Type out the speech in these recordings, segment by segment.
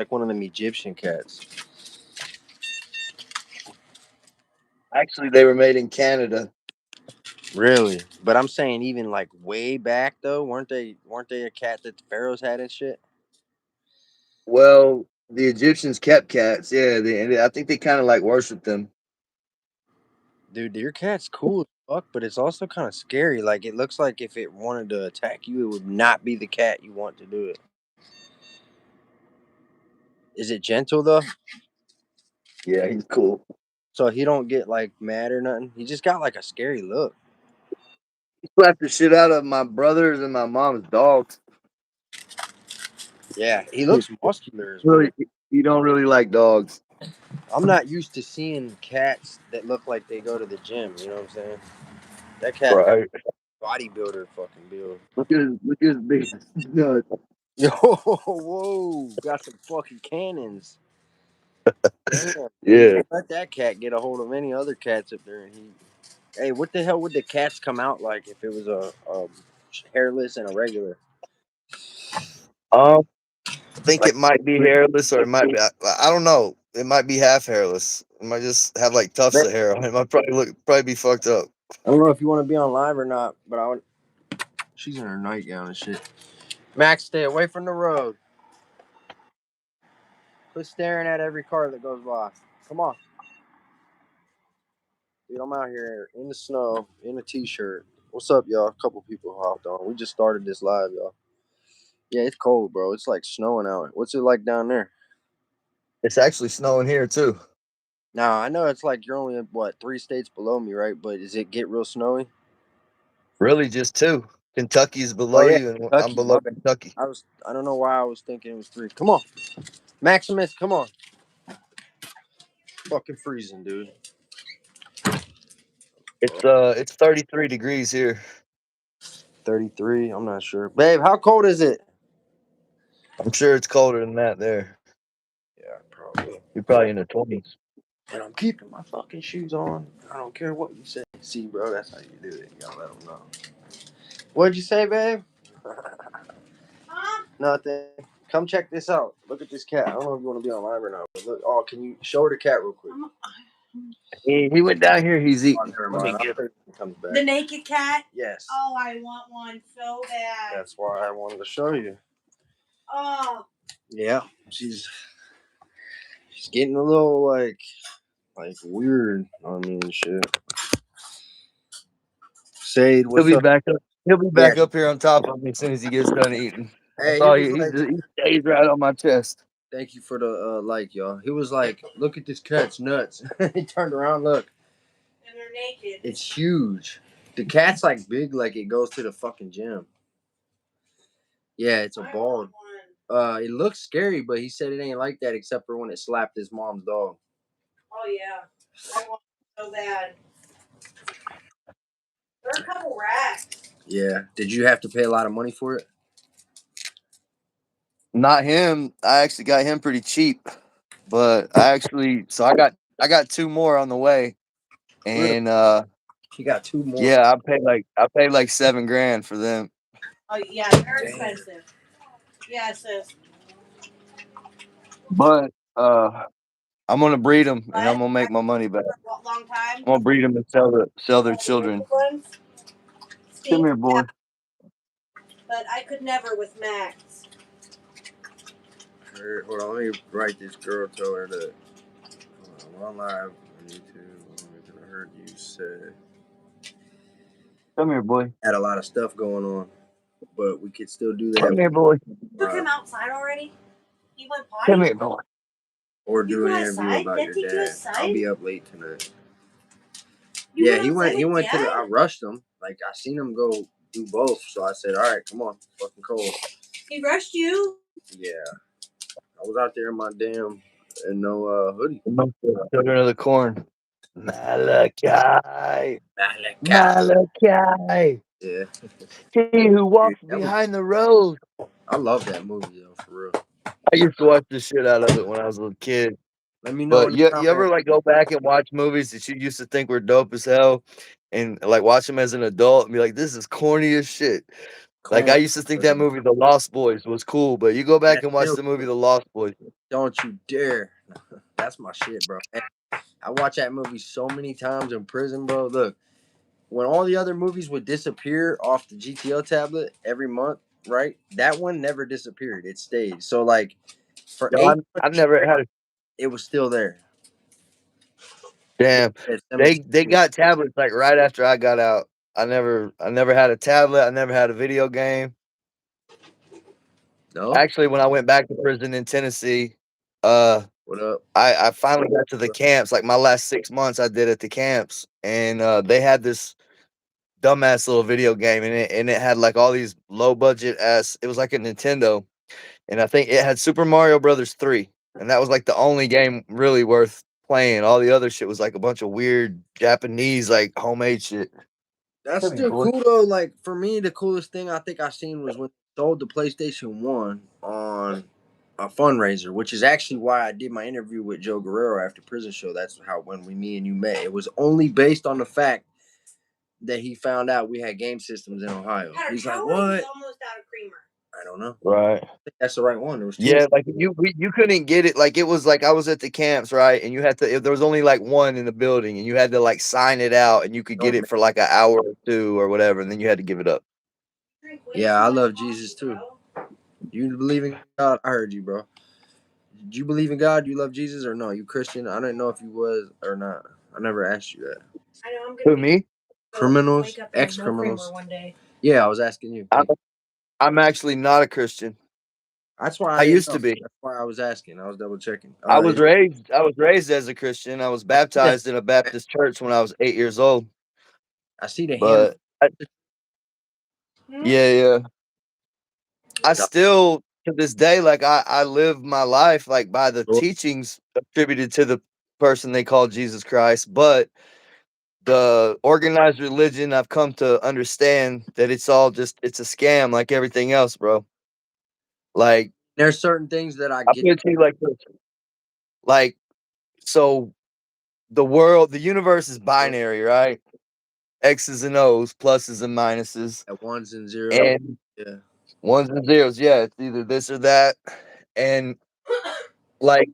like one of them Egyptian cats. Actually, they were made in Canada. Really? But I'm saying even like way back though, weren't they a cat that the pharaohs had and shit? Well, the Egyptians kept cats. Yeah, and I think they kind of like worshiped them. Dude, your cat's cool as fuck, but it's also kind of scary. Like it looks like if it wanted to attack you, it would not be the cat you want to do it. Is it gentle though? Yeah, he's cool. So he don't get like mad or nothing. He just got like a scary look. He slapped the shit out of my brothers and my mom's dogs. Yeah, he looks muscular as well. Really, you don't really like dogs. I'm not used to seeing cats that look like they go to the gym. You know what I'm saying? That cat got Right. bodybuilder fucking build. Look at his big nuts. Yo, whoa, got some fucking cannons. Damn, dude, Yeah. don't let that cat get a hold of any other cats up there. And he, hey, what the hell would the cats come out like if it was a hairless and a regular? Um, I think Like, it might be hairless, or it might be. I don't know. It might be half hairless. It might just have like tufts of hair on it. It might probably be fucked up. I don't know if you want to be on live or not, but I would. She's in her nightgown and shit. Max, stay away from the road. Quit staring at every car that goes by. Come on. Dude, I'm out here in the snow, in a t-shirt. What's up, y'all? A couple people hopped on. We just started this live, y'all. Yeah, it's cold, bro. It's like snowing out. What's it like down there? It's actually snowing here too. Now, I know it's like you're only, what, 3 states below me, right? But does it get real snowy? Really, just two. Kentucky's Oh, below yeah. you, and I'm Kentucky. below Kentucky. I don't know why I was thinking it was 3. Come on. Maximus, come on. Fucking freezing, dude. It's 33 degrees here. 33. I'm not sure. Babe, how cold is it? I'm sure it's colder than that there. Yeah, probably. You're probably in the 20s. And I'm keeping my fucking shoes on. I don't care what you say. See, bro, that's how you do it. You gotta let them know. What'd you say, babe? Huh? Nothing. Come check this out. Look at this cat. I don't know if you want to be on live or not, but look. Oh, can you show her the cat real quick? He went down here. He's Oh, eating. never Let me mind. I'll get show him. you when he comes back. The naked cat? Yes. Oh, I want one so bad. That's why I wanted to show you. Oh. Yeah. She's getting a little like weird on me and shit. Sade, He'll what's be up? back up. He'll be Yeah. back up here on top of me as soon as he gets done eating. That's Hey, he all. was like, He stays right on my chest. thank you for the like, y'all. He was like, look at this cat's nuts. He turned around, look. And they're naked. It's huge. The cat's like big, like it goes to the fucking gym. Yeah, it's a I bald. want one. It looks scary, but he said it ain't like that except for when it slapped his mom's dog. Oh, yeah. I want one so bad. They're a couple racks. Yeah. Did you have to pay a lot of money for it? Not him. I actually got him pretty cheap, but I got two more on the way, Really? and He got 2 more. yeah, I paid like $7,000 for them. Oh, yeah, they're expensive. Yeah, sis. But I'm gonna breed them, and I'm But gonna make my money back. for a long time. I'm gonna breed them and sell their children. Ones, Come Steve, here, boy. but I could never with Max. Hold on, let me write this girl, tell her that. I'm on live on YouTube. I heard you say Come here, boy. had a lot of stuff going on, but we could still do Come that. here, boy. Took him outside already? He went Come potty? here, boy. Or You do an go interview outside? about Did your he go dad. outside? I'll be up late tonight. You Yeah, he outside went. He with went to the. Dad? I rushed him. Like I seen him go do both, so I said, "All right, come on, fucking cold." He rushed you? Yeah, I was out there in my damn and no hoodie. Children of the corn. Malachi. Malachi. Malachi. Yeah, He who dude, walks that was. behind the rose. I love that movie though, for real. I used to watch the shit out of it when I was a little kid. Let me know But in the you ever comments. like go back and watch movies that you used to think were dope as hell, and like watch them as an adult and be like, this is corny as shit. Like I Corn. used to think that movie, The Lost Boys, was cool, but you go back That's and watch still the movie, cool. The Lost Boys. Don't you dare. That's my shit, bro. And I watch that movie so many times in prison, bro. Look, when all the other movies would disappear off the GTO tablet every month, right? That one never disappeared. It stayed. So like for No, 8 months I've never straight, had a it was still there. damn. At They 17. got tablets like right after I got out. I never had a tablet. I never had a video game. No? Actually, when I went back to prison in Tennessee, uh, What up? I finally got to the camps. Like my last 6 months, I did at the camps, and they had this dumbass little video game, and it had like all these low budget ass. It was like a Nintendo, and I think it had Super Mario Brothers 3, and that was like the only game really worth playing. All the other shit was like a bunch of weird Japanese like homemade shit. That's Heavy still boy. cool though. Like for me, the coolest thing I think I seen was when they sold the PlayStation 1 on a fundraiser, which is actually why I did my interview with Joe Guerrero after prison show. That's how when me and you met. It was only based on the fact that he found out we had game systems in Ohio. He's like, "What?" Almost out of creamer. I don't know. Right. I think that's the right one. There was two. Yeah, like you couldn't get it. Like it was like I was at the camps, right? And you had to. If there was only like one in the building, and you had to like sign it out, and you could get Don't it for like an hour or two or whatever, and then you had to give it up. Yeah, I love Jesus too. You believe in God? I heard you, bro. Do you believe in God? Do you love Jesus or no? You Christian? I didn't know if you was or not. I never asked you that. I know I'm Who, gonna be me? Criminals, wake up ex no creamer criminals. one day. Yeah, I was asking you. I'm, I'm actually not a Christian. That's why I I didn't used to know. be. That's why I was asking. I was double checking. Yeah. I was raised as a Christian. I was I see the baptized in a Baptist church when I was 8 years old. I see the hand. But yeah, yeah. I still to this day, like I live my life like by the teachings attributed to the person they call Jesus Christ, but the organized religion I've come to understand that it's all just it's a scam like everything else, bro. Like There's certain things that I I get. put it to you like this. Like so the universe is binary, right? X's and O's, pluses and minuses, At ones and zeros. and Yeah. ones and zeros. Yeah, it's either this or that. And like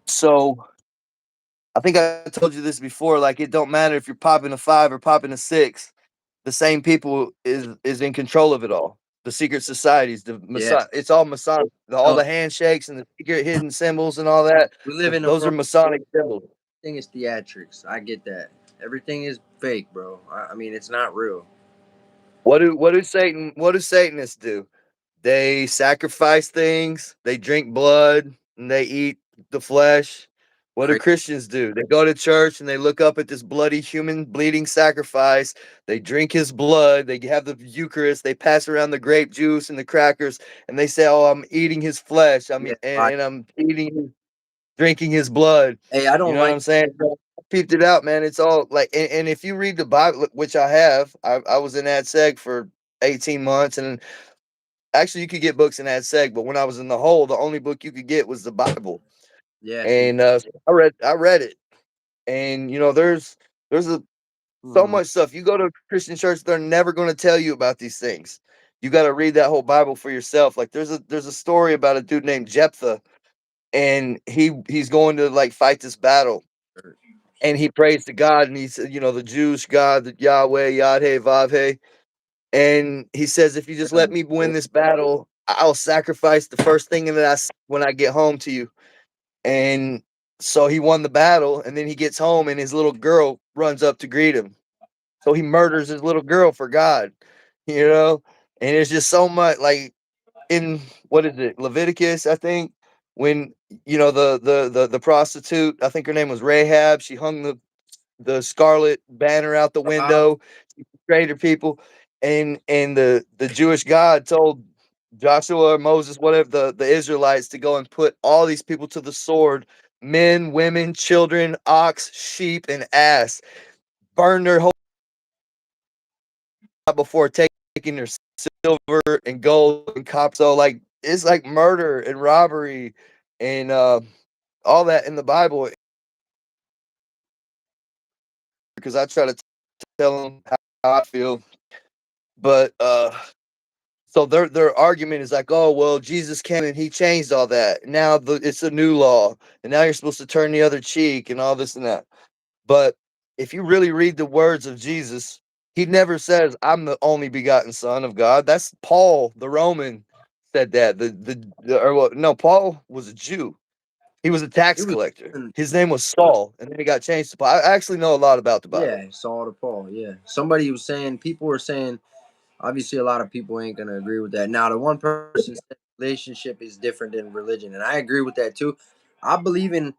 so I think I told you this before. Like, it don't matter if you're popping a 5 or popping a 6. The same people is in control of it all. The secret societies, Yeah. it's all Masonic. All Oh, the handshakes and the secret hidden symbols and all that. we live in a Those are world. Masonic symbols. Everything is theatrics. I get that. Everything is fake, bro. I mean, it's not real. What do Satanists do? They sacrifice things, they drink blood, and they eat the flesh. What do Crazy. Christians do? They go to church and they look up at this bloody human bleeding sacrifice. They drink his blood. They have the Eucharist. They pass around the grape juice and the crackers, and they say, "Oh, I'm eating his flesh. Yeah. And I'm drinking his blood." Hey, I You don't know what like. I'm saying? I peeped it out, man. It's all like, and if you read the Bible, which I have, I was in AdSeg for 18 months, and actually, you could get books in AdSeg, but when I was in the hole, the only book you could get was the Bible. Yeah. See. And so I read it, and there's so Hmm. much stuff. You go to a Christian church, they're never going to tell you about these things. You got to read that whole Bible for yourself. Like there's a story about a dude named Jephthah, and he's going to like fight this battle, and he prays to God, and he said, the Jewish God, the Yahweh, Yahweh, Vavhe. And he says, if you just let me win this battle, I'll sacrifice the first thing that when I get home to you. And so he won the battle, and then he gets home, and his little girl runs up to greet him. So he murders his little girl for God, you know. And it's just so much like in what is it, Leviticus, I think, when the prostitute, I think her name was Rahab, she hung the scarlet banner out the window, greater people, and the Jewish God told Joshua or Moses, whatever, the Israelites, to go and put all these people to the sword, men, women, children, ox, sheep, and ass, burn their whole before taking their silver and gold and copper. So like it's like murder and robbery and all that in the Bible. Because I try to tell them how I feel, but So their argument is like, oh well, Jesus came and he changed all that. Now it's a new law, and now you're supposed to turn the other cheek and all this and that. But if you really read the words of Jesus, he never says, "I'm the only begotten Son of God." That's Paul, the Roman, said that. No, Paul was a Jew. He was a He tax was, collector. His name was Saul, and then he got changed to Paul. I actually know a lot about the Bible. yeah, Saul to Paul. Yeah, somebody was saying, people were saying, obviously, a lot of people ain't gonna agree with that. Now, the one person said relationship is different than religion, and I agree with that too. I believe in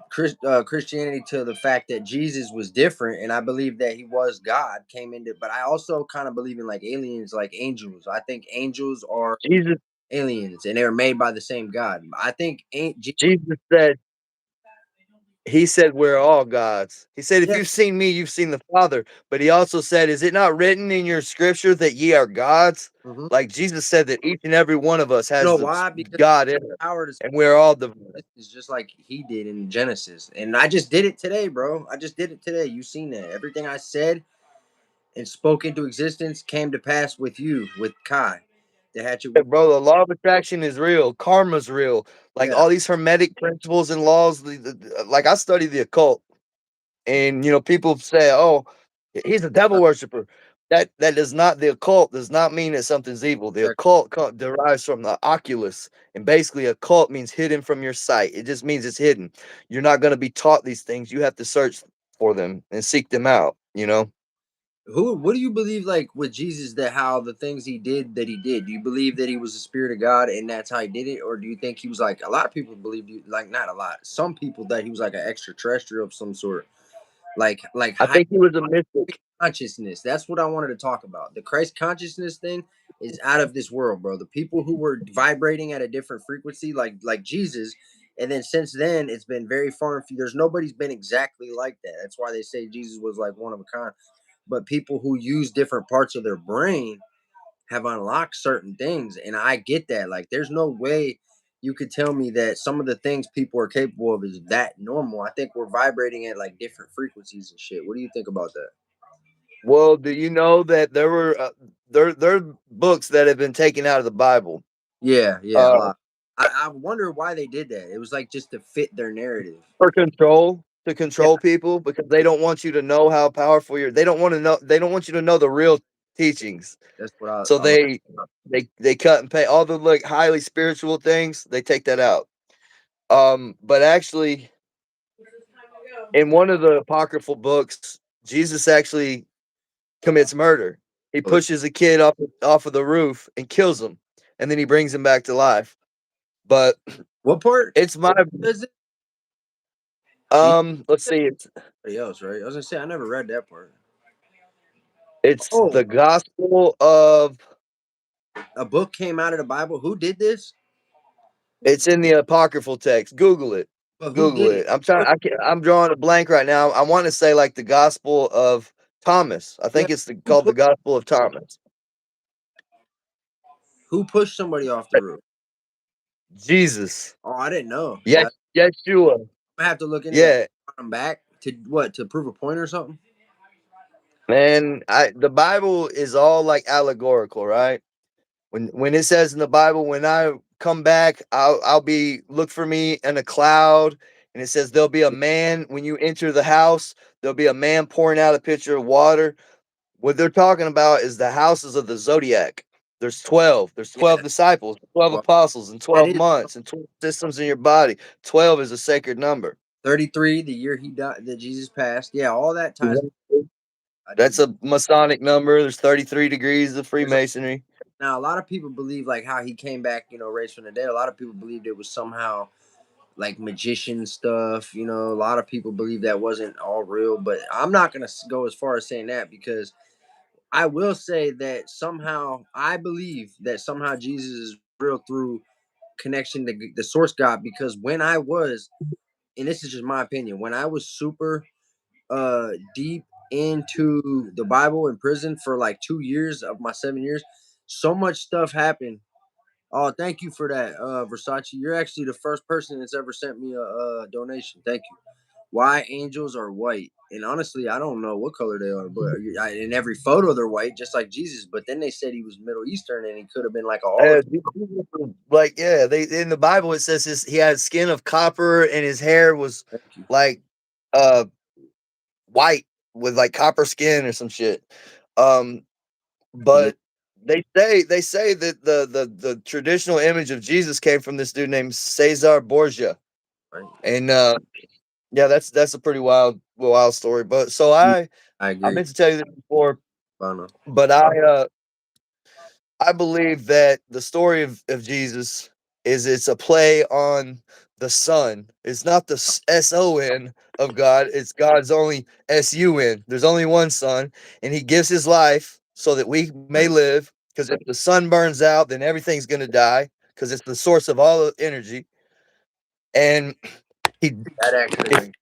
Christianity to the fact that Jesus was different, and I believe that he was God, came into. But I also kind of believe in like aliens, like angels. I think angels are Jesus, aliens, and they were made by the same God. I think ain't. Jesus said, he said, we're all gods. He said, if Yeah. you've seen me, you've seen the Father. But he also said, is it not written in your scripture that ye are gods? Mm-hmm. Like Jesus said that each and every one of us You has know the why? Because God in it, power to and we're all divine. is just like he did in Genesis. And I just did it today, bro. I just did it today. You seen that. Everything I said and spoke into existence came to pass with you, with Kai. That had you. Bro, the law of attraction is real. Karma's real. Like Yeah. all these hermetic principles and laws. Like I study the occult, and people say, "Oh, he's a devil worshiper." That does not, the occult does not mean that something's evil. The occult derives from the oculus, and basically, occult means hidden from your sight. It just means it's hidden. You're not going to be taught these things. You have to search for them and seek them out. Who? What do you believe? Like with Jesus, that how the things he did that he did. Do you believe that he was the spirit of God and that's how he did it, or do you think he was like a lot of people believe? Like not a lot. Some people that he was like an extraterrestrial of some sort, like I high think he was a mystic. consciousness. That's what I wanted to talk about. The Christ consciousness thing is out of this world, bro. The people who were vibrating at a different frequency, like Jesus, and then since then it's been very far and few. There's nobody's been exactly like that. That's why they say Jesus was like one of a kind. But people who use different parts of their brain have unlocked certain things, and I get that. Like, there's no way you could tell me that some of the things people are capable of is that normal. I think we're vibrating at like different frequencies and shit. What do you think about that? Well, do you know that there are books that have been taken out of the Bible? Yeah, yeah, a Uh, lot. I wonder why they did that. It was like just to fit their narrative. for control, to Yeah, control people, because they don't want you to know how powerful you're. They don't want to know. They don't want you to know the real teachings. that's what So I like. they cut and pay all the like highly spiritual things. They take that out. But actually, in one of the apocryphal books, Jesus actually commits murder. He pushes a kid off of the roof and kills him, and then he brings him back to life. But What part? it's my Is it? Jesus let's see, somebody else, right? I was gonna say I never read that part. it's the Oh, gospel of. a book came out of the Bible. Who did this? It's in the apocryphal text. Google it. But who Google did it. it? I'm trying. I'm drawing a blank right now. I want to say like the Gospel of Thomas. I Yeah, think it's who called the put Gospel of Thomas. who pushed somebody off the roof? Jesus. Oh, I didn't know. Yes. Yeshua. I have to look into that. Yeah, I'm back to what, to prove a point or something. man. The Bible is all like allegorical, right? When it says in the Bible, when I come back, I'll be look for me in a cloud, and it says there'll be a man when you enter the house. There'll be a man pouring out a pitcher of water. What they're talking about is the houses of the zodiac. There's 12. There's Yeah, 12 disciples, 12 well, apostles, and that 12 is months, and 12 systems in your body. 12 is a sacred number. 33, the year he died, that Jesus passed. Yeah, all that ties. I did. That's a Masonic number. There's 33 degrees of There's a, Freemasonry. now a lot of people believe like how he came back, raised from the dead. A lot of people believed it was somehow like magician stuff. A lot of people believe that wasn't all real, but I'm not gonna go as far as saying that, because I will say that somehow I believe that somehow Jesus is real through connection to the source God, because when I was, and this is just my opinion, when I was super deep into the Bible in prison for like 2 years of my 7 years, so much stuff happened. Oh, thank you for that, Versace. You're actually the first person that's ever sent me a donation. Thank you. why angels are white. And honestly, I don't know what color they are, but in every photo they're white, just like Jesus. But then they said he was Middle Eastern, and he could have been like a olive. Like, yeah, they in the Bible it says he had skin of copper and his hair was like uh white with like copper skin or some shit. Um, Yeah, but they say that the traditional image of Jesus came from this dude named Cesar Borgia, right. and yeah, that's a pretty wild story. But so Yeah, I I agree. meant to tell you this before, I don't know. but I believe that the story of Jesus is it's a play on the Son. It's not the SON of God. It's God's only SUN. There's only one Son, and He gives His life so that we may live. Because if the sun burns out, then everything's going to die. Because it's the source of all the energy. And He, That actually if makes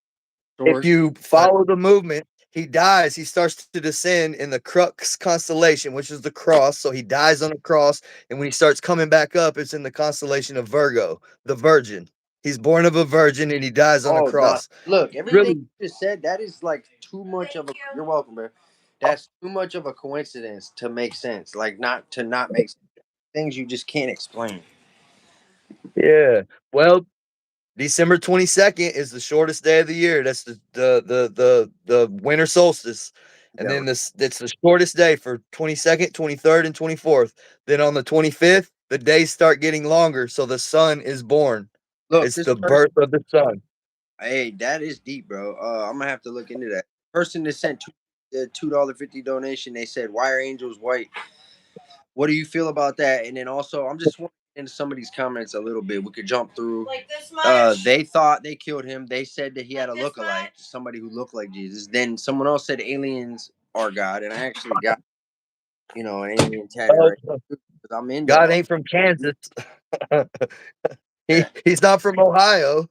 if source. you follow the movement, he dies. He starts to descend in the crux constellation, which is the cross. So he dies on the cross. And when he starts coming back up, it's in the constellation of Virgo, the Virgin. He's born of a virgin and he dies on the Oh no! cross. Look, everything Really? you just said, that is like too much of a. You're welcome, man. That's too much of a coincidence to make sense. Like not make sense. Things you just can't explain. Yeah. Well, December 22nd is the shortest day of the year. That's the winter solstice. And Yeah. then this it's the shortest day for 22nd, 23rd, and 24th. Then on the 25th, the days start getting longer, so the sun is born. Look, It's this the person. birth of the sun. Hey, that is deep, bro. I'm gonna have to look into that. Person that sent the $2.50 donation. They said, "Why are angels white?" What do you feel about that? And then also, I'm just wondering into some of these comments a little bit. We could jump through. Like this much. They thought they killed him. They said that he had a look-alike, somebody who looked like Jesus. Then someone else said aliens are God, and I actually got an alien tatted Oh, right because I'm into. God ain't from Kansas. Yeah, He's not from Ohio.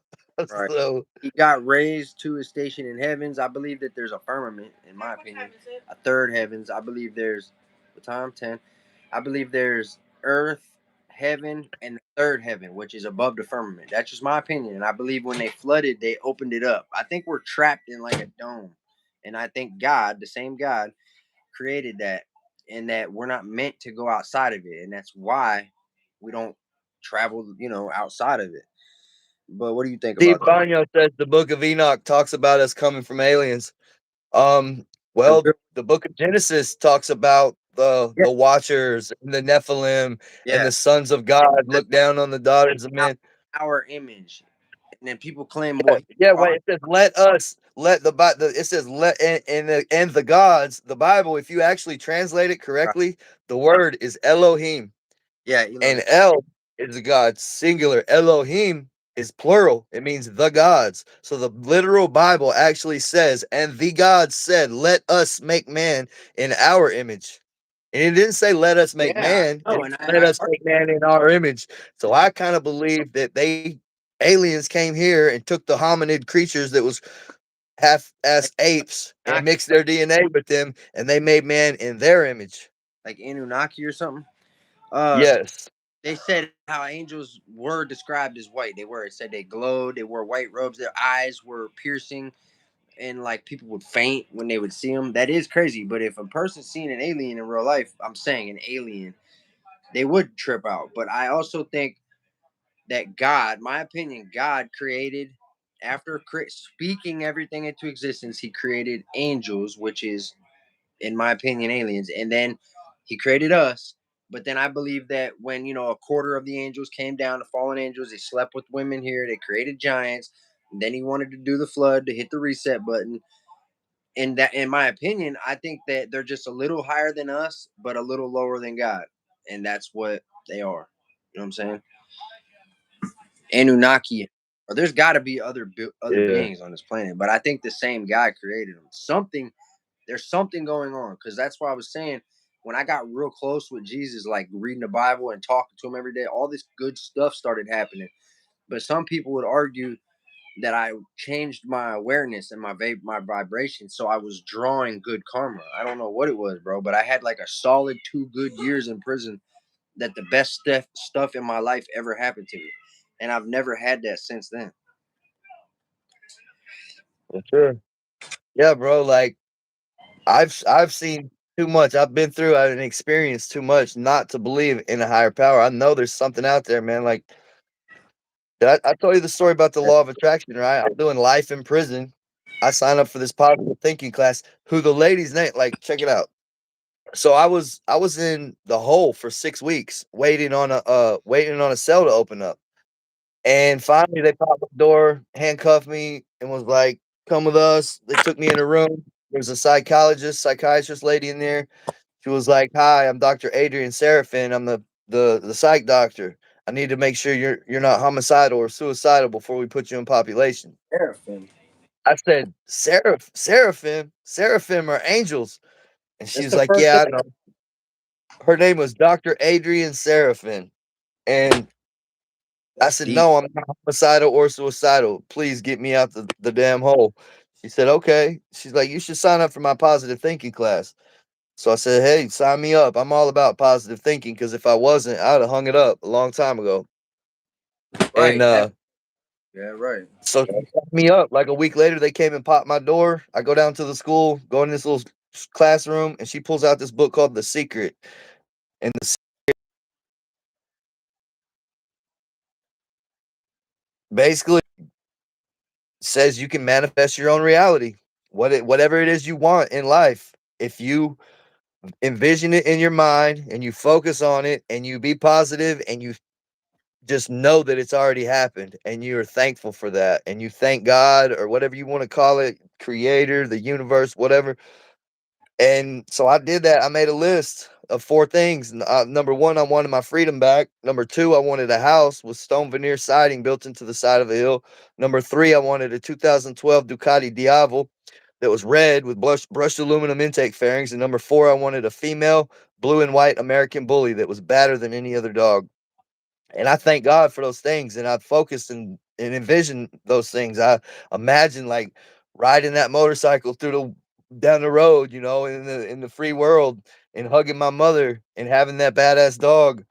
right. So He got raised to his station in heavens. I believe that there's a firmament, in my opinion, a third heavens. I believe there's what time? 10. I believe there's earth, heaven, and the third heaven, which is above the firmament. That's just my opinion. And I believe when they flooded, they opened it up. I think we're trapped in like a dome. And I think God, the same God, created that, and that we're not meant to go outside of it. And that's why we don't travel, outside of it. But what do you think Steve about that? Banyo says the book of Enoch talks about us coming from aliens. The Well, real, the book of Genesis talks about yeah, the Watchers and the Nephilim and yeah. the sons of God That's look down on the daughters of our, men. our image. And then people claim Yeah, what yeah. are. Wait, it says let us let it says let and the gods. The Bible, if you actually translate it correctly, the word is Elohim, Yeah, and Elohim. El is a god singular. Elohim is plural. It means the gods. So the literal Bible actually says, and the gods said, let us make man in our image. And it didn't say let us make Yeah, man. I know, It and let I us make man in our image. So I kind of believe that aliens came here and took the hominid creatures that was half like ass apes and Anunnaki, mixed their DNA with them and they made man in their image. like Anunnaki or something. Uh, Yes. they said how angels were described as white. They were. It said they glowed. They wore white robes. Their eyes were piercing, and like people would faint when they would see them. That is crazy. But if a person's seen an alien in real life, I'm saying an alien, they would trip out. But I also think that God, my opinion, God created after speaking everything into existence, He created angels, which is, in my opinion, aliens, and then He created us. But then I believe that when a quarter of the angels came down, the fallen angels, they slept with women here. They created giants. And then He wanted to do the flood to hit the reset button. And that, in my opinion, I think that they're just a little higher than us, but a little lower than God, and that's what they are. You know what I'm saying? Anunnaki, or there's got to be other Yeah. beings on this planet, but I think the same guy created them. There's something going on, because that's why I was saying when I got real close with Jesus, like reading the Bible and talking to him every day, all this good stuff started happening. But some people would argue that I changed my awareness and my vibration, so I was drawing good karma. I don't know what it was, bro, but I had like a solid 2 good years in prison, that the best stuff in my life ever happened to me, and I've never had that since then. For sure. Yeah, bro. Like I've seen too much. I've been through and experienced too much not to believe in a higher power. I know there's something out there, man. Like I told you the story about the law of attraction, right? I'm doing life in prison. I signed up for this positive thinking class. Who the lady's name? Like, check it out. So I was in the hole for 6 weeks, waiting on a cell to open up. And finally, they popped the door, handcuffed me, and was like, "Come with us." They took me in a room. There was a psychiatrist lady in there. She was like, "Hi, I'm Dr. Adrian Seraphin. I'm the psych doctor. I need to make sure you're not homicidal or suicidal before we put you in population." Seraphim. I said, Seraphim are angels." And That's she's the like, first thing. "Yeah, I know." Her name was Dr. Adrian Seraphin. And I That's said, deep. "No, I'm not homicidal or suicidal. Please get me out the damn hole." She said, "Okay." She's like, "You should sign up for my positive thinking class." So I said, "Hey, sign me up. I'm all about positive thinking because if I wasn't, I'd have hung it up a long time ago." And Right. Yeah, right. so she signed me up. Like a week later, they came and popped my door. I go down to the school, go in this little classroom, and she pulls out this book called The Secret. And basically says you can manifest your own reality. Whatever it is you want in life. If you envision it in your mind and you focus on it and you be positive and you just know that it's already happened and you're thankful for that and you thank God or whatever you want to call it, creator, the universe, whatever. And so I did that. I made a list of 4 things. Number one, I wanted my freedom back. Number two, I wanted a house with stone veneer siding built into the side of a hill. Number three, I wanted a 2012 Ducati Diavel that was red with brushed aluminum intake fairings. And number four, I wanted a female blue and white American bully that was badder than any other dog. And I thank God for those things. And I focused and envisioned those things. I imagine like riding that motorcycle through the down the road, in the free world and hugging my mother and having that badass dog.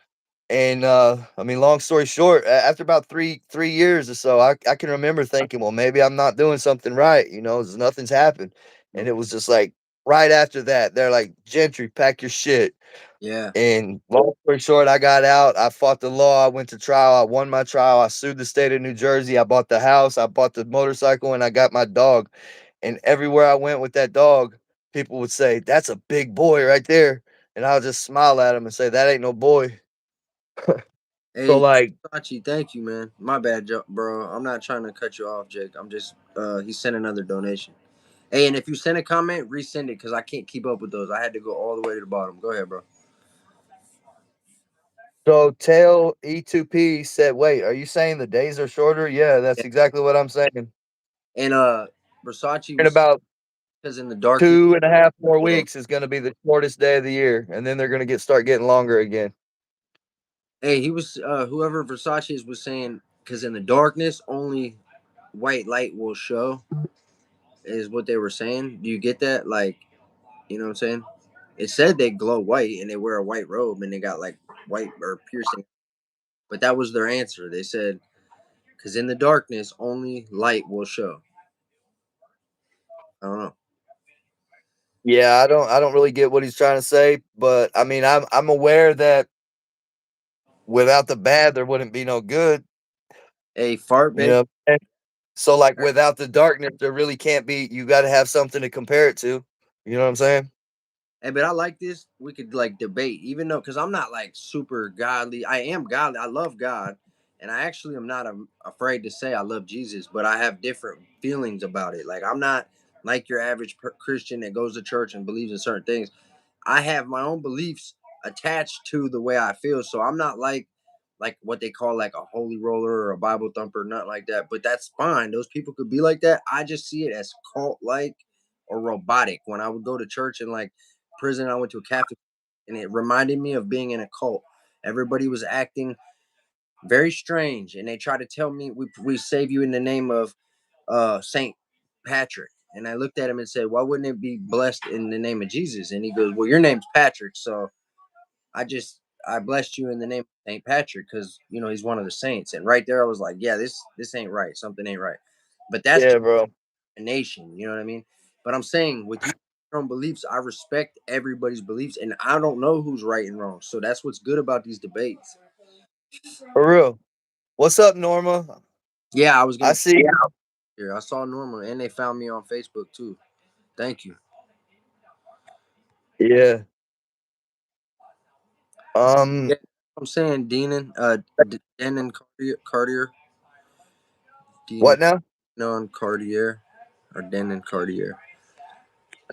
And I mean, long story short, after about three years or so, I can remember thinking, well, maybe I'm not doing something right, nothing's happened. And it was just like right after that, they're like, Gentry, pack your shit. Yeah. And long story short, I got out. I fought the law. I went to trial. I won my trial. I sued the state of New Jersey. I bought the house. I bought the motorcycle, and I got my dog. And everywhere I went with that dog, people would say, "That's a big boy right there." And I'll just smile at him and say, "That ain't no boy." So Hey, like, Sachi, thank you, man. My bad, bro. I'm not trying to cut you off, Jake. I'm just he sent another donation. Hey, and if you send a comment, resend it because I can't keep up with those. I had to go all the way to the bottom. Go ahead, bro. so Tail E2P said, "Wait, are you saying the days are shorter?" Yeah, that's Yeah. exactly what I'm saying. And Versace In was about because in the darkness. 2.5 more Uh, weeks is going to be the shortest day of the year, and then they're going to start getting longer again. hey, he was whoever Versace was saying because in the darkness only white light will show is what they were saying. Do you get that? Like, you know what I'm saying? It said they glow white and they wear a white robe and they got like white or piercing, but that was their answer. They said because in the darkness only light will show. I don't know. Yeah, I don't really get what he's trying to say, but I mean, I'm aware that without the bad there wouldn't be no good, Hey, fart you baby. know. So like without the darkness there really can't be, you got to have something to compare it to. You know what I'm saying? Hey, but I like this. We could like debate, even though because I'm not like super godly. I am godly. I love God, and I actually am not afraid to say I love Jesus. But I have different feelings about it. Like I'm not like your average Christian that goes to church and believes in certain things. I have my own beliefs attached to the way I feel. So I'm not like what they call like a holy roller or a Bible thumper, nothing like that. But that's fine. Those people could be like that. I just see it as cult like or robotic. When I would go to church and like prison, I went to a Catholic and it reminded me of being in a cult. Everybody was acting very strange and they tried to tell me we save you in the name of Saint Patrick. And I looked at him and said, why wouldn't it be blessed in the name of Jesus? And he goes, well, your name's Patrick. So I blessed you in the name of Saint Patrick because he's one of the saints. And right there I was like, yeah, this ain't right. Something ain't right. But that's Yeah, just bro. a nation. You know what I mean? But I'm saying with you your own beliefs, I respect everybody's beliefs, and I don't know who's right and wrong. So that's what's good about these debates. For real. What's up, Norma? Yeah, I was I gonna see you. here. I saw Norma, and they found me on Facebook too. Thank you. Yeah. Yeah, Um, I'm saying Denon Cartier, Denon what now? Cartier, or Denon Cartier.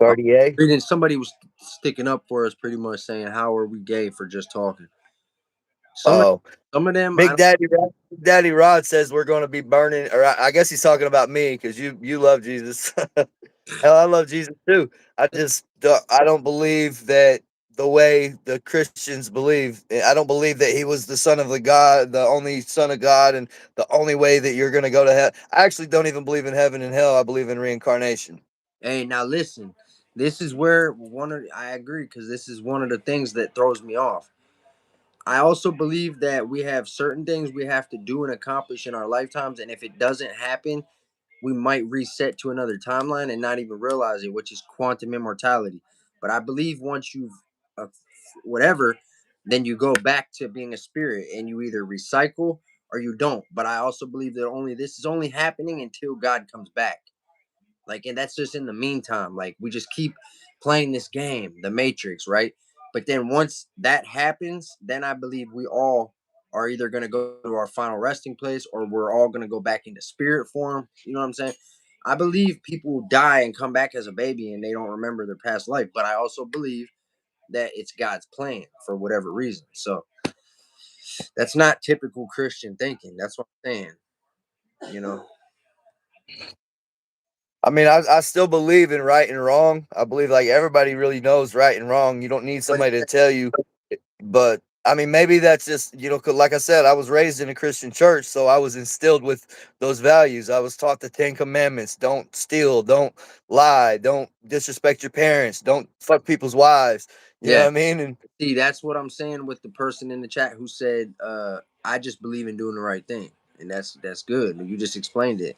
Uh, Cartier. reading somebody was sticking up for us, pretty much saying, "How are we gay for just talking?" Some of Oh, some of them, I Big Daddy Rod, Big Daddy Rod says we're going to be burning, or I guess he's talking about me because you love Jesus. Hell, I love Jesus too. I don't believe that the way the Christians believe. I don't believe that he was the son of the God, the only son of God, and the only way that you're going to go to hell. I actually don't even believe in heaven and hell. I believe in reincarnation. hey, now listen. This is where I agree because this is one of the things that throws me off. I also believe that we have certain things we have to do and accomplish in our lifetimes, and if it doesn't happen, we might reset to another timeline and not even realize it, which is quantum immortality. But I believe once you've uh, whatever, then you go back to being a spirit and you either recycle or you don't. But I also believe that only this is only happening until God comes back. Like, and that's just in the meantime. Like, we just keep playing this game, the Matrix, right? But then once that happens, then I believe we all are either going to go to our final resting place or we're all going to go back into spirit form. You know what I'm saying? I believe people die and come back as a baby and they don't remember their past life. But I also believe that it's God's plan for whatever reason. So that's not typical Christian thinking. That's what I'm saying. You know, I mean, I still believe in right and wrong. I believe like everybody really knows right and wrong. You don't need but somebody to tell you. But I mean, maybe that's just, 'cause like I said, I was raised in a Christian church, so I was instilled with those values. I was taught the 10 Commandments: don't steal, don't lie, don't disrespect your parents, don't fuck people's wives. You know yeah. what I mean? And See, that's what I'm saying with the person in the chat who said, I just believe in doing the right thing. And that's good. You just explained it.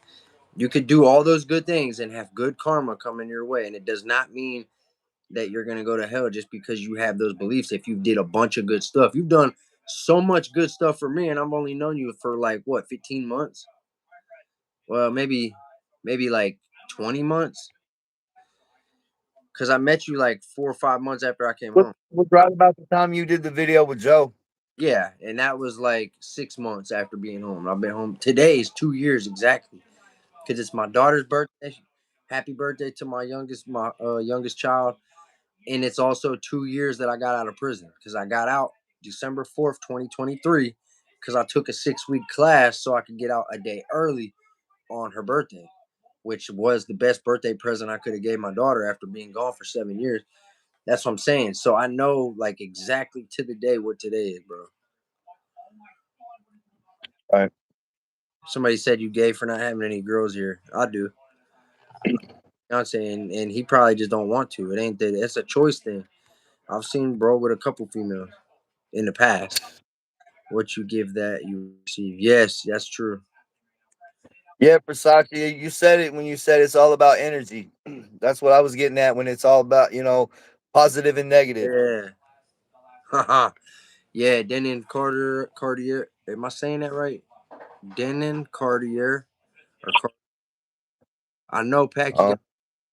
You could do all those good things and have good karma coming your way. And it does not mean that you're gonna go to hell just because you have those beliefs. If you did a bunch of good stuff. You've done so much good stuff for me, and I've only known you for like what, 15 months? Well, maybe like 20 months. Cause I met you like 4 or 5 months after I came what home. was right about the time you did the video with Joe? Yeah, and that was like 6 months after being home. I've been home. Today is 2 years exactly, because it's my daughter's birthday. Happy birthday to my youngest child, and it's also 2 years that I got out of prison because I got out December 4th, 2023, because I took a 6 week class so I could get out a day early on her birthday, which was the best birthday present I could have gave my daughter after being gone for 7 years. That's what I'm saying. So I know like exactly to the day what today is, bro. Right. Somebody said you gay for not having any girls here. I do. Beyonce, and he probably just don't want to. It ain't that. It's a choice thing. I've seen bro with a couple females in the past. What you give that you receive. Yes, that's true. Yeah, Versace, you said it when you said it's all about energy. That's what I was getting at when it's all about, positive and negative. Yeah. Haha. Yeah, Denon Cartier. Am I saying that right? Denon Cartier I know Packy Uh, got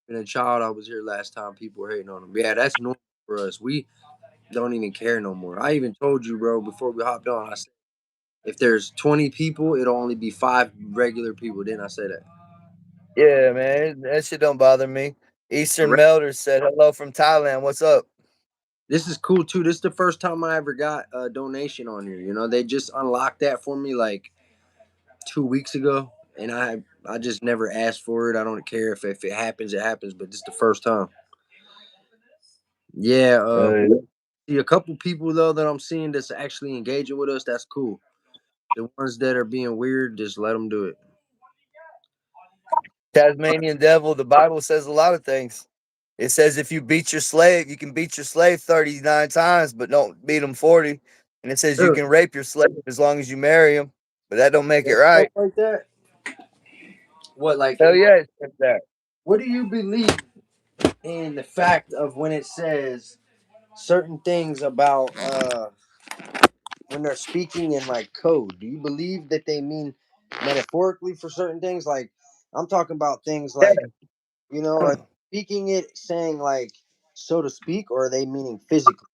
been a child. I was here last time. People were hating on him. Yeah, that's normal for us. We don't even care no more. I even told you, bro, before we hopped on. I said if there's 20 people, it'll only be 5 regular people. Didn't I say that? yeah, man, that shit don't bother me. Eastern Melder said hello from Thailand. What's up? This is cool too. This is the first time I ever got a donation on here. You know, they just unlocked that for me like 2 weeks ago, and I just never asked for it. I don't care if it happens, it happens. But this is the first time. Yeah. Uh, See a couple people though that I'm seeing that's actually engaging with us. That's cool. The ones that are being weird, just let them do it. Tasmanian devil. The Bible says a lot of things. It says if you beat your slave, you can beat your slave 39 times, but don't beat him 40. And it says you Really? can rape your slave as long as you marry him, but that don't make it Stuff right. like that. What like Hell in yeah, it says that. what do you believe in the fact of when it says certain things about when they're speaking in like code? Do you believe that they mean metaphorically for certain things? Like I'm talking about things like, are they speaking it saying like so to speak, or are they meaning physically?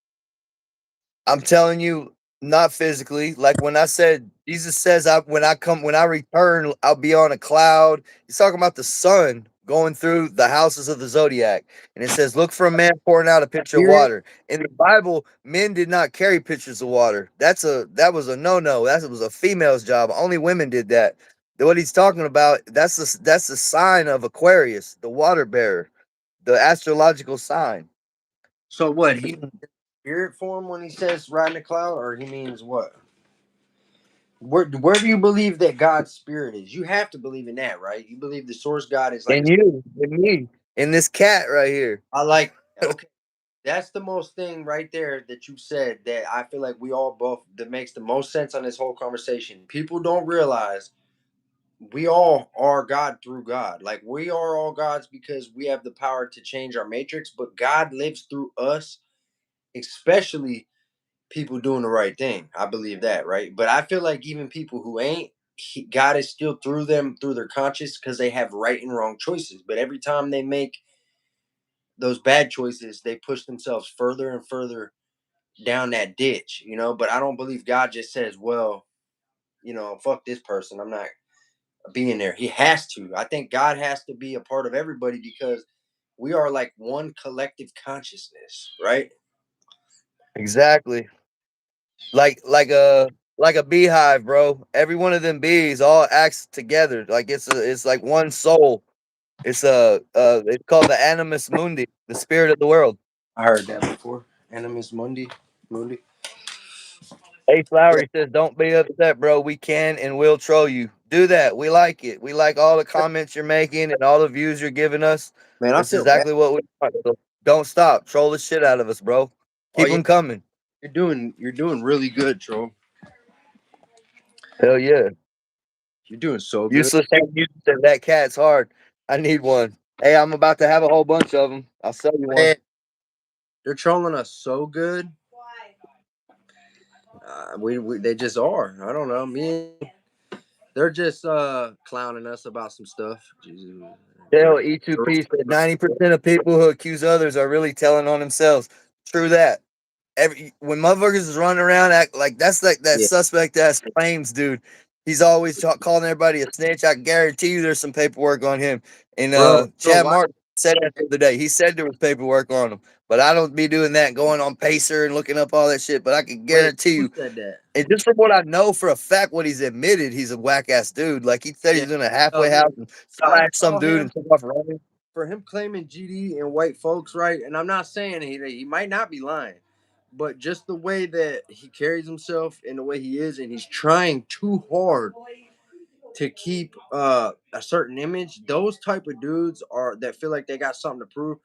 I'm telling you, not physically. Like when I said, Jesus says, when I return, I'll be on a cloud. He's talking about the sun going through the houses of the zodiac. And it says, look for a man pouring out a pitcher of Spirit. water. In the Bible, men did not carry pitchers of water. That was a no-no. That was a female's job. Only women did that. What he's talking about, that's the sign of Aquarius, the water bearer, the astrological sign. So what he spirit form when he says riding a cloud, or he means what? Where do you believe that God's spirit is? You have to believe in that, right? You believe the source God is like And you, and me, and this cat right here. I like okay. That's the most thing right there that you said that I feel like we all both that makes the most sense on this whole conversation. People don't realize we all are God through God. Like we are all gods because we have the power to change our matrix, but God lives through us, especially people doing the right thing. I believe that, right? But I feel like even people who ain't, God is still through them, through their conscience, because they have right and wrong choices. But every time they make those bad choices, they push themselves further and further down that ditch, But I don't believe God just says, well, fuck this person. I'm not being there. He has to. I think God has to be a part of everybody because we are like one collective consciousness, right? Exactly. Like like a beehive, bro. Every one of them bees all acts together. Like it's like one soul. It's called the animus mundi, the spirit of the world. I heard that before. Animus Mundi. Hey Yeah, Flowery says, don't be upset, bro. We can and will troll you. Do that. We like it. We like all the comments you're making and all the views you're giving us. man, I That's feel bad. exactly what we want. So don't stop. Troll the shit out of us, bro. Oh Keep yeah, them coming. you're doing really good, Troll. Hell yeah. You're doing so good. Useless and useless. That cat's hard. I need one. Hey, I'm about to have a whole bunch of them. I'll sell you one. Man, they're trolling us so good. We they just are. I don't know. They're just clowning us about some stuff. Jesus. Dale E2P said 90% of people who accuse others are really telling on themselves. True that. When motherfuckers is running around act like that's like that Yeah, suspect ass claims dude. He's always calling everybody a snitch. I guarantee you there's some paperwork on him. And bro. Chad Why? Martin said that the other day. He said there was paperwork on him. But I don't be doing that, going on Pacer and looking up all that shit. But I can Wait, guarantee who you, said that? and just from what I know for a fact, what he's admitted, he's a whack ass dude. Like he said Yeah. he's in a halfway Look, house and I slashed some saw dude him and took off running. for him claiming GD and white folks, right? And I'm not saying he might not be lying, but just the way that he carries himself and the way he is, and he's trying too hard to keep a certain image. Those type of dudes are that feel like they got something to prove.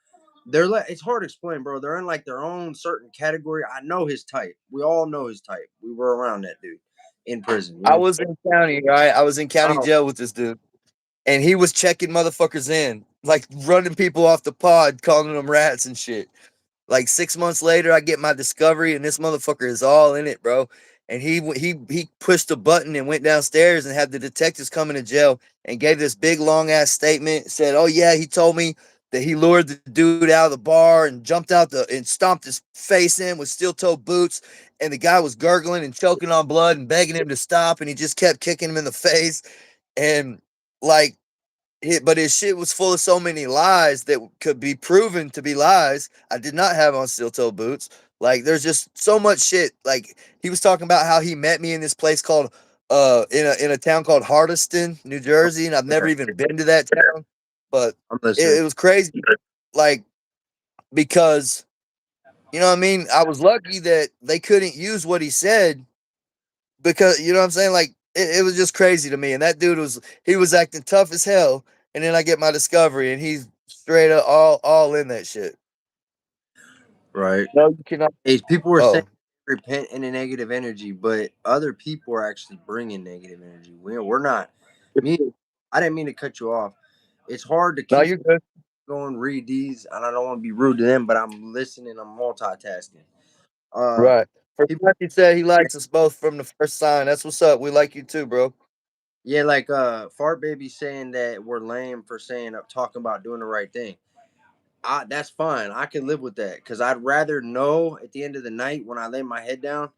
They're like it's hard to explain, bro. They're in like their own certain category. I know his type. We all know his type. We were around that dude in prison. I was in county, right? I was in county Oh, jail with this dude. And he was checking motherfuckers in, like running people off the pod, calling them rats and shit. Like 6 months later, I get my discovery, and this motherfucker is all in it, bro. And he pushed a button and went downstairs and had the detectives come into jail and gave this big long ass statement. Said, "Oh yeah, he told me that he lured the dude out of the bar and jumped out the and stomped his face in with steel toe boots, and the guy was gurgling and choking on blood and begging him to stop, and he just kept kicking him in the face, and like." But his shit was full of so many lies that could be proven to be lies. I did not have on steel toe boots. Like there's just so much shit. Like he was talking about how he met me in this place called in a town called Hardiston, New Jersey, and I've never even been to that town. But I'm listening. it was crazy. Like because you know what I mean? I was lucky that they couldn't use what he said because you know what I'm saying? Like it was just crazy to me. And that dude he was acting tough as hell. And then I get my discovery and he's straight up all in that shit. Right. No, you cannot. People were saying Oh, repent in a negative energy, but other people are actually bringing negative energy. We're not. Me, I didn't mean to cut you off. It's hard to No, keep you're good. going read these, and I don't want to be rude to them, but I'm listening. I'm multitasking. Uh, Right. For people, Matthew said he likes us both from the first sign. That's what's up. We like you too, bro. yeah, like Fart Baby saying that we're lame for saying talking about doing the right thing. That's fine. I can live with that because I'd rather know at the end of the night when I lay my head down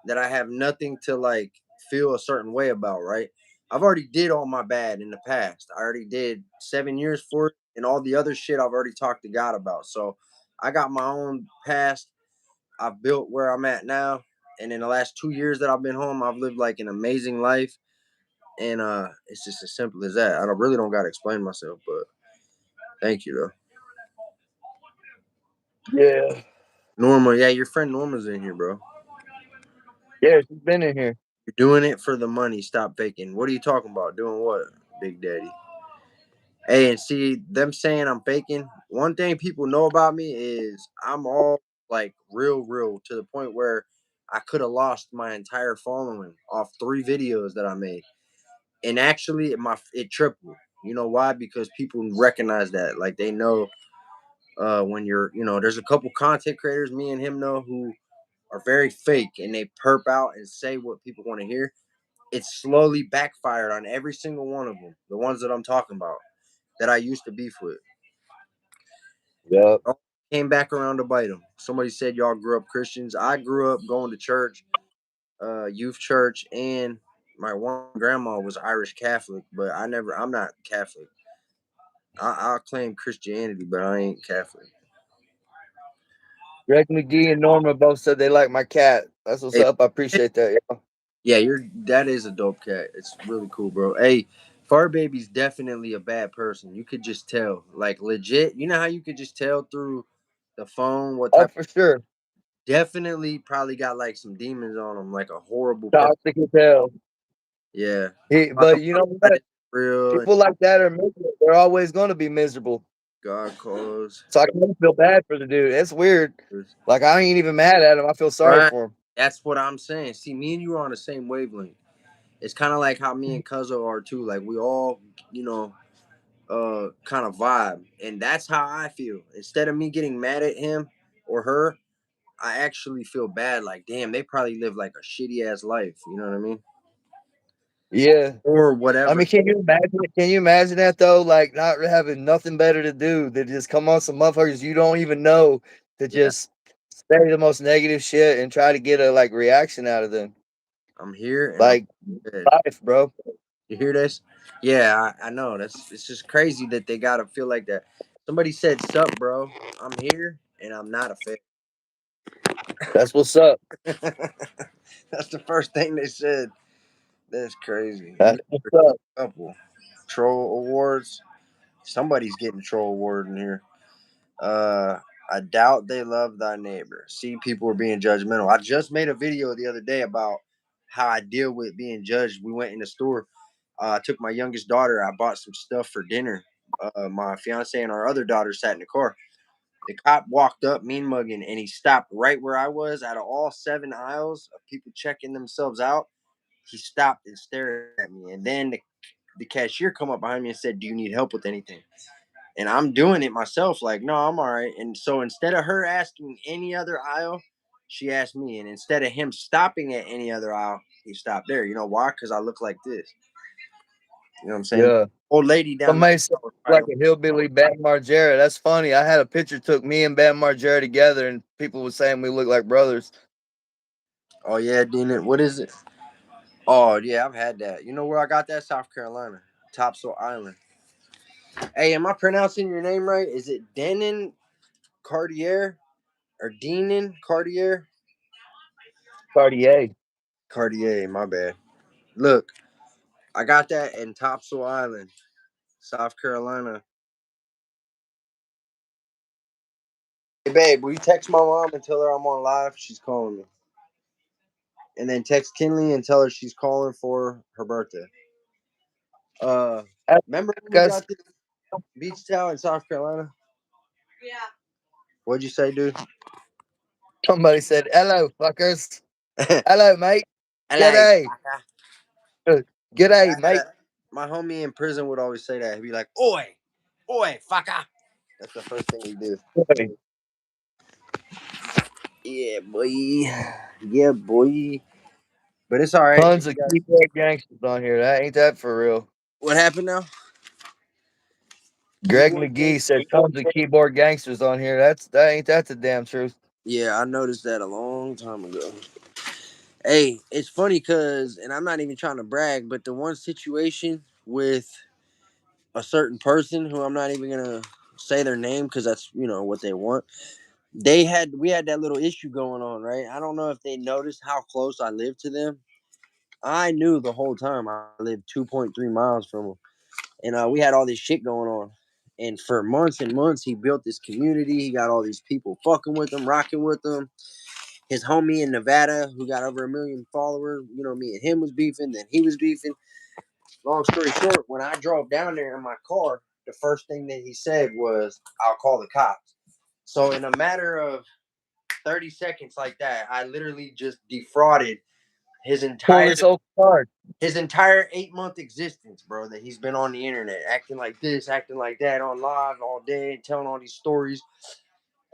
that I have nothing to like feel a certain way about. Right? I've already did all my bad in the past. I already did 7 years for it, and all the other shit I've already talked to God about. So I got my own past. I've built where I'm at now, and in the last 2 years that I've been home, I've lived like an amazing life. And it's just as simple as that. I don't really don't gotta explain myself, but thank you though. Yeah. Norma, yeah, your friend Norma's in here, bro. Yeah, she's been in here. You're doing it for the money. Stop faking. What are you talking about? Doing what, Big Daddy? Hey, and see them saying I'm faking. One thing people know about me is I'm all like real to the point where I could have lost my entire following off 3 videos that I made. And actually, it tripled. You know why? Because people recognize that. Like they know when you're, there's a couple content creators me and him know who are very fake and they perp out and say what people want to hear. It's slowly backfired on every single one of them. The ones that I'm talking about that I used to beef with. Yep. All came back around to bite them. Somebody said y'all grew up Christians. I grew up going to church, youth church, and my one grandma was Irish Catholic, but I'm not Catholic. I'll claim Christianity, but I ain't Catholic. Greg McGee and Norma both said they like my cat. That's what's Hey, up. I appreciate that. Yeah. yeah, that is a dope cat. It's really cool, bro. Hey, Far Baby's definitely a bad person. You could just tell, like legit. You know how you could just tell through the phone what Oh, type. for sure. Definitely, probably got like some demons on him, like a horrible person. Toxic as hell. Yeah, talk But about you know that what? is real and People like that are miserable. They're always going to be miserable. God calls. So I kind of feel bad for the dude. It's weird. Like I ain't even mad at him. I feel sorry Right. for him. That's what I'm saying. See, me and you are on the same wavelength. It's kind of like how me and Cuzzo are too. Like we all, kind of vibe, and that's how I feel. Instead of me getting mad at him or her, I actually feel bad. Like, damn, they probably live like a shitty ass life. You know what I mean? Yeah. Or I whatever. mean, can you imagine? Can you imagine that though? Like not having nothing better to do than just come on some motherfuckers you don't even know to Yeah, just say the most negative shit and try to get a like reaction out of them. I'm here and I'm Like dead. life, bro. You hear this? Yeah, I know. It's just crazy that they gotta feel like that. Somebody said, "Sup, bro? I'm here and I'm not a fake." That's what's up. That's the first thing they said. That's crazy. And That's what's up. a couple troll awards. Somebody's getting a troll award in here. Uh, I doubt they love thy neighbor. See, people are being judgmental. I just made a video the other day about how I deal with being judged. We went in the store. I took my youngest daughter. I bought some stuff for dinner. My fiance and our other daughter sat in the car. The cop walked up, mean mugging, and he stopped right where I was. Out of all 7 aisles of people checking themselves out, he stopped and stared at me. And then the cashier come up behind me and said, "Do you need help with anything?" And I'm doing it myself, like, "No, I'm all right." And so instead of her asking any other aisle, she asked me. And instead of him stopping at any other aisle, he stopped there. You know why? Because I look like this. You know what I'm saying? Yeah. Old lady down the Somebody said was like probably, a hillbilly Bam Margera. That's funny. I had a picture took me and Bam Margera together, and people were saying we look like brothers. oh yeah, Dean, what is it? Oh yeah, I've had that. You know where I got that? South Carolina, Topsail Island. Hey, am I pronouncing your name right? Is it Denon Cartier or Denon Cartier? Cartier. Cartier, my bad. Look, I got that in Topsail Island, South Carolina. Hey babe, will you text my mom and tell her I'm on live? She's calling me. And then text Kinley and tell her she's calling for her birthday. Uh, remember when we Because got this beach towel in South Carolina? Yeah. What'd you say, dude? somebody said, "Hello, fuckers. I Hello, mate. like. G'day. G'day, I had mate." my homie in prison would always say that. He'd be like, "Oi." Oi, fucker. That's the first thing he did. Hey, Yeah, boy. Yeah, boy. But it's all right. tons of keyboard gangsters on here. That ain't that for real. What happened now? Greg Keyboard McGee game? said tons of keyboard gangsters on here. That ain't that the damn truth. Yeah, I noticed that a long time ago. Hey, it's funny because, and I'm not even trying to brag, but the one situation with a certain person who I'm not even gonna say their name because that's what they want. We had that little issue going on, right? I don't know if they noticed how close I lived to them. I knew the whole time I lived 2.3 miles from them, and we had all this shit going on. And for months and months, he built this community. He got all these people fucking with him, rocking with him. His homie in Nevada, who got over 1 million followers, me and him was beefing. Then he was beefing. Long story short, when I drove down there in my car, the first thing that he said was, "I'll call the cops." So in a matter of 30 seconds like that, I literally just defrauded his Pull entire this whole card. 8-month existence, bro, that he's been on the internet acting like this, acting like that on live all day and telling all these stories.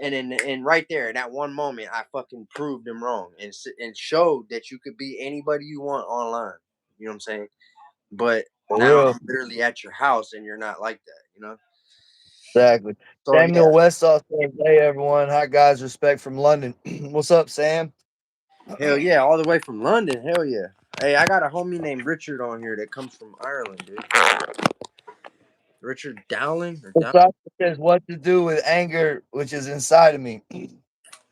And right there in that one moment, I fucking proved him wrong and showed that you could be anybody you want online. You know what I'm saying? But For now real. I'm literally at your house and you're not like that. Exactly. So Samuel yeah, Westall says, hey everyone. Hi guys, respect from London. What's up, Sam? hell yeah, all the way from London. Hell yeah. Hey, I got a homie named Richard on here that comes from Ireland, dude. Richard Dowling or Dow. Sasha says what to do with anger, which is inside of me.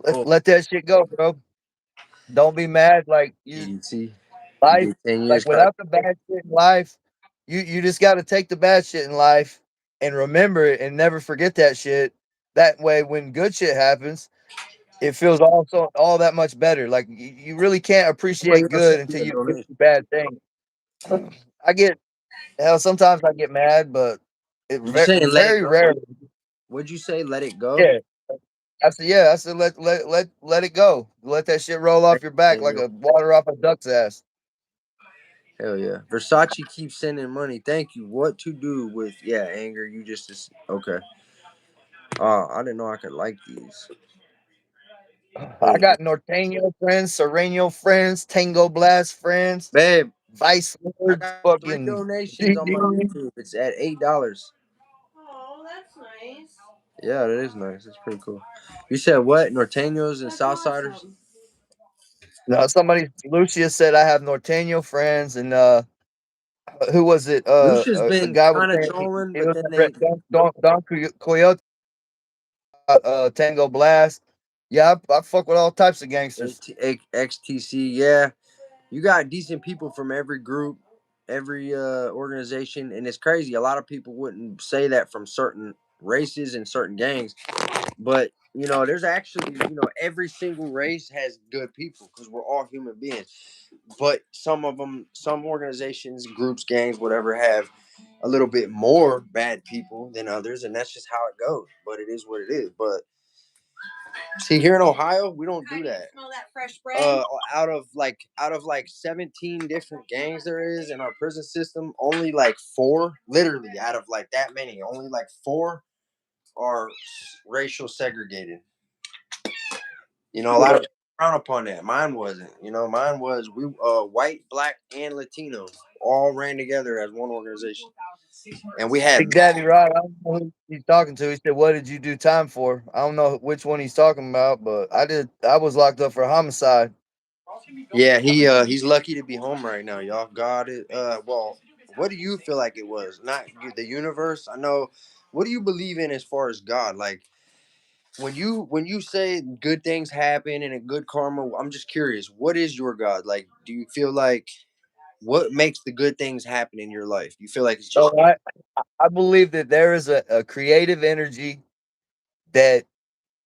Oh, Let that shit go, bro. Don't be mad. Like you easy. You life, did 10 like years crack. without the bad shit in life, you just gotta take the bad shit in life and remember it and never forget that shit. That way when good shit happens, it feels also all that much better. Like you really can't Somebody appreciate else good sent me until a you get donation. the bad thing. I get hell sometimes I get mad, but You saying let it very go? rare. Would you say let it go? Yeah. I said let it go. Let that shit roll off Thank your you, back like Daniel. a water off a duck's ass. Hell yeah. Versace keeps sending money. Thank you. What to do with anger? You okay. I didn't know I could like these. I Hey, got Norteño friends, Sereno friends, Tango Blast friends, babe, Vice I Lords, got 3 fucking donations on my GD. YouTube. It's at $8. Oh, that's nice. Yeah, that is nice. That's pretty cool. You said what? Norteños and That's Southsiders? awesome. No, somebody Lucia said I have Norteño friends and who was it? Lucia's A been guy was kind of saying trolling, he but was then they. Don Coyote Tango Blast. Yeah, I fuck with all types of gangsters. XTC, yeah. You got decent people from every group, every organization, and it's crazy. A lot of people wouldn't say that from certain races and certain gangs, but there's actually every single race has good people because we're all human beings. But some of them, some organizations, groups, gangs, whatever, have a little bit more bad people than others, and that's just how it goes. But it is what it is. But see, here in Ohio, we don't do that. Smell that fresh bread? Out of like 17 different gangs there is in our prison system, only like four, literally out of like that many, only like four are racial segregated. A lot of people frown upon that. Mine wasn't. Mine was we white, black, and Latino all ran together as one organization, and we had Big Daddy Rod, I don't know who he's talking to. He said, "What did you do time for?" I don't know which one he's talking about, but I did. I was locked up for homicide. yeah. He's lucky to be home right now, y'all. God, well, what do you feel like it was? Not the universe. I know. What do you believe in as far as God? Like when you say good things happen and a good karma, I'm just curious. What is your God? Like, do you feel like what makes the good things happen in your life? You feel like it's So just I believe that there is a creative energy that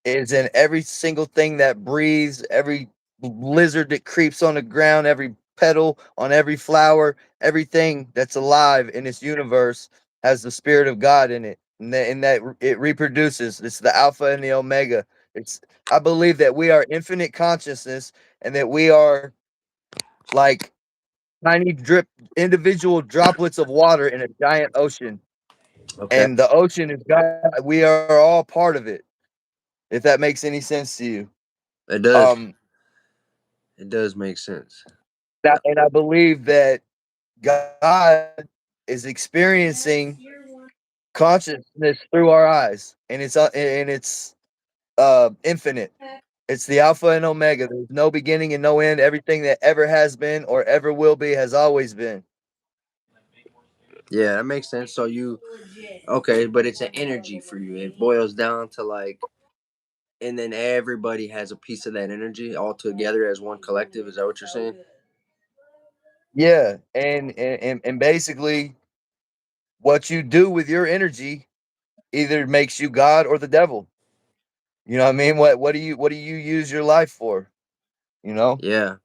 is in every single thing that breathes, every lizard that creeps on the ground, every petal on every flower, everything that's alive in this universe has the spirit of God in it, and that it reproduces. It's the alpha and the omega. It's I believe that we are infinite consciousness and that we are like tiny drip individual droplets of water in a giant ocean. Okay. and the ocean is God. We are all part of it. If that makes any sense to you, It does. um, It does make sense. and I believe that God is experiencing consciousness through our eyes, and it's infinite. It's the Alpha and Omega. There's no beginning and no end. Everything that ever has been or ever will be has always been. Yeah, that makes sense. So you okay, but it's an energy for you. It boils down to like, and then everybody has a piece of that energy all together as one collective. Is that what you're saying? Yeah, and basically, what you do with your energy either makes you God or the devil. You know what I mean? What do you use your life for? You know. Yeah.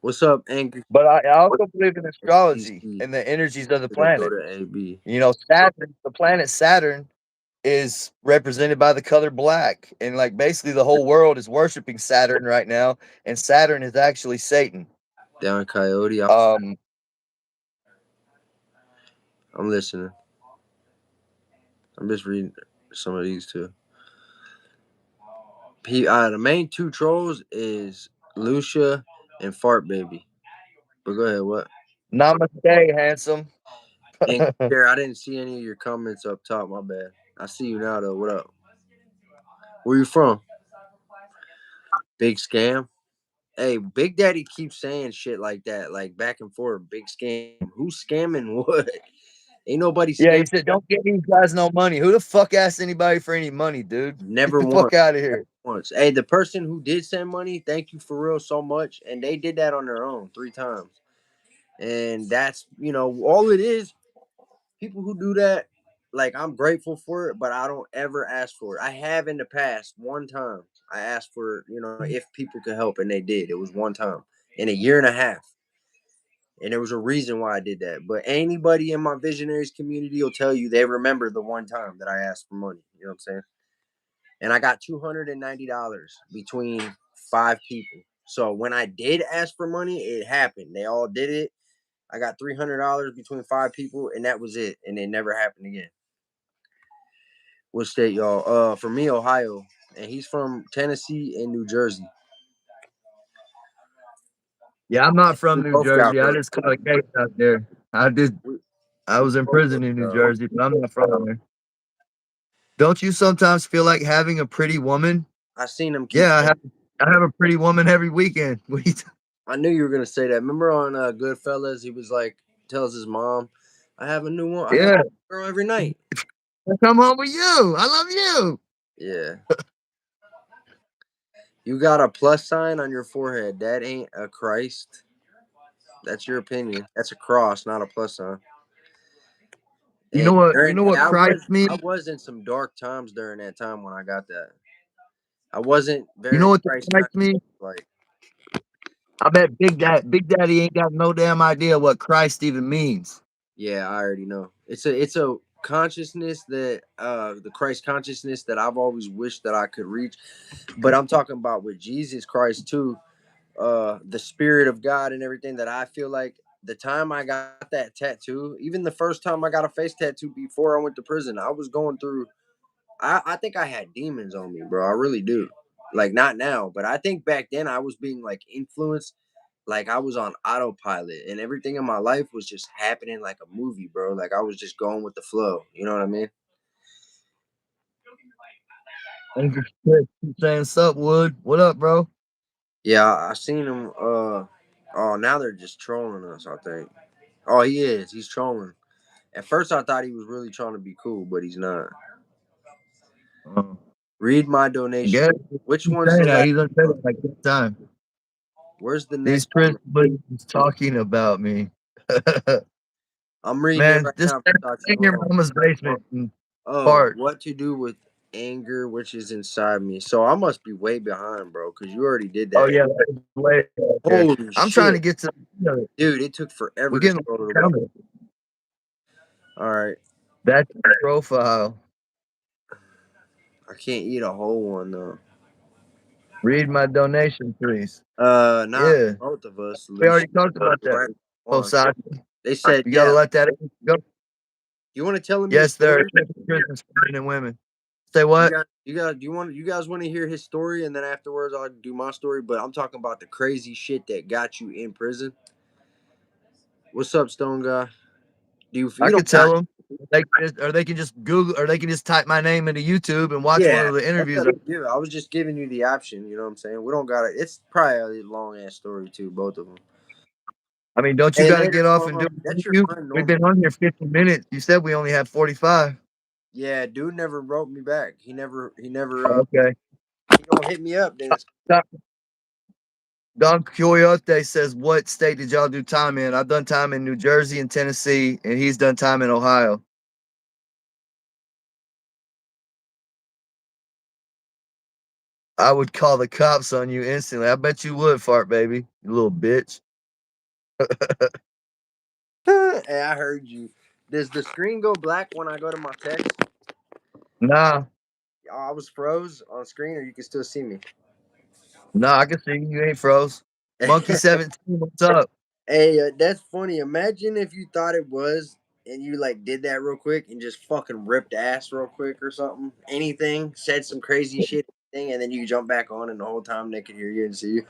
What's up, Angry But I also believe in astrology PC? and the energies of the Go planet. to AB. You know, Saturn, the planet Saturn, is represented by the color black, and like basically the whole world is worshiping Saturn right now, and Saturn is actually Satan. Down Coyote. Um, I'm listening. I'm just reading some of these too. The main two trolls is Lucia and Fart Baby. But go ahead. What? Namaste, handsome. And here, I didn't see any of your comments up top. My bad. I see you now though. What up? Where you from? Big scam. Hey, Big Daddy keeps saying shit like that, like back and forth. Big scam. Who's scamming what? Ain't nobody Yeah, he scamming. said, "Don't give these guys no money." Who the fuck asked anybody for any money, dude? Get Never the fuck once. out of here. Once. Hey, the person who did send money, thank you for real so much. And they did that on their own 3 times. And that's, all it is. People who do that, like, I'm grateful for it, but I don't ever ask for it. I have in the past one time. I asked for, if people could help, and they did. It was one time in a year and a half. And there was a reason why I did that. But anybody in my visionaries community will tell you they remember the one time that I asked for money. You know what I'm saying? And I got $290 between 5 people. So when I did ask for money, it happened. They all did it. I got $300 between 5 people, and that was it. And it never happened again. What state, y'all? For me, Ohio, and he's from Tennessee and New Jersey. Yeah, I'm not We from New both got Jersey. I brothers. just caught a case out there. I did. We, I we was in both prison in New brothers. Jersey, but I'm not from there. Don't you sometimes feel like having a pretty woman? I seen him keep Yeah, I saying. have. I have a pretty woman every weekend. What are you I knew you were gonna say that. Remember on Goodfellas, he was like, tells his mom, "I have a new one. I have yeah, a girl every night." I come home with you. I love you. Yeah. You got a plus sign on your forehead. That ain't a Christ. That's your opinion. That's a cross, not a plus sign. You know And what? You during know what I Christ was means? I was in some dark times during that time when I got that. I wasn't You know very what the Christ Christ conscious. means? Like, I bet Big Daddy ain't got no damn idea what Christ even means. yeah, I already know. It's a consciousness that the Christ consciousness that I've always wished that I could reach. But I'm talking about with Jesus Christ too, the spirit of God and everything that I feel like the time I got that tattoo, even the first time I got a face tattoo before I went to prison, I was going through I think I had demons on me, bro. I really do. Like not now, but I think back then I was being like influenced, like I was on autopilot and everything in my life was just happening like a movie, bro. Like I was just going with the flow. You know what I mean? Angel Chris keep saying, "Sup, Wood? What up, bro?" Yeah, I seen him oh now they're just trolling us, I think. Oh, he is. He's trolling. At first I thought he was really trying to be cool, but he's not. Uh, Read my I donation. guess Which he's one's saying the that last he's gonna say one? that like this time. Where's the These next one? Christians is talking about me. I'm reading it Man, right just now. stay in Hold your on. mama's basement and Oh, fart. what to do with anger which is inside me. So I must be way behind, bro, because you already did Oh that. yeah, that is way out there. Holy I'm trying to shit. get to, Dude, it took we're forever to getting scroll to the bottom. counted. All right. That's your profile. I can't eat a whole one though. Read my donation, please. Not Yeah, both of us, we Lucia. already talked about that. Right? One. Posada. They said, You gotta yeah, let that go. You want to tell him his Yes, there are story? different prisons for men and women. Say You what? got, you got, you guys want to hear his story, and then afterwards I'll do my story. But I'm talking about the crazy shit that got you in prison. What's up, Stone Guy? I You could don't got? tell them. They can just Google, or they can just type my name into YouTube and watch one Yeah, of the that's interviews. what I give. I was just giving you the option. You know what I'm saying? We don't got it. It's probably a long ass story too, both of them. I mean, don't you Hey, got to later, get off and do Norma. an That's your interview? friend, We've Norma. been on here 50 minutes. You said we only had 45. Yeah, dude never wrote me back. He never. Okay. He don't hit me up. Then it's Don Don Quixote says, "What state did y'all do time in?" I've done time in New Jersey and Tennessee, and he's done time in Ohio. I would call the cops on you instantly. I bet you would, fart baby, you little bitch. hey, I heard you. Does the screen go black when I go to my text? Nah, Oh, I was froze on screen, or you can still see me. nah, I can see you. You ain't froze. Monkey 17, what's up? Hey, that's funny. Imagine if you thought it was, and you like did that real quick and just fucking ripped ass real quick or something. Anything, said some crazy shit thing, and then you jump back on, and the whole time they can hear you and see you.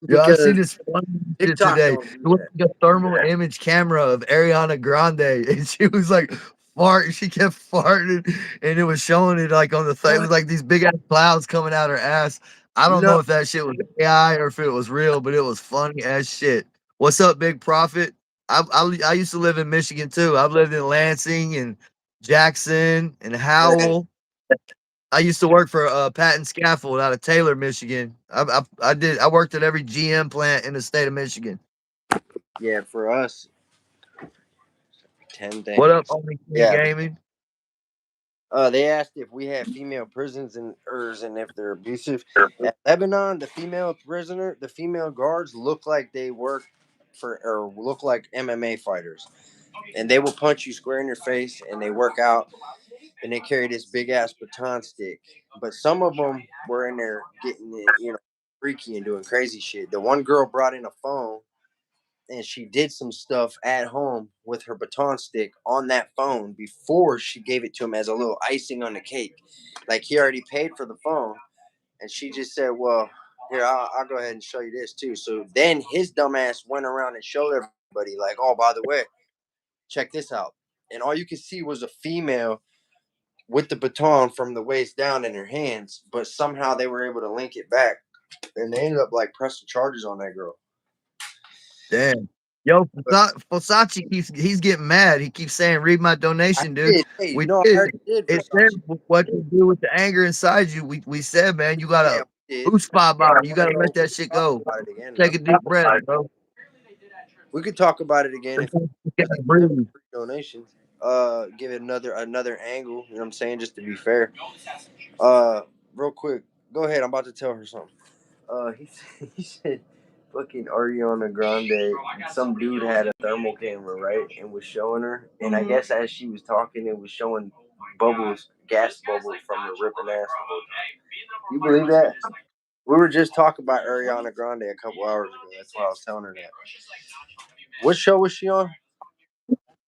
Yeah, I seen Because this funny shit TikTok today. don't It do was that. like a thermal image camera of Ariana Grande, and she was like fart. She kept farting, and it was showing it like on the thing. It What? was like these big ass clouds coming out her ass. I don't No. know if that shit was AI or if it was real, but it was funny as shit. What's up, Big Profit? I used to live in Michigan too. I've lived in Lansing and Jackson and Howell. I used to work for Patent Scaffold out of Taylor, Michigan. I worked at every GM plant in the state of Michigan. Yeah, for us, 10 What up, things. Only King Yeah. Gaming? They asked if we had female prisons and and if they're abusive. At Lebanon, the female guards look like they work for or look like MMA fighters, and they will punch you square in your face, and they work out, and they carry this big ass baton stick. But some of them were in there getting it, freaky and doing crazy shit. The one girl brought in a phone and she did some stuff at home with her baton stick on that phone before she gave it to him as a little icing on the cake. Like he already paid for the phone, and she just said, "Well, here I'll go ahead and show you this too." So then his dumbass went around and showed everybody, like, "Oh, by the way, check this out." And all you could see was a female with the baton from the waist down in her hands, but somehow they were able to link it back, and they ended up like pressing charges on that girl. Damn. Yo, But Versace he's getting mad. He keeps saying, "Read my I donation, dude." did. Hey, We I did. already did It said Versace. what you do with the anger inside you. We said, man, you Yeah, gotta we did. boost spot by. You I gotta don't let know. We that could shit talk go. about it again, though. Take a deep breath, bro. We could talk about it again if You you guys can't give breathe. free donations. Give it another angle. You know what I'm saying? Just to be fair. Uh, real quick, go ahead. I'm about to tell her something. He said, fucking Ariana Grande. Some dude had a thermal camera, right, and was showing her. And I guess as she was talking, it was showing bubbles, gas bubbles from her ripping ass. You believe that? We were just talking about Ariana Grande a couple hours ago. That's why I was telling her that. What show was she on?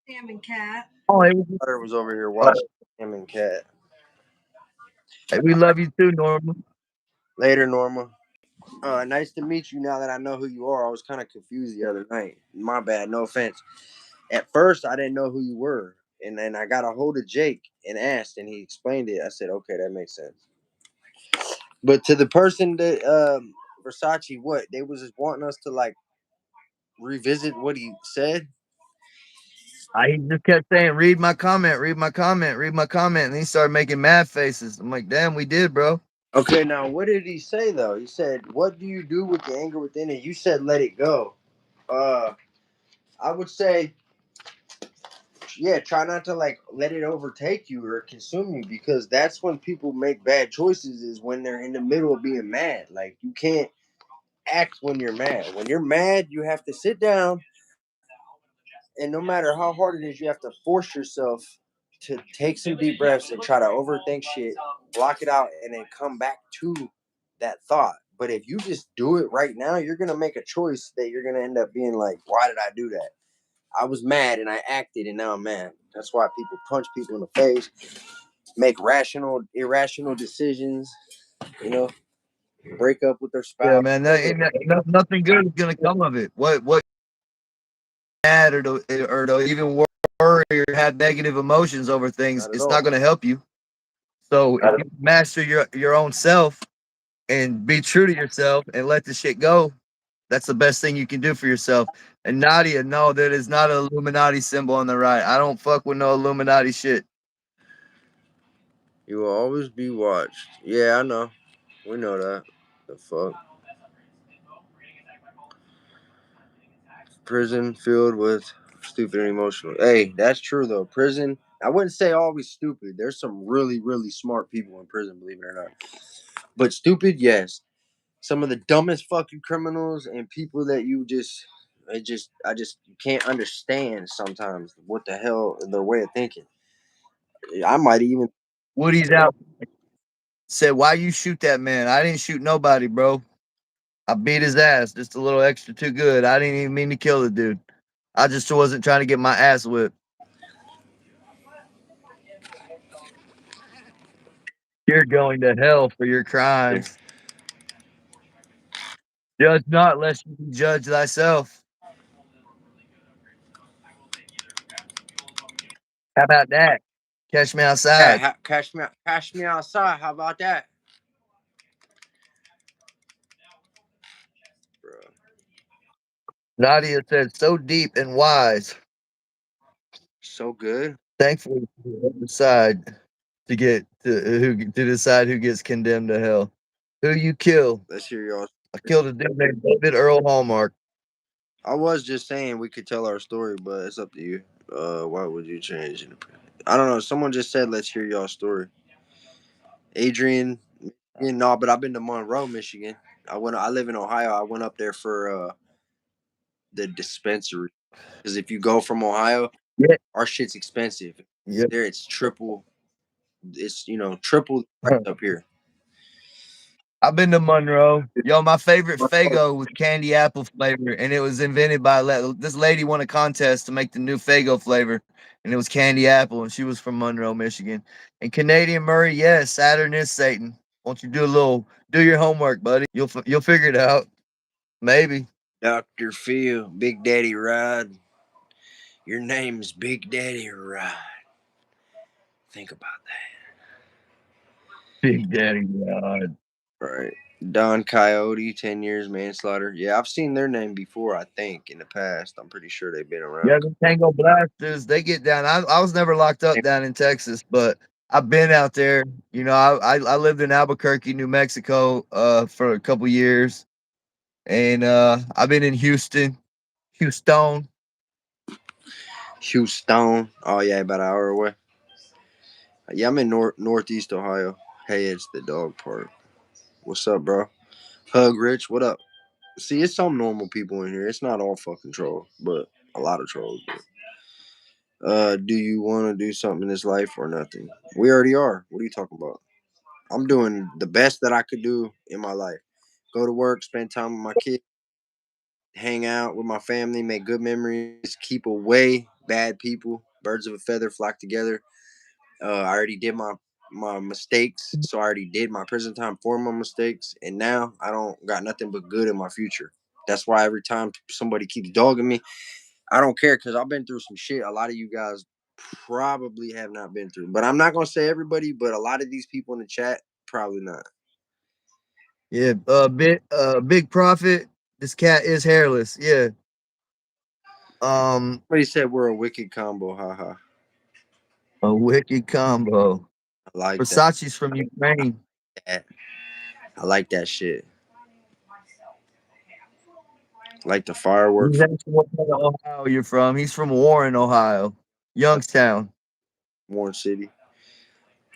Sam and Cat. Oh, it was, Daughter was over here watching him and Cat. hey, we love you too, Norma. Later, Norma. Nice to meet you. Now that I know who you are, I was kind of confused the other night. My bad. No offense. At first, I didn't know who you were, and then I got a hold of Jake and asked, and he explained it. I said, "Okay, that makes sense." But to the person that Versace, what they was just wanting us to like revisit what he said. He just kept saying, "Read my comment, read my comment, read my comment," and he started making mad faces. I'm like, "Damn, we did, bro." Okay, now what did he say though? He said, "What do you do with the anger within?" And you said, "Let it go." Uh, I would say, yeah, try not to like let it overtake you or consume you because that's when people make bad choices. Is when they're in the middle of being mad. Like you can't act when you're mad. When you're mad, you have to sit down, and no matter how hard it is, you have to force yourself to take some deep breaths and try to overthink shit, block it out, and then come back to that thought. But if you just do it right now, you're gonna make a choice that you're gonna end up being like, "Why did I do that?" I was mad and I acted, and now I'm mad. That's why people punch people in the face, make irrational decisions. You know, break up with their Yeah, spouse. man. Nothing good is gonna come of it. What mad or to even worry or have negative emotions over things, Not at it's not all. gonna help you. So if you master your own self and be true to yourself and let the shit go, that's the best thing you can do for yourself. And Nadia, no, that is not an Illuminati symbol on the right. I don't fuck with no Illuminati shit. You will always be watched. Yeah, I know. We know that. The fuck. Prison filled with stupid and emotional. Hey, that's true though. Prison. I wouldn't say always stupid. There's some really, really smart people in prison, believe it or not. But stupid, yes. Some of the dumbest fucking criminals and people that I just you can't understand sometimes what the hell their way of thinking. I might even Woody's out. Said, why you shoot that man? I didn't shoot nobody, bro. I beat his ass just a little extra too good. I didn't even mean to kill the dude. I just wasn't trying to get my ass whipped. You're going to hell for your crimes. Judge not, lest you be judged thyself. How about that? Catch me outside. cash me outside. How about that, bro? Nadia said, so deep and wise. So good. Thankfully, to decide to decide who gets condemned to hell. Who you kill? Let's hear y'all. I killed a dude named David Earl Hallmark. I was just saying we could tell our story, but it's up to you. Why would you change it? I don't know. Someone just said let's hear y'all story. Adrian, no, but I've been to Monroe, Michigan. I live in Ohio. I went up there for the dispensary because if you go from Ohio, Yeah, our shit's expensive. yeah. There, it's triple. It's triple the price up here. I've been to Monroe. Yo, my favorite Fago was candy apple flavor, and it was invented by this lady won a contest to make the new Fago flavor, and it was candy apple, and she was from Monroe, Michigan. And Canadian Murray, yes, Saturn is Satan. Won't you do your homework, buddy? You'll figure it out. Maybe. Dr. Phil, Big Daddy Rod. Your name's Big Daddy Rod. Think about Big Daddy God. that. Right. Don Coyote, 10 years manslaughter. Yeah, I've seen their name before, I think, in the past. I'm pretty sure they've been Yeah, around. the Tango Blasters, they get down. I was never locked up down in Texas, but I've been out there. You know, I lived in Albuquerque, New Mexico, for a couple years, and I've been in Houston. Houston. Oh, yeah, about an hour away. Yeah, I'm in Northeast Ohio. Hey, it's the dog park. What's up, bro? Hug Rich, what up? See, it's some normal people in here. It's not all fucking trolls, but a lot of trolls. Do you want to do something in this life or nothing? We already are. What are you talking about? I'm doing the best that I could do in my life. Go to work, spend time with my kids, hang out with my family, make good memories, keep away bad people. Birds of a feather flock together. I already did my mistakes, so I already did my prison time for my mistakes, and now I don't got nothing but good in my future. That's why every time somebody keeps dogging me, I don't care because I've been through some shit. A lot of you guys probably have not been through, but I'm not gonna say everybody, but a lot of these people in the chat probably not. Yeah, big profit. This cat is hairless. Yeah. Somebody said we're a wicked combo, haha. A wicked combo. I like that. Versace's from Ukraine. I like that shit. I like the He's fireworks from asking what part of Ohio you're from. He's from Warren, Ohio, Youngstown. Warren City,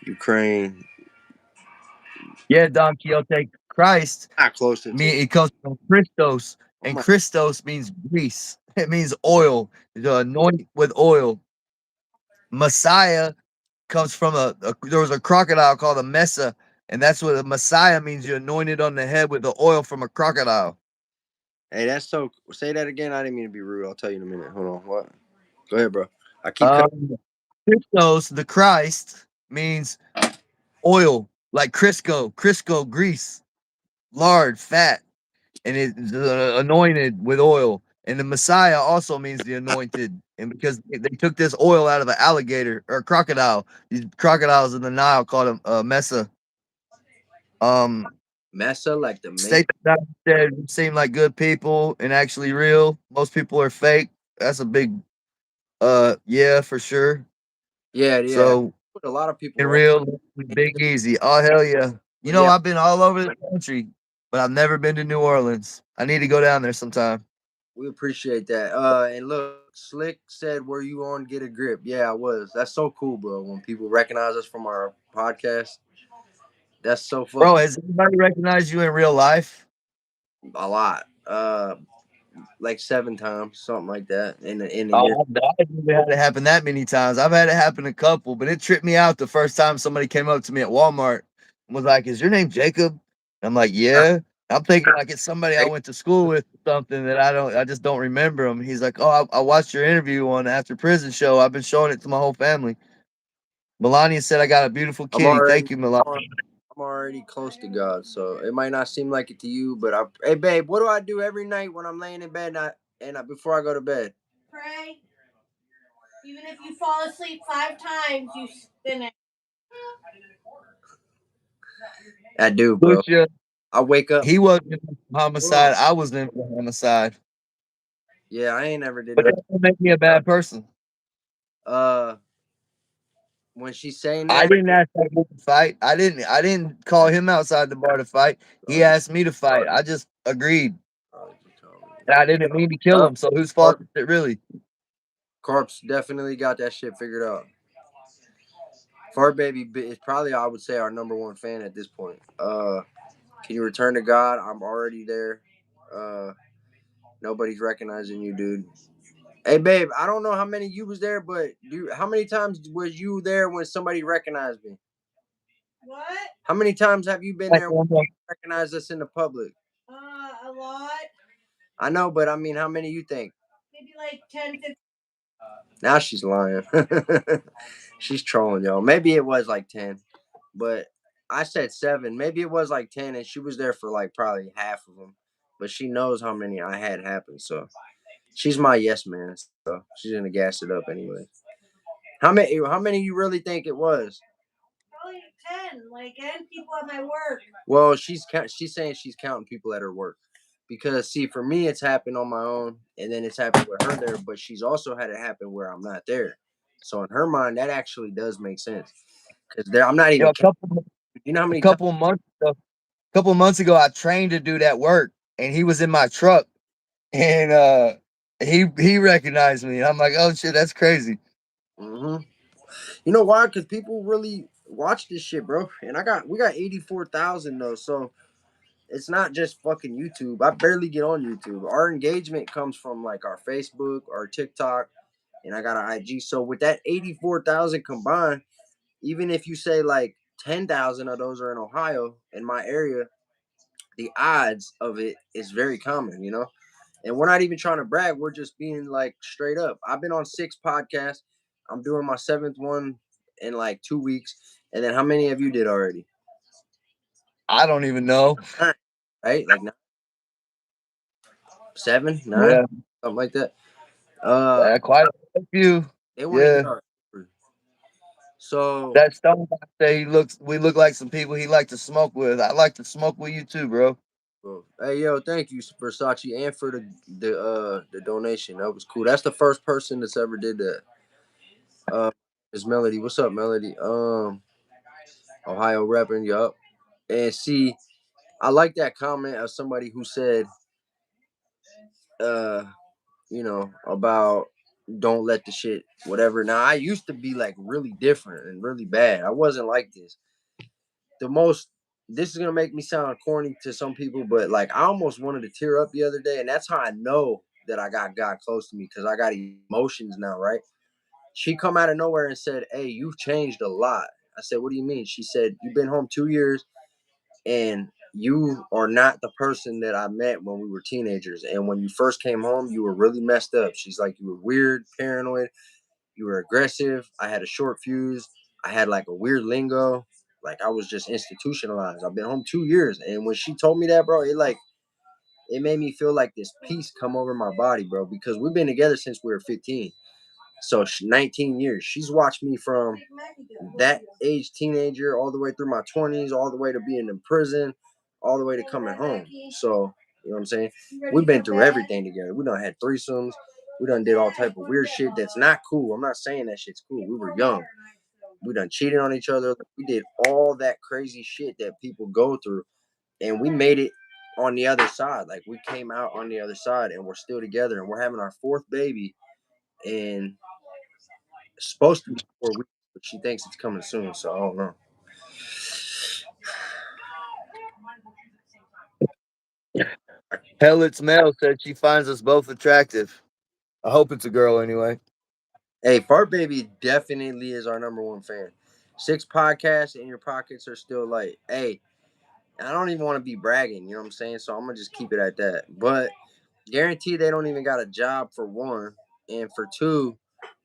Ukraine. Yeah, Don Quixote. Christ Not close to it comes from Christos, I'm and not, Christos means grease. It means oil. To anoint with oil. Messiah comes from there was a crocodile called a Mesa, and that's what a Messiah means. You're anointed on the head with the oil from a crocodile. hey, that's so. Say that again. I didn't mean to be rude. I'll tell you in a minute. Hold on. What? Go ahead, bro. I keep cutting. Christos, the Christ, means oil, like Crisco, grease, lard, fat, and it's anointed with oil. And the Messiah also means the anointed. And because they took this oil out of an alligator or a crocodile, these crocodiles in the Nile called them Mesa. Mesa, like the State mate. that said seem like good people and actually real. Most people are fake. That's a big yeah, for sure. Yeah, yeah. So A lot of people and are. real big easy. Oh hell yeah. You But know, yeah, I've been all over the country, but I've never been to New Orleans. I need to go down there sometime. we appreciate that. And look, Slick said, "Were you on Get a Grip?" Yeah, I was. That's so cool, bro. When people recognize us from our podcast, that's so Bro, fucking has anybody recognized you in real life? a lot. Like 7 times, something like that in a year. Oh, I haven't had it happen that many times. I've had it happen a couple, but it tripped me out the first time somebody came up to me at Walmart and was like, "Is your name Jacob?" I'm like, "Yeah." I'm thinking like it's somebody I went to school with or something that I just don't remember him. He's like, "Oh, I watched your interview on After Prison Show. I've been showing it to my whole family." Melania said I got a beautiful I'm kitty. already Thank you, Melania. I'm already close to God, so it might not seem like it to you, but hey babe, what do I do every night when I'm laying in bed before I go to bed? Pray. Even if you fall asleep 5 times, you spin it. I do, bro. Lucia, I wake up. he wasn't in Hold homicide. on. I was in homicide. Yeah, I ain't never did But nothing. that don't make me a bad person. Uh, when she's saying I that, didn't ask that guy to fight. I didn't call him outside the bar to fight. He asked me to fight. I just agreed. And I didn't mean to kill him. So whose fault is it really? Corpse definitely got that shit figured out. Fart Baby is probably, I would say, our number one fan at this point. Can you return to God? I'm already there. Uh, nobody's recognizing you, dude. Hey, babe, I don't know how many you was there, but how many times was you there when somebody recognized me? What? How many times have you been Like, there when you recognized us in the public? A lot. I know, but I mean, how many you think? Maybe like 10, 15. Now she's lying. She's trolling, y'all. Maybe it was like 10, but I said 7. Maybe it was like 10, and she was there for like probably half of them. But she knows how many I had happen, so she's my yes man. So she's gonna gas it up anyway. How many? How many you really think it was? Probably 10. Like, and people at my work. Well, she's saying she's counting people at her work. Because see, for me, it's happened on my own, and then it's happened with her there. But she's also had it happen where I'm not there. So in her mind, that actually does make sense. Because there, I'm not you know, even. You know how a many times? couple months ago, I trained a dude at work, and he was in my truck, and he recognized me. And I'm like, oh shit, that's crazy. Mm-hmm. You know why? Because people really watch this shit, bro. And we got 84,000 though, so it's not just fucking YouTube. I barely get on YouTube. Our engagement comes from like our Facebook, our TikTok, and I got an IG. So with that 84,000 combined, even if you say like 10,000 of those are in Ohio, in my area, the odds of it is very common, you know? And we're not even trying to brag. We're just being like straight up. I've been on 6 podcasts. I'm doing my 7th one in like 2 weeks. And then how many of you did already? I don't even know. 9, right? Like 9, 7, 9, Yeah, something like that. Uh, quite a few. they want to Yeah, hear our story. So, that stone guy say we look like some people he like to smoke with. I like to smoke with you too, bro. well, hey yo, thank you Versace and for the donation. That was cool. That's the first person that's ever did that. Is Melody. What's up, Melody? Ohio rapping, yup. And see, I like that comment of somebody who said, uh, about don't let the shit whatever. Now I used to be like really different and really bad. I wasn't like this. The most this is gonna make me sound corny to some people, but like I almost wanted to tear up the other day, and that's how I know that I got God close to me because I got emotions now, right? She come out of nowhere and said, "Hey, you've changed a lot." I said, "What do you mean?" She said, "You've been home 2 years, and you are not the person that I met when we were teenagers. And when you first came home, you were really messed up. She's like, you were weird, paranoid, you were aggressive. I had a short fuse. I had like a weird lingo. Like I was just institutionalized. I've been home 2 years. And when she told me that, bro, it made me feel like this peace come over my body, bro, because we've been together since we were 15. So 19 years. She's watched me from that age teenager all the way through my 20s, all the way to being in prison, all the way to coming home. So, you know what I'm saying? We've been through everything together. We done had threesomes. We done did all type of weird shit that's not cool. I'm not saying that shit's cool. We were young. We done cheated on each other. We did all that crazy shit that people go through. And we made it on the other side. Like we came out on the other side and we're still together and we're having our fourth baby. And it's supposed to be 4 weeks, but she thinks it's coming soon. So I don't know. Hellet's Mel said she finds us both attractive. I hope it's a girl anyway. Hey, Fart Baby definitely is our number one fan. 6 podcasts in your pockets are still light. Hey, I don't even want to be bragging, you know what I'm saying? So I'm gonna just keep it at that. But guarantee they don't even got a job for one. And for two,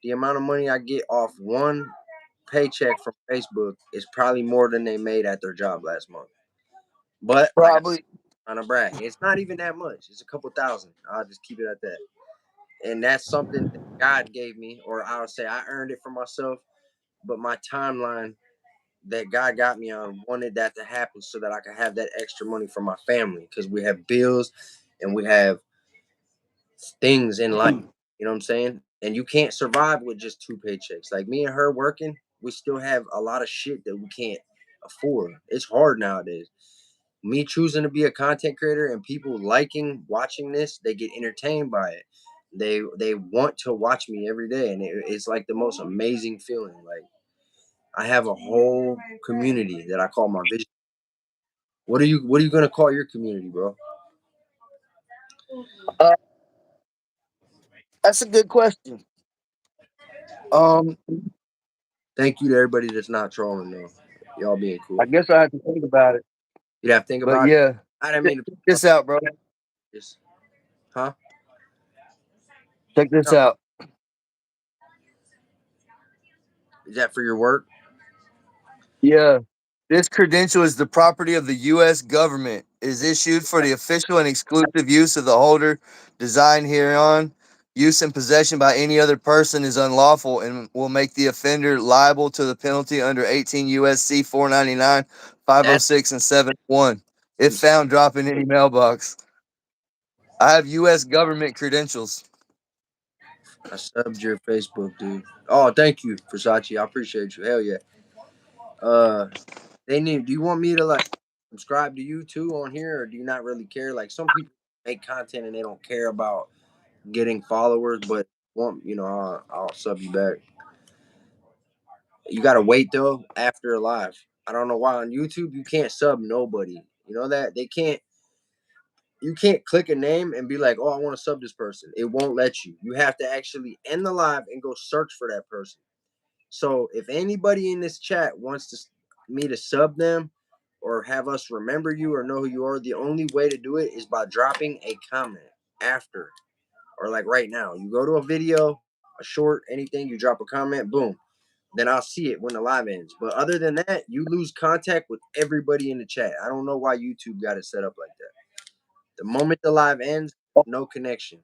the amount of money I get off one paycheck from Facebook is probably more than they made at their job last month. But like Probably. I'm on a brag. It's not even that much. It's a couple thousand. I'll just keep it at that. And that's something that God gave me, or I would say I earned it for myself. But my timeline that God got me on wanted that to happen so that I could have that extra money for my family because we have bills and we have things in life. You know what I'm saying? And you can't survive with just 2 paychecks. Like me and her working, we still have a lot of shit that we can't afford. It's hard nowadays. Me choosing to be a content creator and people liking watching this, they get entertained by it. They want to watch me every day, and it's like the most amazing feeling. Like I have a whole community that I call my vision. What are you gonna call your community, bro? Uh, that's a good question. Um, Thank you to everybody that's not trolling though. Y'all being cool. I guess I have to think about it. You'd have to think But about it. yeah, I didn't check mean to this out, bro. this. Huh? Check this No. out. Is that for your work? Yeah. This credential is the property of the U.S. government. Is issued for the official and exclusive use of the holder. Design hereon. Use and possession by any other person is unlawful and will make the offender liable to the penalty under 18 U.S.C. 499, That's 506, and 71. If found, drop in any mailbox. I have U.S. government credentials. I subbed your Facebook, dude. Oh, thank you, Versace. I appreciate you. Hell yeah. Uh, they need. Do you want me to like subscribe to you too on here, or do you not really care? Like some people make content and they don't care about getting followers, but want I'll sub you back. You gotta wait though after a live. I don't know why on YouTube you can't sub nobody. You know that they can't. You can't click a name and be like, "Oh, I want to sub this person." It won't let you. You have to actually end the live and go search for that person. So if anybody in this chat wants me to sub them or have us remember you or know who you are, the only way to do it is by dropping a comment after or like right now. You go to a video, a short, anything, you drop a comment, boom. Then I'll see it when the live ends. But other than that, you lose contact with everybody in the chat. I don't know why YouTube got it set up like that. The moment the live ends, no connection.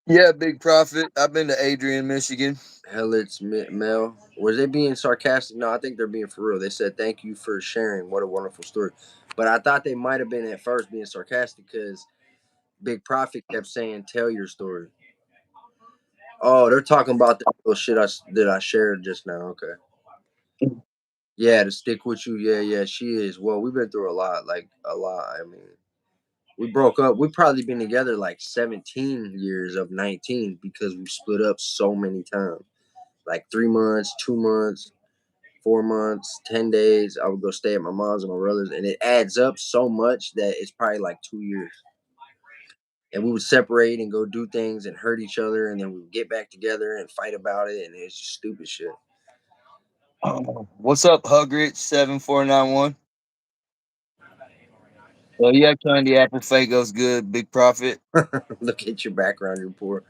Yeah, big profit. I've been to Adrian, Michigan. Hell, it's Mel. Was they being sarcastic? No, I think they're being for real. They said, "Thank you for sharing. What a wonderful story." But I thought they might have been at first being sarcastic because Big Profit kept saying, "Tell your story." Oh, they're talking about the little shit that I shared just now. Okay. Yeah, to stick with you. Yeah, yeah, she is. Well, we've been through a lot, like a lot. I mean, we broke up. We've probably been together like 17 years of 19 because we split up so many times. Like 3 months, 2 months, 4 months, 10 days. I would go stay at my mom's and my brother's, and it adds up so much that it's probably like 2 years. And we would separate and go do things and hurt each other, and then we would get back together and fight about it, and it's just stupid shit. What's up, Hug Rich 7491? Well, yeah, candy apple Fago's good, big profit. Look at your background report.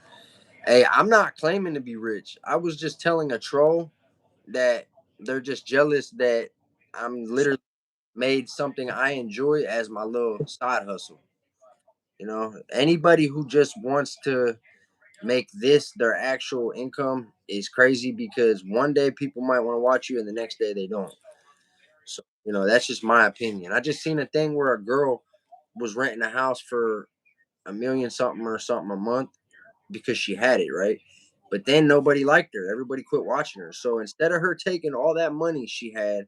Hey, I'm not claiming to be rich. I was just telling a troll that they're just jealous that I'm literally made something I enjoy as my little side hustle. You know, anybody who just wants to make this their actual income is crazy because one day people might want to watch you and the next day they don't. So, that's just my opinion. I just seen a thing where a girl was renting a house for a million something or something a month because she had it, right? But then nobody liked her. Everybody quit watching her. So instead of her taking all that money she had,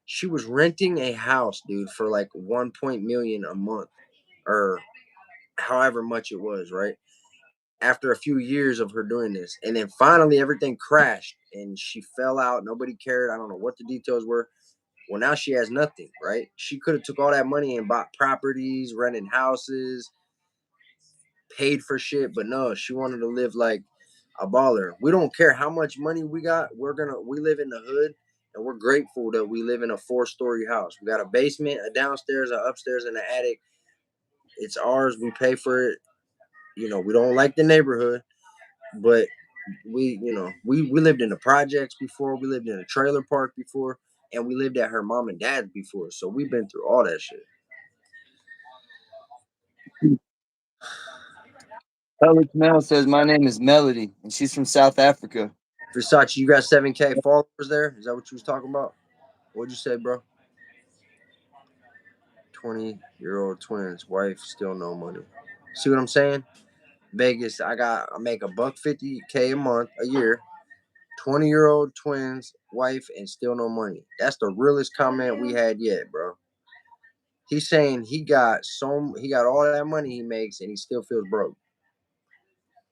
she was renting a house, dude, for like 1 million a month or however much it was, right? After a few years of her doing this. And then finally everything crashed and she fell out. Nobody cared. I don't know what the details were. Well, now she has nothing, right? She could have took all that money and bought properties, rented houses, paid for shit, but no, she wanted to live like a baller. We don't care how much money we got. We live in the hood and we're grateful that we live in a 4-story house. We got a basement, a downstairs, a upstairs, and an attic. It's ours. We pay for it. We don't like the neighborhood, but we lived in the projects before. We lived in a trailer park before, and we lived at her mom and dad's before. So we've been through all that shit. Alex Mel says my name is Melody, and she's from South Africa. Versace, you got 7K followers there? Is that what you was talking about? What'd you say, bro? 20-year-old twins, wife, still no money. See what I'm saying? Vegas, I make $150K a month, a year. 20-year-old twins, wife, and still no money. That's the realest comment we had yet, bro. He's saying he got all that money he makes and he still feels broke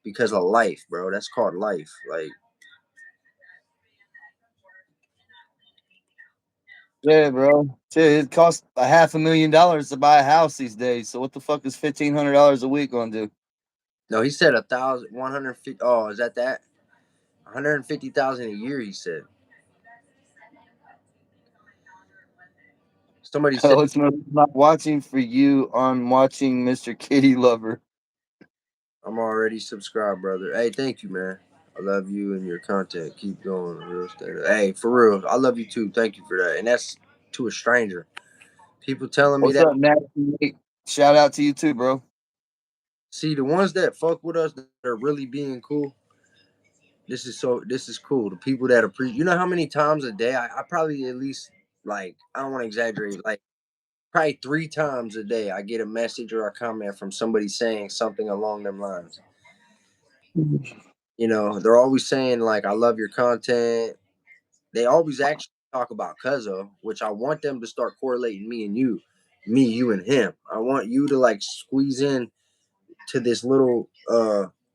because of life, bro. That's called life. Like, Yeah, bro. Shit, it costs $500,000 to buy a house these days. So what the fuck is $1,500 a week gonna do? no, he said 1,150. Oh, is that? 150,000 a year. He said. Somebody said Oh, it's not watching for you. I'm watching Mr. Kitty Lover. I'm already subscribed, brother. Hey, thank you, man. I love you and your content. Keep going, real estate. Hey, for real, I love you too. Thank you for that. And that's to a stranger. People telling me What's that. up, Nat? Shout out to you too, bro. See, the ones that fuck with us that are really being cool. This is cool. The people that appreciate. You know how many times a day I probably at least like I don't want to exaggerate like probably 3 times a day I get a message or a comment from somebody saying something along them lines. They're always saying like I love your content. They always actually talk about Cuzzo, which I want them to start correlating me, you, and him. I want you to like squeeze in to this little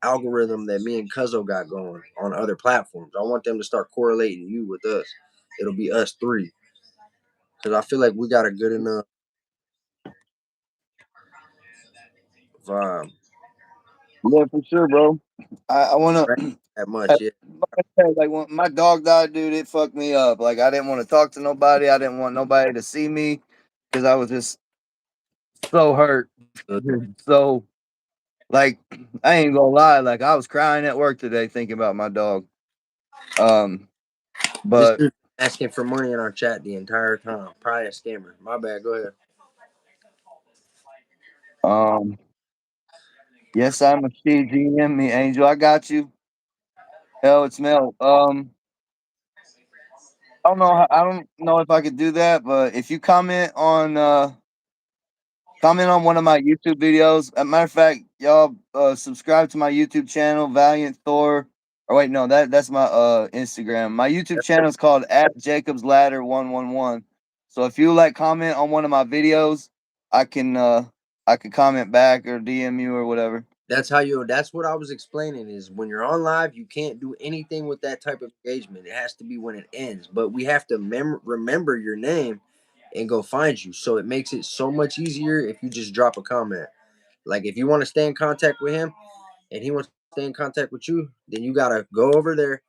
algorithm that me and Cuzzo got going on other platforms. I want them to start correlating you with us. It'll be us three because I feel like we got a good enough vibe. Yeah, for sure, bro. I wanna Right? That much, yeah. like when my dog died, dude, it fucked me up. Like I didn't want to talk to nobody. I didn't want nobody to see me because I was just so hurt. So like I ain't gonna lie, like I was crying at work today thinking about my dog. Um, This but dude asking for money in our chat the entire time. Probably a scammer. My bad. Go ahead. um, yes, I'm a CGM, me Angel. I got you. Hell, it's Mel. I don't know. I don't know if I could do that, but if you comment on one of my YouTube videos. As a matter of fact, y'all subscribe to my YouTube channel, Valiant Thor. Or wait, no, that's my Instagram. My YouTube channel is called at JacobsLadder 111. So if you like comment on one of my videos, I can comment back or DM you or whatever. That's what I was explaining is when you're on live, you can't do anything with that type of engagement. It has to be when it ends. But we have to remember your name and go find you. So it makes it so much easier if you just drop a comment. Like if you want to stay in contact with him and he wants to stay in contact with you, then you gotta go over there.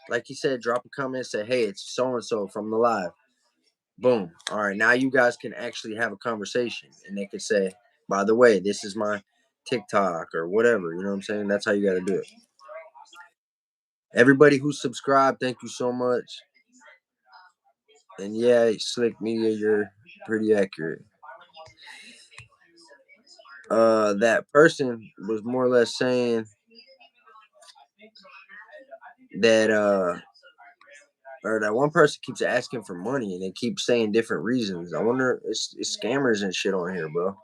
Like he said, drop a comment, say, hey, it's so and so from the live. Boom. All right, now you guys can actually have a conversation, and they could say, "By the way, this is my TikTok or whatever." You know what I'm saying? That's how you got to do it. Everybody who's subscribed, thank you so much. And yeah, Slick Media, you're pretty accurate. That person was more or less saying that or that one person keeps asking for money and they keep saying different reasons. I wonder, it's scammers and shit on here, bro.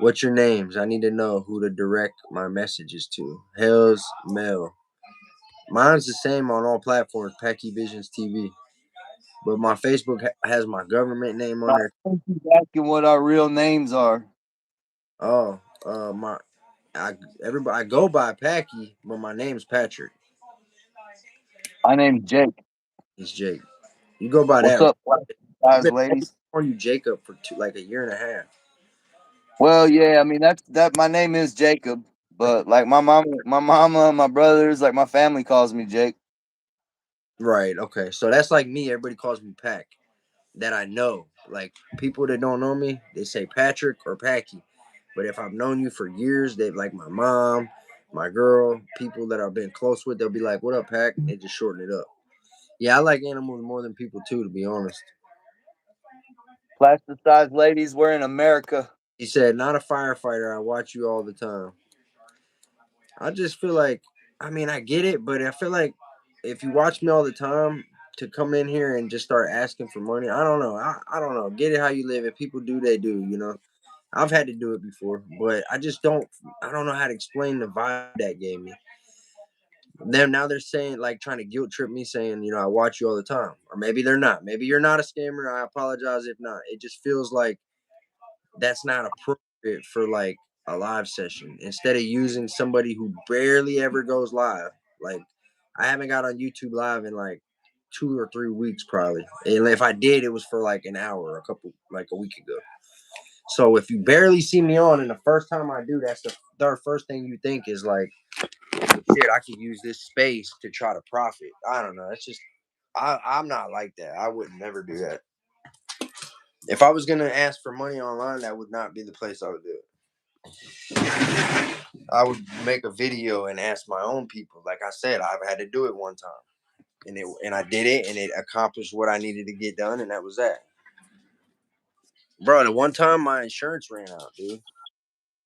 What's your names? I need to know who to direct my messages to. Hell's Mail. Mine's the same on all platforms, Packy Visions TV. But my Facebook has my government name on I there. think he's asking what our real names are. Oh, my everybody I go by Packy, but my name's Patrick. My name's Jake. It's Jake. You go by What's that. up, I've guys, been ladies? calling you Jacob for like a year and a half. Well, yeah, I mean that my name is Jacob, but like my brothers, like my family calls me Jake. Right. Okay. So that's like me. Everybody calls me Pack. That I know. Like people that don't know me, they say Patrick or Packy. But if I've known you for years, they've like my mom, my girl, people that I've been close with, they'll be like, "What up, Pack?" They just shorten it up. Yeah, I like animals more than people too, to be honest. Plasticized ladies, we're in America. He said, "Not a firefighter. I watch you all the time." I just feel like, I mean, I get it, but I feel like if you watch me all the time, to come in here and just start asking for money, I don't know. I don't know. Get it how you live. If people do, they do. You know, I've had to do it before, but I just don't. I don't know how to explain the vibe that gave me. Then now they're saying like trying to guilt trip me, saying I watch you all the time, or maybe they're not. Maybe you're not a scammer. I apologize if not. It just feels like that's not appropriate for like a live session. Instead of using somebody who barely ever goes live, like I haven't got on YouTube live in like 2 or 3 weeks probably. And if I did, it was for like an hour, like a week ago. So if you barely see me on, and the first time I do, that's the first thing you think is like, shit, I could use this space to try to profit. I don't know. It's just I'm not like that. I would never do that. If I was gonna ask for money online, that would not be the place I would do it. I would make a video and ask my own people. Like I said, I've had to do it one time, and I did it, and it accomplished what I needed to get done, and that was that. Bro, the one time my insurance ran out, dude.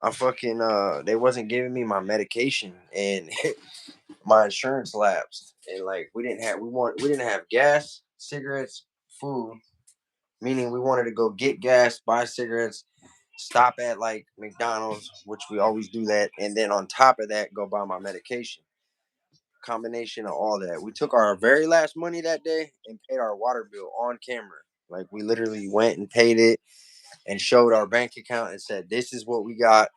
I fucking they wasn't giving me my medication, and my insurance lapsed, and like we didn't have gas, cigarettes, food. Meaning we wanted to go get gas, buy cigarettes, stop at like McDonald's, which we always do that, and then on top of that, go buy my medication. Combination of all that. We took our very last money that day and paid our water bill on camera. Like we literally went and paid it and showed our bank account and said, "This is what we got.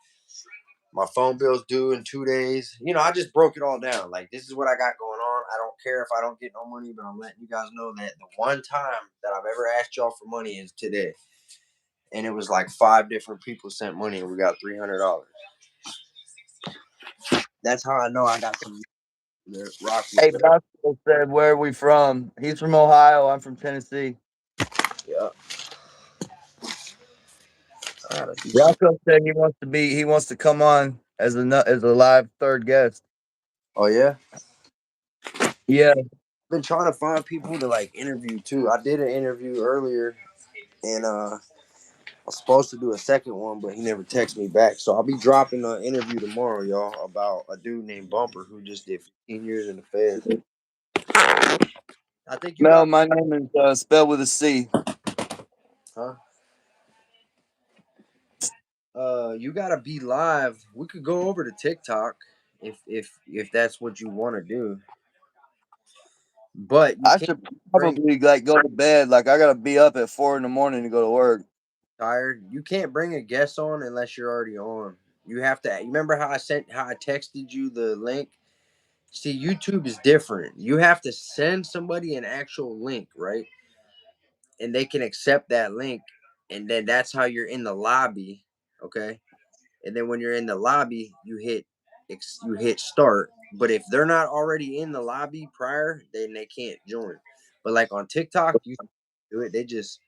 My phone bill's due in 2 days." I just broke it all down. Like this is what I got going on. I don't care if I don't get no money, but I'm letting you guys know that the one time that I've ever asked y'all for money is today. And it was like 5 different people sent money, and we got $300. That's how I know I got some rock Hey, with it. Roscoe said, "Where are we from?" He's from Ohio. I'm from Tennessee. Yeah. Rocco said he wants to come on as a live third guest. Oh yeah. Yeah, Been trying to find people to like interview too. I did an interview earlier, and I was supposed to do a second one, but he never texted me back. So I'll be dropping an interview tomorrow, y'all, about a dude named Bumper who just did 15 years in the Feds. I think you Mel, got, my name is spelled with a C. huh? You gotta be live. We could go over to TikTok if that's what you want to do. But you I can't should bring probably like go to bed. Like I gotta be up at 4 in the morning to go to work. tired. You can't bring a guest on unless you're already on. You have to. You remember how I texted you the link? See, YouTube is different. You have to send somebody an actual link, right? And they can accept that link, and then that's how you're in the lobby, okay? And then when you're in the lobby, you hit start. But if they're not already in the lobby prior, then they can't join. But like on TikTok, you do it. They just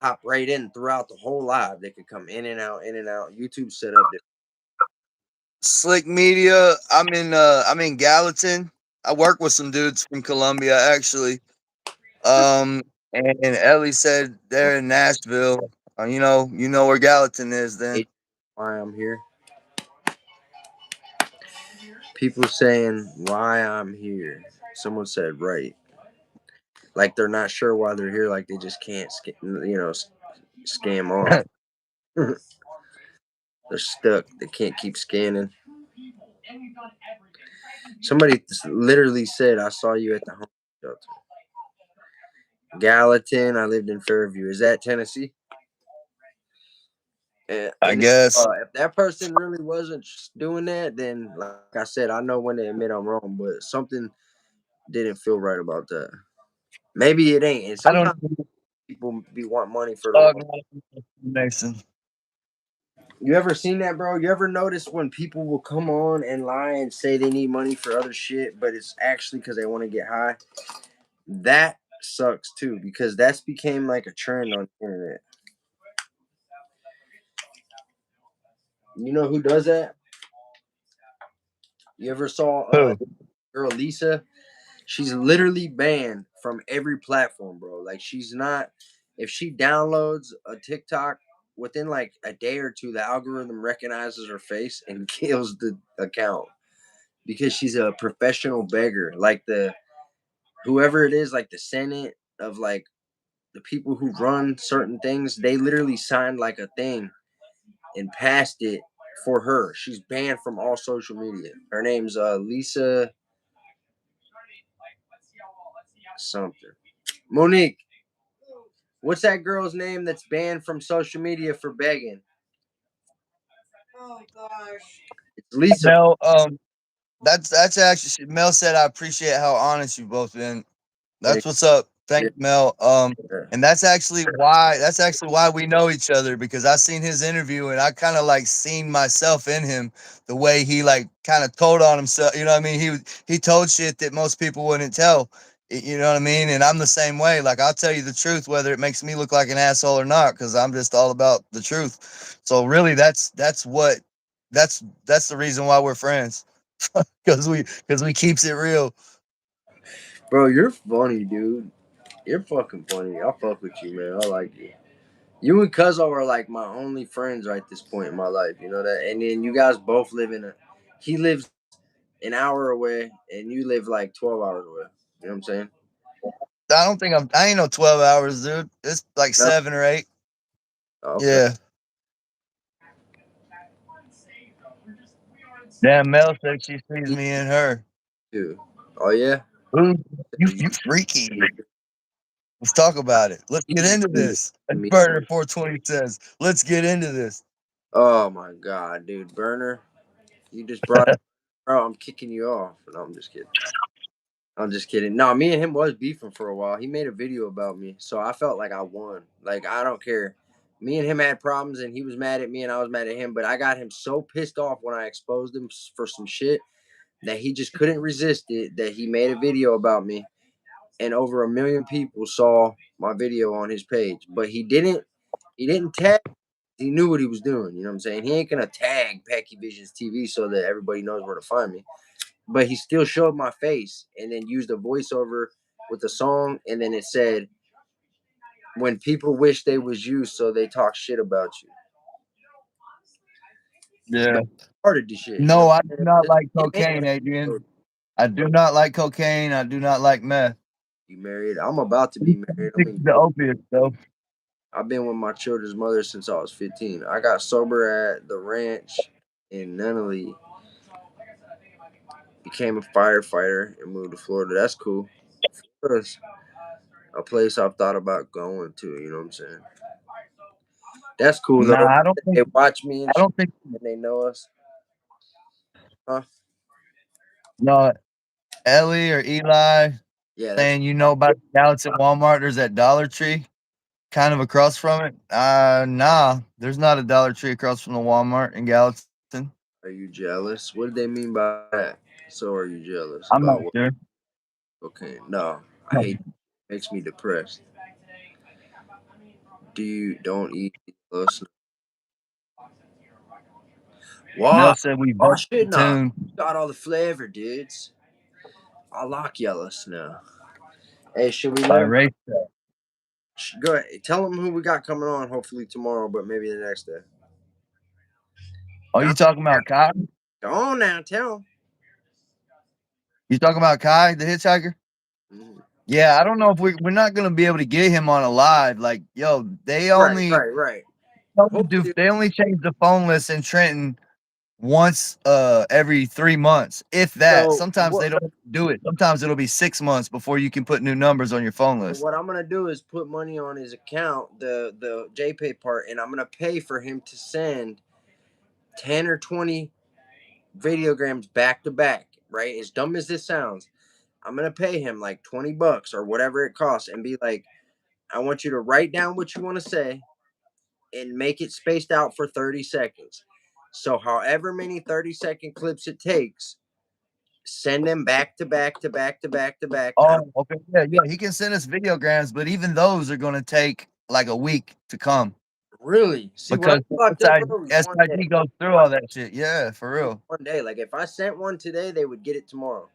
hop right in throughout the whole live. They could come in and out, in and out. YouTube set up. Slick Media. I'm in Gallatin. I work with some dudes from Columbia actually. And Ellie said they're in Nashville. You know where Gallatin is then. Why I'm here. People saying why I'm here. Someone said right. Like they're not sure why they're here. Like they just can't, scam off. They're stuck. They can't keep scanning. Somebody literally said, "I saw you at the home shelter." Gallatin. I lived in Fairview. Is that Tennessee? I And guess. if that person really wasn't doing that, then like I said, I know when to admit I'm wrong, but something didn't feel right about that. Maybe it ain't. And I don't sometimes people be want money for the know. wrong. Mason. You ever seen that, bro? You ever notice when people will come on and lie and say they need money for other shit, but it's actually because they want to get high? That sucks too, because that's became like a trend on the internet. You know who does that? You ever saw Who? girl Lisa? She's literally banned from every platform, bro. Like she's not. If she downloads a TikTok within like a day or two, the algorithm recognizes her face and kills the account because she's a professional beggar. Like the whoever it is, like the Senate of like the people who run certain things, they literally signed like a thing and passed it for her. She's banned from all social media. Her name's Lisa something. Monique. What's that girl's name that's banned from social media for begging? Oh gosh. It's Lisa. Mel, that's actually Mel said I appreciate how honest you both been. Yeah, That's what's up. Thank yeah, you, Mel. yeah. And that's actually why we know each other because I seen his interview and I kind of like seen myself in him, the way he like kind of told on himself. You know what I mean? He told shit that most people wouldn't tell. You know what I mean? And I'm the same way. Like I'll tell you the truth, whether it makes me look like an asshole or not, because I'm just all about the truth. So really, that's the reason why we're friends, because we keeps it real. Bro, you're funny, dude. You're fucking funny. I fuck with you, man. I like you. You and Cuzzo are like my only friends right this point in my life. You know that? And then you guys both live in a. He lives an hour away, and you live like 12 hours away. You know what I'm saying? I ain't no 12 hours, dude. It's like No? 7 or 8. Okay. Yeah. Damn, Mel said she sees me in her. Dude. Oh yeah. Ooh, you You you freaky. Let's talk about it. Let's get into this. As me. Burner 420 says, let's get into this. Oh my god, dude, Burner, you just brought. Bro, I'm kicking you off. No, I'm just kidding. I'm just kidding. No, me and him was beefing for a while. He made a video about me, so I felt like I won. Like I don't care. Me and him had problems, and he was mad at me, and I was mad at him. But I got him so pissed off when I exposed him for some shit that he just couldn't resist it. That he made a video about me, and over 1 million people saw my video on his page. But he didn't. He didn't tag. He knew what he was doing. You know what I'm saying? He ain't gonna tag Packy Visions TV so that everybody knows where to find me. But he still showed my face and then used a voiceover with a song, and then it said, "When people wish they was you, so they talk shit about you." Yeah. But I started the shit, you know. No, I do not like It ain't cocaine, so Adrian. I do not like cocaine. I do not like meth. you married. I'm about to be married. I'm in. The opiates, though. I've been with my children's mother since I was 15. I got sober at the ranch in Nunnally, became a firefighter, and moved to Florida. That's cool. Florida's a place I've thought about going to. You know what I'm saying? That's cool Nah, though. I don't think. They watch me and I shit, don't think. and they know us. Huh? No, Ellie or Eli Yeah, that's saying about Dallas at Walmart. There's that Dollar Tree kind of across from it. Nah, there's not a Dollar Tree across from the Walmart in Gallatin. are you jealous? What do they mean by that? So are you jealous I'm not about what? sure. Okay, no, I hate. Makes me depressed. don't eat yellow snow? Why? Mel said we Why vote the shouldn't I? tune Got all the flavor, dudes. I like yellow snow. Hey, should we by let him race. go ahead? Tell him who we got coming on. Hopefully tomorrow, but maybe the next day. Oh, Go you talking about Kai? Go on now, tell him. You talking about Kai, the hitchhiker? Mhm. Yeah, I don't know if we're not gonna be able to get him on a live. Like, yo, Right, right, right. Hopefully, they only change the phone list in Trenton once every 3 months, if that. so Sometimes they don't do it. Sometimes it'll be 6 months before you can put new numbers on your phone list. what I'm gonna do is put money on his account, the JPay part, and I'm gonna pay for him to send 10 or 20 videograms back to back. Right, as dumb as this sounds, I'm gonna pay him like $20 or whatever it costs, and be like, I want you to write down what you want to say and make it spaced out for 30 seconds. So, however many 30-second clips it takes, send them back to back to back to back to back. Oh, okay. Yeah, yeah. He can send us videograms, but even those are gonna take like a week to come Really? See, when I because was locked up, bro, it was one day. SID goes through all that shit. Yeah, for It was real. one day. Like, if I sent one today, they would get it tomorrow.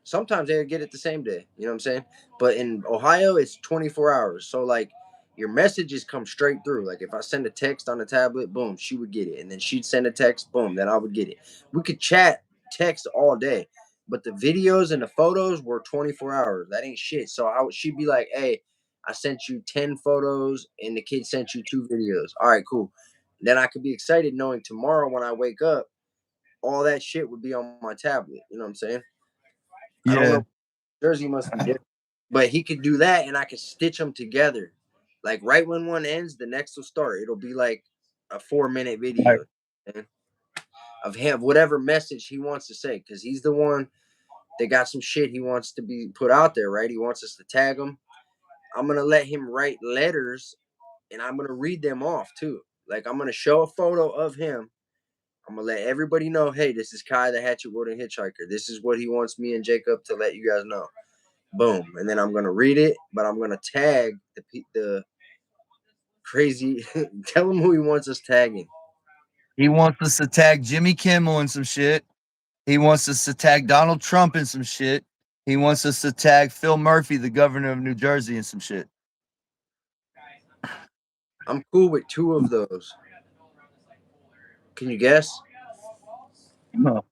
Sometimes they would get it the same day. You know what I'm saying? But in Ohio, it's 24 hours. So, like, your messages come straight through. Like, if I send a text on a tablet, boom, she would get it. And then she'd send a text, boom, then I would get it. We could chat, text all day. But the videos and the photos were 24 hours. That ain't shit. So she'd be like, hey, I sent you 10 photos and the kid sent you 2 videos. All right, cool. Then I could be excited knowing tomorrow when I wake up, all that shit would be on my tablet. You know what I'm saying? I don't Yeah. know. Jersey must be different. But he could do that and I could stitch them together. Like right when one ends, the next will start. It'll be like a 4-minute Right. video of him, whatever message he wants to say, because he's the one that got some shit he wants to be put out there, right? He wants us to tag him. I'm gonna let him write letters and I'm gonna read them off too. Like I'm gonna show a photo of him. I'm gonna let everybody know, hey, this is Kai the Hatchet Wielding Hitchhiker. This is what he wants me and Jacob to let you guys know. Boom, and then I'm gonna read it, but I'm gonna tag the crazy. Tell him who he wants us tagging. He wants us to tag Jimmy Kimmel in some shit. He wants us to tag Donald Trump in some shit. He wants us to tag Phil Murphy, the governor of New Jersey, in some shit. I'm cool with 2 of those. Can you guess? No.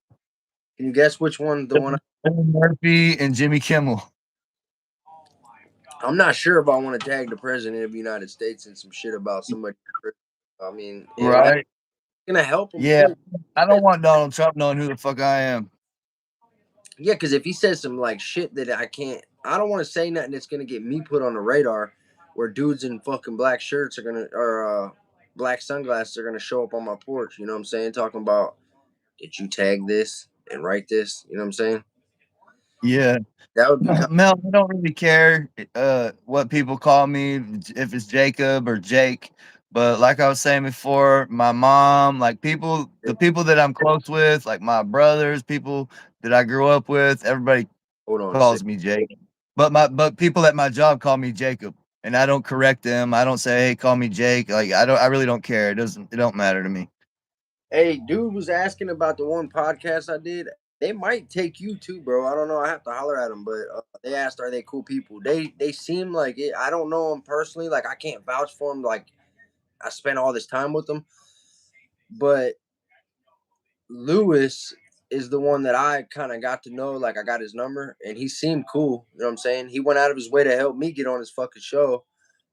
Can you guess which one? The one Phil Murphy and Jimmy Kimmel. I'm not sure if I want to tag the president of the United States and some shit about somebody. I mean, that's Right? gonna help him Yeah. too. I don't want Donald Trump knowing who the fuck I am. Yeah, because if he says some like shit that I don't want to say nothing that's gonna get me put on the radar, where dudes in fucking black shirts are gonna or black sunglasses are gonna show up on my porch. You know what I'm saying? Talking about, did you tag this and write this? You know what I'm saying? Yeah. That would be kind Mel, I don't really care what people call me, if it's Jacob or Jake. But like I was saying before, my mom, like the of, people that I'm close with, like my brothers, people that I grew up with, everybody hold on, say calls me Jake. But people at my job call me Jacob, and I don't correct them. I don't say, "Hey, call me Jake." Like I really don't care. It don't matter to me. hey, dude was asking about the one podcast I did. They might take you too, bro. I don't know. I have to holler at them, but they asked, "Are they cool people?" They seem like it. I don't know them personally. Like I can't vouch for them. Like I spent all this time with them, but Lewis is the one that I kind of got to know. Like I got his number, and he seemed cool. You know what I'm saying? He went out of his way to help me get on his fucking show.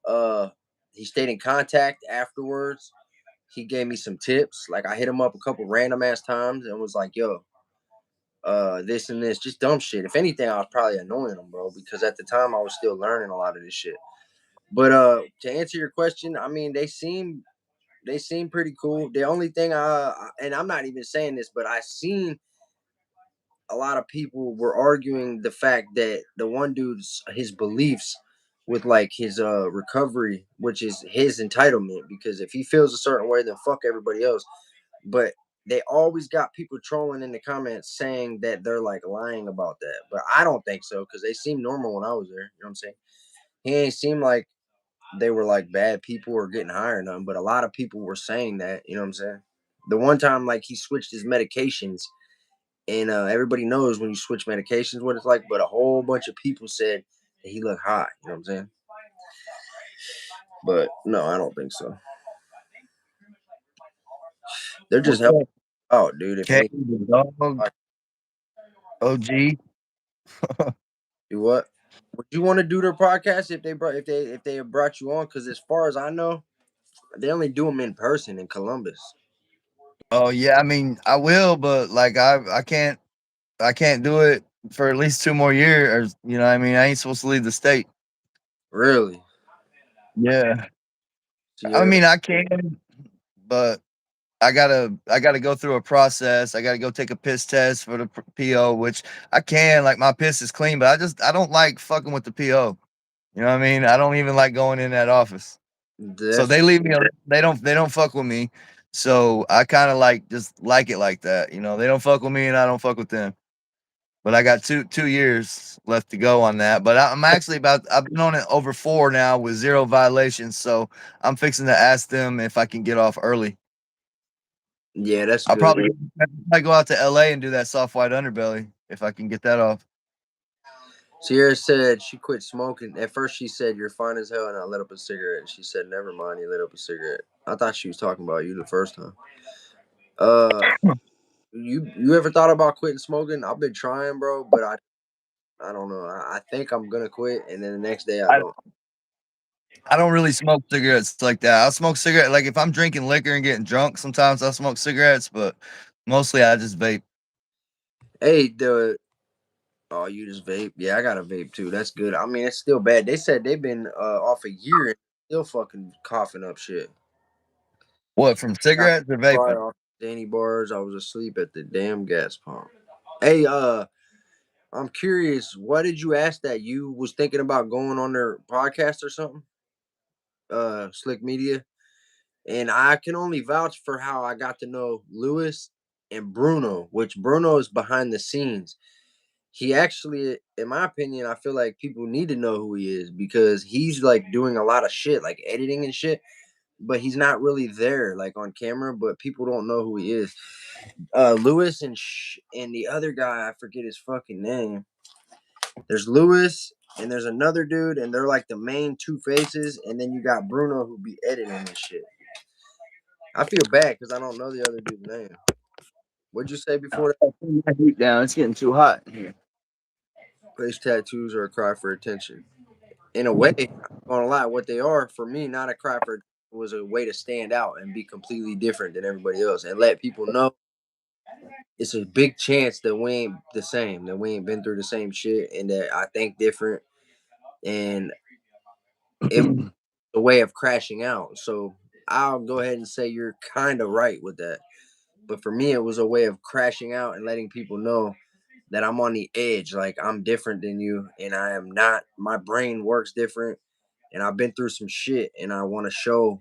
Uh, he stayed in contact afterwards. He gave me some tips. Like I hit him up a couple random ass times and was like, "Yo, this and this, just dumb shit." If anything, I was probably annoying him, bro, because at the time I was still learning a lot of this shit. But to answer your question, I mean, they seem pretty cool. The only thing and I'm not even saying this, but I seen a lot of people were arguing the fact that the one dude's his beliefs with like his recovery, which is his entitlement, because if he feels a certain way, then fuck everybody else. But they always got people trolling in the comments saying that they're like lying about that. But I don't think so, because they seemed normal when I was there. You know what I'm saying? He ain't seem like they were like bad people or getting high or nothing, but a lot of people were saying that. You know what I'm saying? The one time like he switched his medications, and everybody knows when you switch medications what it's like. But a whole bunch of people said that he looked high. You know what I'm saying? But no, I don't think so. They're just What's helping up, out, dude. If K, any the dog, OG? do what? Would you want to do their podcast if they brought if they have brought you on? Because as far as I know, they only do them in person in Columbus. Oh yeah, I mean I will, but like I can't do it for at least 2 more years. You know, what I mean, I ain't supposed to leave the state. Really? Yeah, I Sierra? mean I can, but I gotta go through a process. I gotta go take a piss test for the PO, which I can. Like my piss is clean, but I don't like fucking with the PO. You know what I mean? I don't even like going in that office. So That's they leave me alone. They don't fuck with me. So I kind of like just like it like that. You know, they don't fuck with me and I don't fuck with them. But I got two years left to go on that. But I'm actually I've been on it over 4 now with 0 violations. So I'm fixing to ask them if I can get off early. yeah, that's I'll good. probably might go out to LA and do that soft white underbelly if I can get that off. Sierra said she quit smoking. At first, she said you're fine as hell, and I lit up a cigarette. She said, "Never mind, you lit up a cigarette." I thought she was talking about you the first time. Uh, you ever thought about quitting smoking? I've been trying, bro, but I don't know. I think I'm gonna quit, and then the next day I I, don't. I don't really smoke cigarettes like that. I'll smoke cigarette like if I'm drinking liquor and getting drunk. Sometimes I'll smoke cigarettes, but mostly I just vape. Hey, the oh, you just vape? Yeah, I got a vape too. That's good. I mean, it's still bad. They said they've been off a year and still fucking coughing up shit. What, from Got cigarettes or fried vaping? off Danny bars. I was asleep at the damn gas pump. Hey, I'm curious. Why did you ask that? You was thinking about going on their podcast or something? Slick Media, and I can only vouch for how I got to know Lewis and Bruno, which Bruno is behind the scenes. He actually, in my opinion, I feel like people need to know who he is because he's like doing a lot of shit, like editing and shit, but he's not really there, like on camera. But people don't know who he is. Lewis and the other guy, I forget his fucking name. There's Lewis and there's another dude, and they're like the main two faces, and then you got Bruno who be editing and shit. I feel bad because I don't know the other dude's name. What'd you say before that? My heat down. It's getting too hot in here. Face tattoos are a cry for attention. In a way, I'm not gonna lie, what they are for me, not a cry for was a way to stand out and be completely different than everybody else and let people know it's a big chance that we ain't the same, that we ain't been through the same shit, and that I think different, and it was a way of crashing out. So I'll go ahead and say you're kind of right with that. But for me, it was a way of crashing out and letting people know that I'm on the edge. Like I'm different than you, and I am not. My brain works different, and I've been through some shit, and I want to show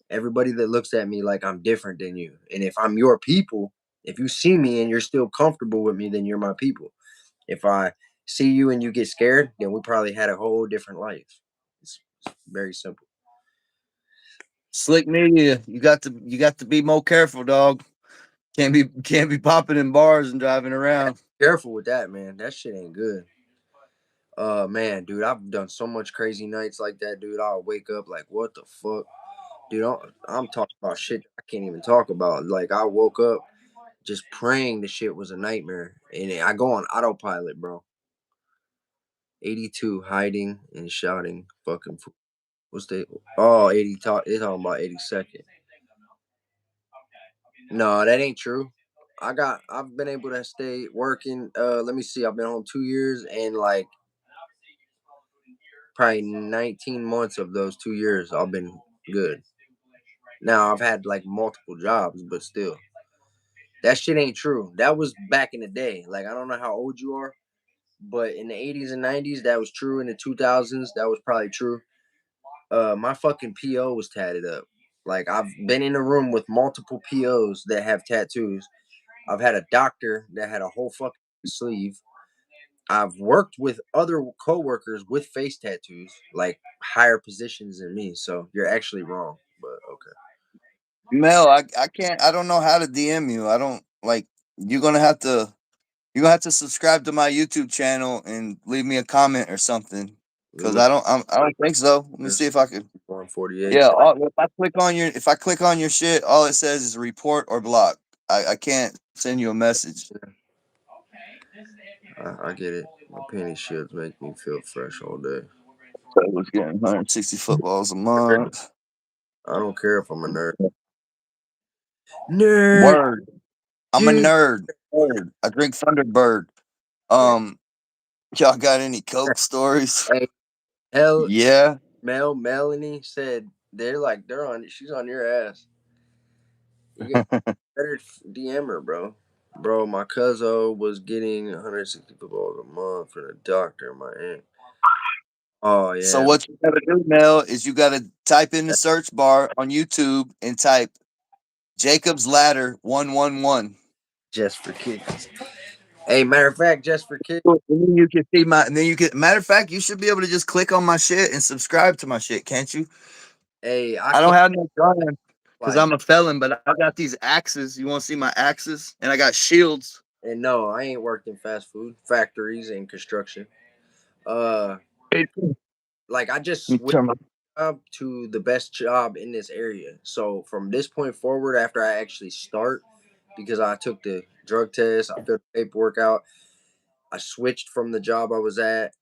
everybody that looks at me like I'm different than you. And if I'm your people, if you see me and you're still comfortable with me, then you're my people. If I see you and you get scared, then we probably had a whole different life. It's very simple. Slick media. You got to be more careful, dog. Can't be popping in bars and driving around. Careful with that, man. That shit ain't good. Man, dude, I've done so much crazy nights like that, dude. I'll wake up like, what the fuck, dude? I'm talking about shit I can't even talk about. Like, I woke up just praying the shit was a nightmare, and I go on autopilot, bro. 82 hiding and shouting, fucking. What's the 80 talk? They're talking about 82nd. No, that ain't true. I've been able to stay working. Let me see. I've been home 2 years and like probably 19 months of those 2 years, I've been good. Now I've had like multiple jobs, but still, that shit ain't true. That was back in the day. Like I don't know how old you are, but in the 80s and 90s, that was true. In the 2000s, that was probably true. My fucking PO was tatted up. Like I've been in a room with multiple POs that have tattoos. I've had a doctor that had a whole fucking sleeve. I've worked with other coworkers with face tattoos, like higher positions than me. So you're actually wrong, but okay. Mel, I can't. I don't know how to DM you. I don't like. You're gonna have to. You're gonna have to subscribe to my YouTube channel and leave me a comment or something. Let Cause me I don't think so. Let me see just if I can. 148. Yeah, if I click on your shit, all it says is report or block. I can't send you a message. I get it. My penny ships make me feel fresh all day. So I was getting 160 footballs a month. I don't care if I'm a nerd. Nerd, Word. I'm a dude. nerd. Word. I drink Thunderbird. Yeah. Um, y'all got any Coke stories? Hey, hell, Yeah. Melanie said they're on. She's on your ass. You get better DM her, bro. Bro, my cousin was getting 160 footballs a month from the doctor. My aunt. Oh So yeah, what you gotta do, Mel, is you gotta type in the search bar on YouTube and type Jacob's Ladder 111. just for kicks. Hey, matter of fact, just for kicks. And then you can see my. And then you can. Matter of fact, you should be able to just click on my shit and subscribe to my shit, can't you? Hey, I I don't can't have no gun because like. I'm a felon, but I got these axes. You want to see my axes? And I got shields. And no, I ain't worked in fast food factories and construction. Uh, Hey, like I just let me switched turn my. job to the best job in this area. So from this point forward, after I actually start, because I took the drug test, I filled the paperwork out, I switched from the job I was at.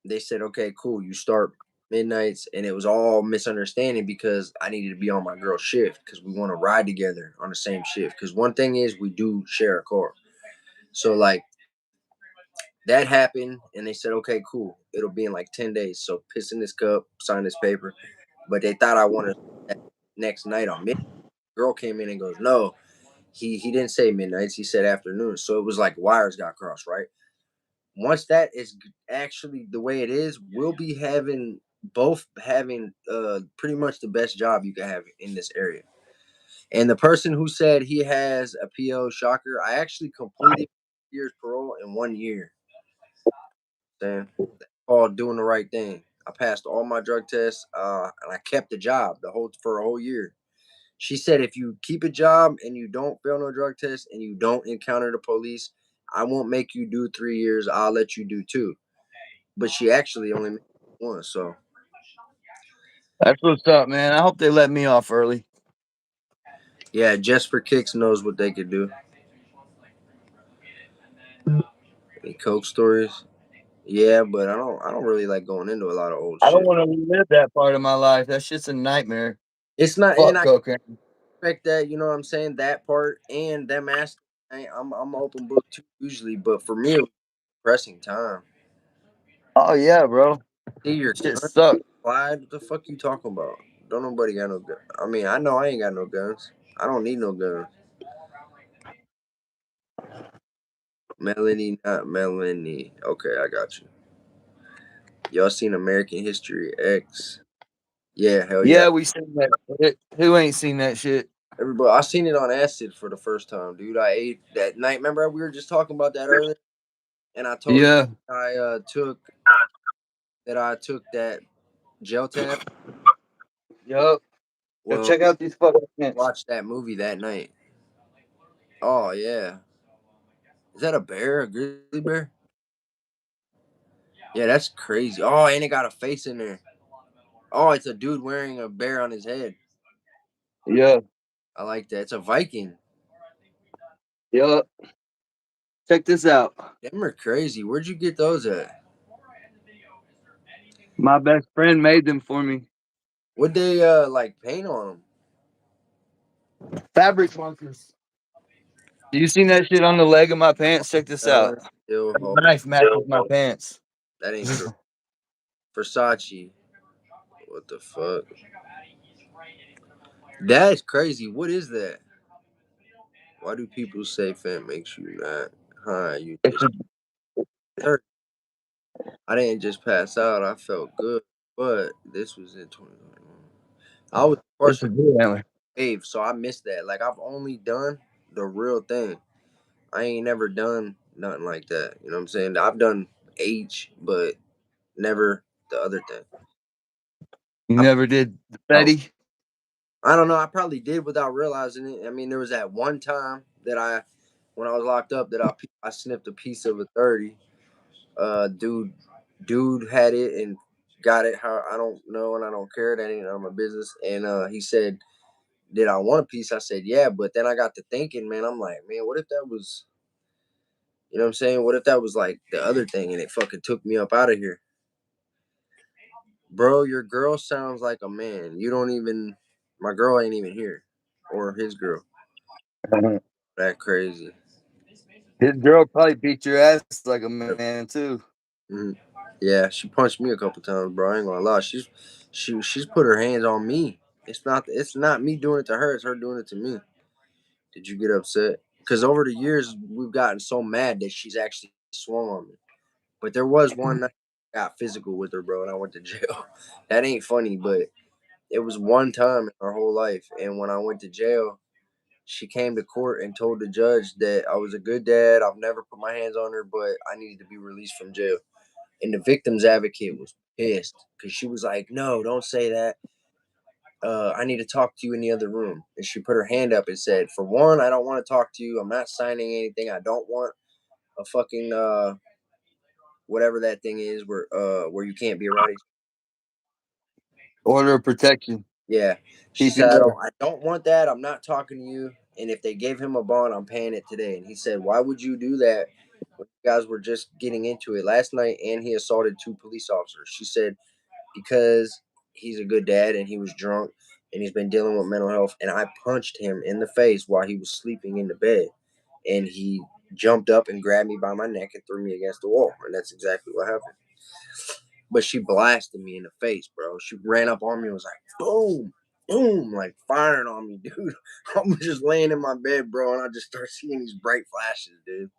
They said, okay, cool, you start midnights, and it was all misunderstanding because I needed to be on my girl's shift because we want to ride together on the same shift. Because one thing is we do share a car, so like that happened, and they said, okay, cool, it'll be in like 10 days. So piss in this cup, sign this paper, but they thought I wanted that next night on midnight. Girl came in and goes, no, he didn't say midnights, he said afternoon. So it was like wires got crossed, right? Once that is actually the way it is, we'll be having both having pretty much the best job you can have in this area. And the person who said he has a PO, shocker, I actually completed years parole in 1 year. Saying all doing the right thing. I passed all my drug tests, and I kept the job the whole for a whole year. She said if you keep a job and you don't fail no drug test and you don't encounter the police, I won't make you do 3 years. I'll let you do two. But she actually only made one. So That's what's up, man. I hope they let me off early. yeah, just for kicks knows what they could do. Any coke stories? Yeah, but I don't really like going into a lot of old I don't shit. want to relive that part of my life. That shit's a nightmare. It's not, and Fuck I cocaine. expect that. You know what I'm saying? That part and them asking. I'm an open book too usually, but for me, it was a depressing time. Oh yeah, bro. See your Shit gun sucks. slide. What the fuck you talking about? Don't nobody got no gun. I mean, I know I ain't got no guns. I don't need no guns. Melanie, not Melanie. Okay, I got you. Y'all seen American History X? Yeah, hell yeah. Yeah, we seen that shit. Who ain't seen that shit? Everybody, I seen it on acid for the first time, dude. I ate that night. Remember we were just talking about that earlier, and I told you Yeah. I took that gel tab. Yup. Yo, Well, check out these fucking pants. watched that movie that night. Oh yeah, is that a bear? A grizzly bear? Yeah, that's crazy. Oh, and it got a face in there. Oh, it's a dude wearing a bear on his head. Yeah. I like that. It's a Viking. Yup. Check this out. Them are crazy. Where'd you get those at? My best friend made them for me. Would they like paint on them? Fabric markers. You seen that shit on the leg of my pants? Check this out. Still The hold. knife matches my pants. That ain't true. Versace. What the fuck? That's crazy. What is that? Why do people say fat makes you not high? You It's just a, hurt. I didn't just pass out. I felt good, but this was in 2021. I was it's a partially deer antler. wave, so I missed that. Like I've only done the real thing. I ain't never done nothing like that. You know what I'm saying? I've done H, but never the other thing. You never did the Betty? I don't know. I probably did without realizing it. I mean, there was that one time that when I was locked up, that I sniffed a piece of a 30. Dude had it and got it. How I don't know and I don't care. That ain't none of my business. And he said, "Did I want a piece?" I said, "Yeah." But then I got to thinking, man. I'm like, man, what if that was, you know what I'm saying? What if that was like the other thing and it fucking took me up out of here, bro? Your girl sounds like a man. You don't even. My girl ain't even here, or his girl. That crazy. His girl probably beat your ass like a man too. Mhm. Yeah, she punched me a couple times, bro. I ain't gonna lie. She's put her hands on me. It's not me doing it to her. It's her doing it to me. Did you get upset? Because over the years we've gotten so mad that she's actually swung on me. But there was one night I got physical with her, bro, and I went to jail. That ain't funny, but it was one time in her whole life. And when I went to jail, she came to court and told the judge that I was a good dad. I've never put my hands on her, but I needed to be released from jail. And the victim's advocate was pissed because she was like, "No, don't say that. I need to talk to you in the other room." And she put her hand up and said, "For one, I don't want to talk to you. I'm not signing anything. I don't want a fucking whatever that thing is where you can't be around each." Order of protection. Yeah, she Keep you said, there. I don't want that. I'm not talking to you. And if they gave him a bond, I'm paying it today." And he said, "Why would you do that? When you guys were just getting into it last night, and he assaulted 2 police officers." She said, "Because he's a good dad and he was drunk and he's been dealing with mental health. And I punched him in the face while he was sleeping in the bed. And he jumped up and grabbed me by my neck and threw me against the wall. And that's exactly what happened." But she blasted me in the face, bro. She ran up on me and was like, boom, boom, like firing on me, dude. I'm just laying in my bed, bro, and I just start seeing these bright flashes, dude.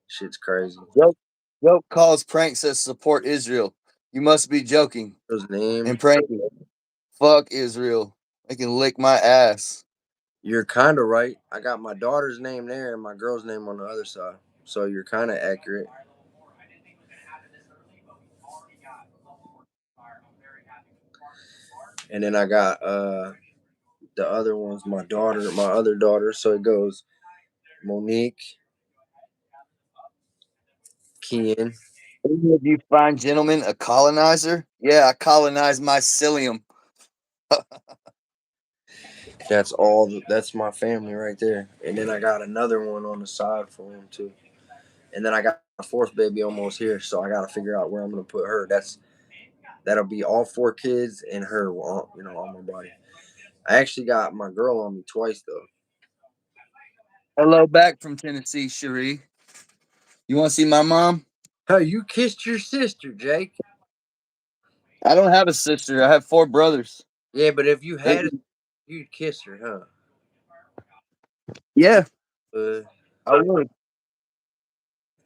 Shit's crazy. Joke calls prank says support Israel. You must be joking. His name. And pranking. Fuck Israel. They can lick my ass. You're kind of right. I got my daughter's name there and my girl's name on the other side. So you're kind of accurate. And then I got the other one's my other daughter. So it goes Monique, Kian. If you find gentlemen a colonizer, yeah, I colonized mycelium. That's my family right there. And then I got another one on the side for him too. And then I got a fourth baby almost here, so I got to figure out where I'm gonna put her. That'll be all 4 kids and her, on my body. I actually got my girl on me twice though. Hello, back from Tennessee, Cherie. You want to see my mom? Hey, you kissed your sister, Jake. I don't have a sister. I have 4 brothers. Yeah, but if you They- had it, you'd kiss her, yeah, huh? I would.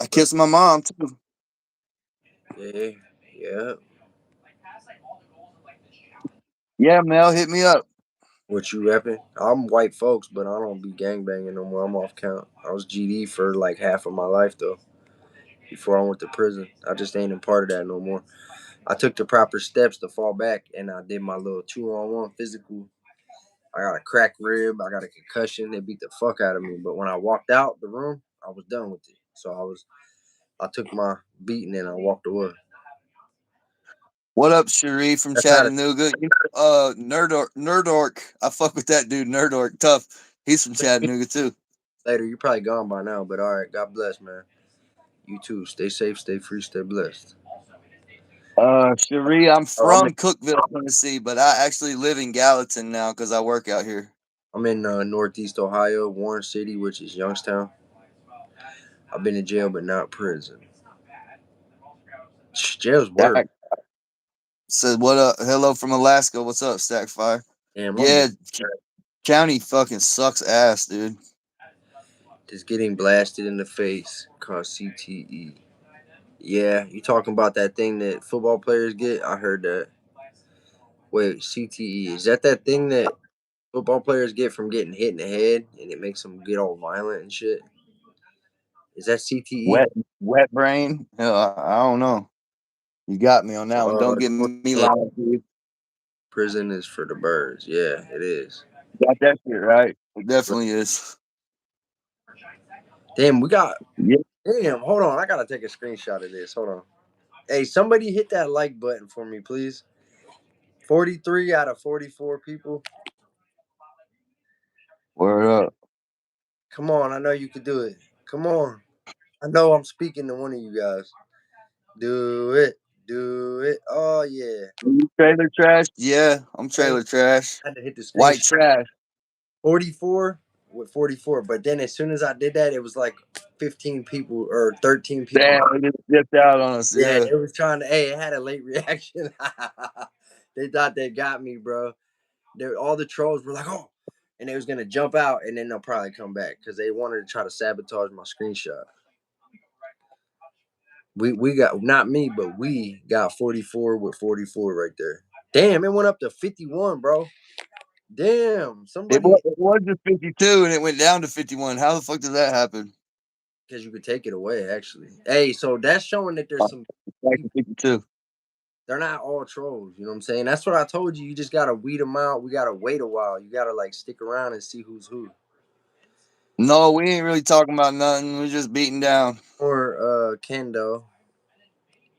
I kiss my mom too. Yeah, yeah. Yeah, Mel, hit me up. What you repping? I'm white folks, but I don't be gangbanging no more. I'm off count. I was GD for like half of my life though. Before I went to prison, I just ain't a part of that no more. I took the proper steps to fall back, and I did my little 2-on-1 physical. I got a cracked rib. I got a concussion. They beat the fuck out of me. But when I walked out the room, I was done with it. So I took my beating and I walked away. What up, Cherie from That's how to Chattanooga? Nerdork. I fuck with that dude, Nerdork. Tough. He's from Chattanooga too. later. You're probably gone by now, but all right. God bless, man. You too. Stay safe, stay free, stay blessed. Cherie, I'm Oh, from Cookeville, Tennessee, but I actually live in Gallatin now because I work out here. I'm in Northeast Ohio, Warren City, which is Youngstown. I've been in jail, but not prison. Jail's worse. Stack said, "What up? Hello from Alaska. What's up, Stackfire? Damn, I'm Yeah, county fucking sucks ass, dude. just getting blasted in the face. Called CTE. Yeah, you talking about that thing that football players get? I heard that. Wait, CTE. Is that thing that football players get from getting hit in the head and it makes them get all violent and shit? Is that CTE? Wet brain. Hell, I don't know. You got me on that one. Don't get me lying, dude. Prison is for the birds. Yeah, it is. Got that shit right. It definitely is. Damn, we got. Yeah. Damn, hold on. I gotta take a screenshot of this. Hold on. Hey, somebody hit that like button for me, please. 43 out of 44 people. Word up. Come on, I know you can do it. Come on. I know I'm speaking to one of you guys. Do it. Do it. Oh, yeah. You trailer trash? Yeah, I'm trailer trash. I had to hit the White screenshot. trash. 44 with 44. But then as soon as I did that, it was like 15 people or 13 people. Damn, it just dipped out on us. Yeah, Yeah. it was trying to. Hey, it had a late reaction. They thought they got me, bro. All the trolls were like, "Oh," and they was gonna jump out, and then they'll probably come back because they wanted to try to sabotage my screenshot. We got not me, but we got 44 with 44 right there. Damn, it went up to 51, bro. Damn, somebody It was just 52 and it went down to 51. How the fuck did that happen? because you could take it away actually. Hey, so that's showing that there's some. Back to 52. They're not all trolls, you know what I'm saying? That's what I told you. You just gotta weed them out. We gotta wait a while. You gotta like stick around and see who's who. No, we ain't really talking about nothing. We're just beating down. Or Kendo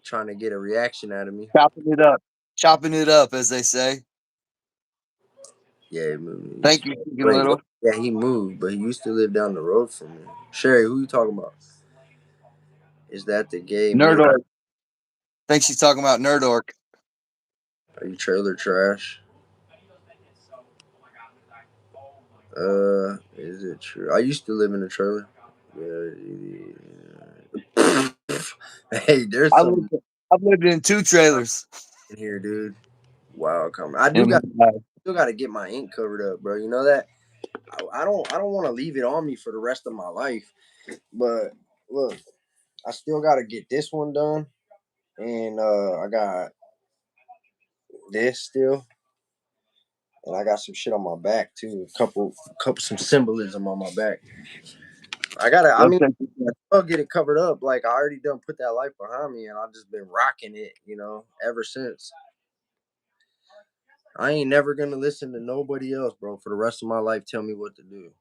trying to get a reaction out of me. Chopping it up. Chopping it up, as they say. Yeah, he moved. Thank you, Wait, Little. yeah, he moved, but he used to live down the road from me. Sherry, who you talking about? Is that the gay man? Nerdork. Think she's talking about Nerdork. Are you trailer trash? Is it true? I used to live in a trailer. Hey, there's I've some lived in 2 trailers. in here, dude. Wow, come. I do In my got life. still got to get my ink covered up, bro. You know that. I don't want to leave it on me for the rest of my life. But look, I still got to get this one done, and I got this still, and I got some shit on my back too. Some symbolism on my back. I gotta. I mean, I'll get it covered up. Like I already done put that life behind me, and I've just been rocking it, ever since. I ain't never gonna listen to nobody else, bro, for the rest of my life. Tell me what to do.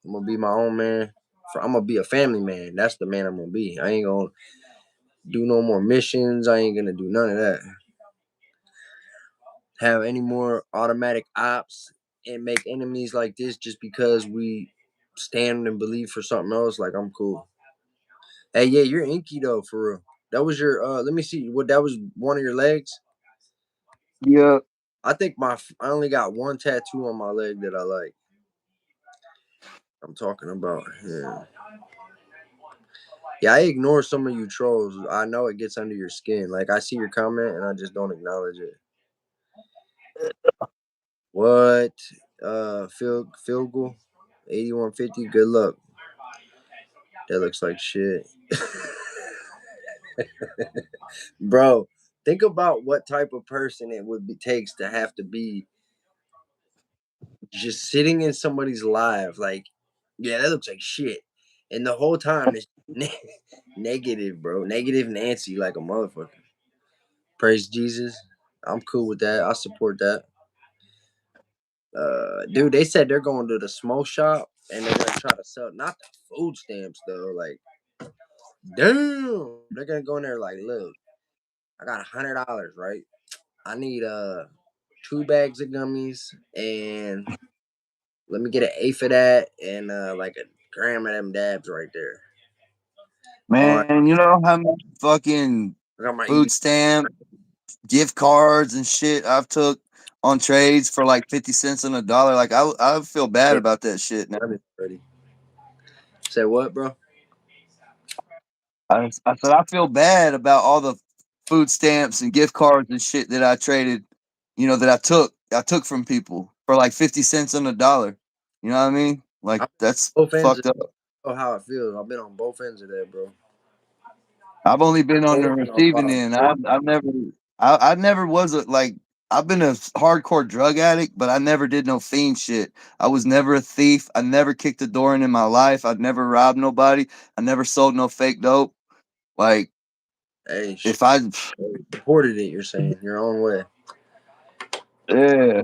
I'm gonna be my own man. I'm gonna be a family man. That's the man I'm gonna be. I ain't gonna do no more missions. I ain't gonna do none of that. Have any more automatic ops and make enemies like this just because we stand and believe for something else. Like I'm cool. Hey, yeah, you're inky though, for real. That was your. Let me see. What that was one of your legs. Yeah. I think I only got one tattoo on my leg that I like. I'm talking about him. Yeah, I ignore some of you trolls. I know it gets under your skin. Like I see your comment and I just don't acknowledge it. What? Phil goal, 8150. Good luck. That looks like shit. Bro, think about what type of person it takes to have to be just sitting in somebody's live. Like, yeah, that looks like shit. And the whole time it's negative, bro. Negative Nancy like a motherfucker. Praise Jesus. I'm cool with that. I support that. Dude, they said they're going to the smoke shop and they're gonna try to sell not the food stamps though. Like, damn, they're gonna go in there like, look, I got $100, right? I need 2 bags of gummies and let me get an eighth of that and like a gram of them dabs right there. Man, you know how much fucking I got my food stamp, gift cards and shit I've took on trades for like 50 cents on a dollar. Like I feel bad about that shit now. ready. Say what, bro? I said I feel bad about all the food stamps and gift cards and shit that I traded, that I took from people for like 50 cents on a dollar. You know what I mean? Like that's Both ends fucked up. of how it feels. I've been on both ends of that, bro. I've only been on the Both receiving end. I never was like I've been a hardcore drug addict, but I never did no fiend shit. I was never a thief. I never kicked a door in my life. I'd never robbed nobody. I never sold no fake dope. Like Hey, if I, reported it. You're saying your own way. yeah,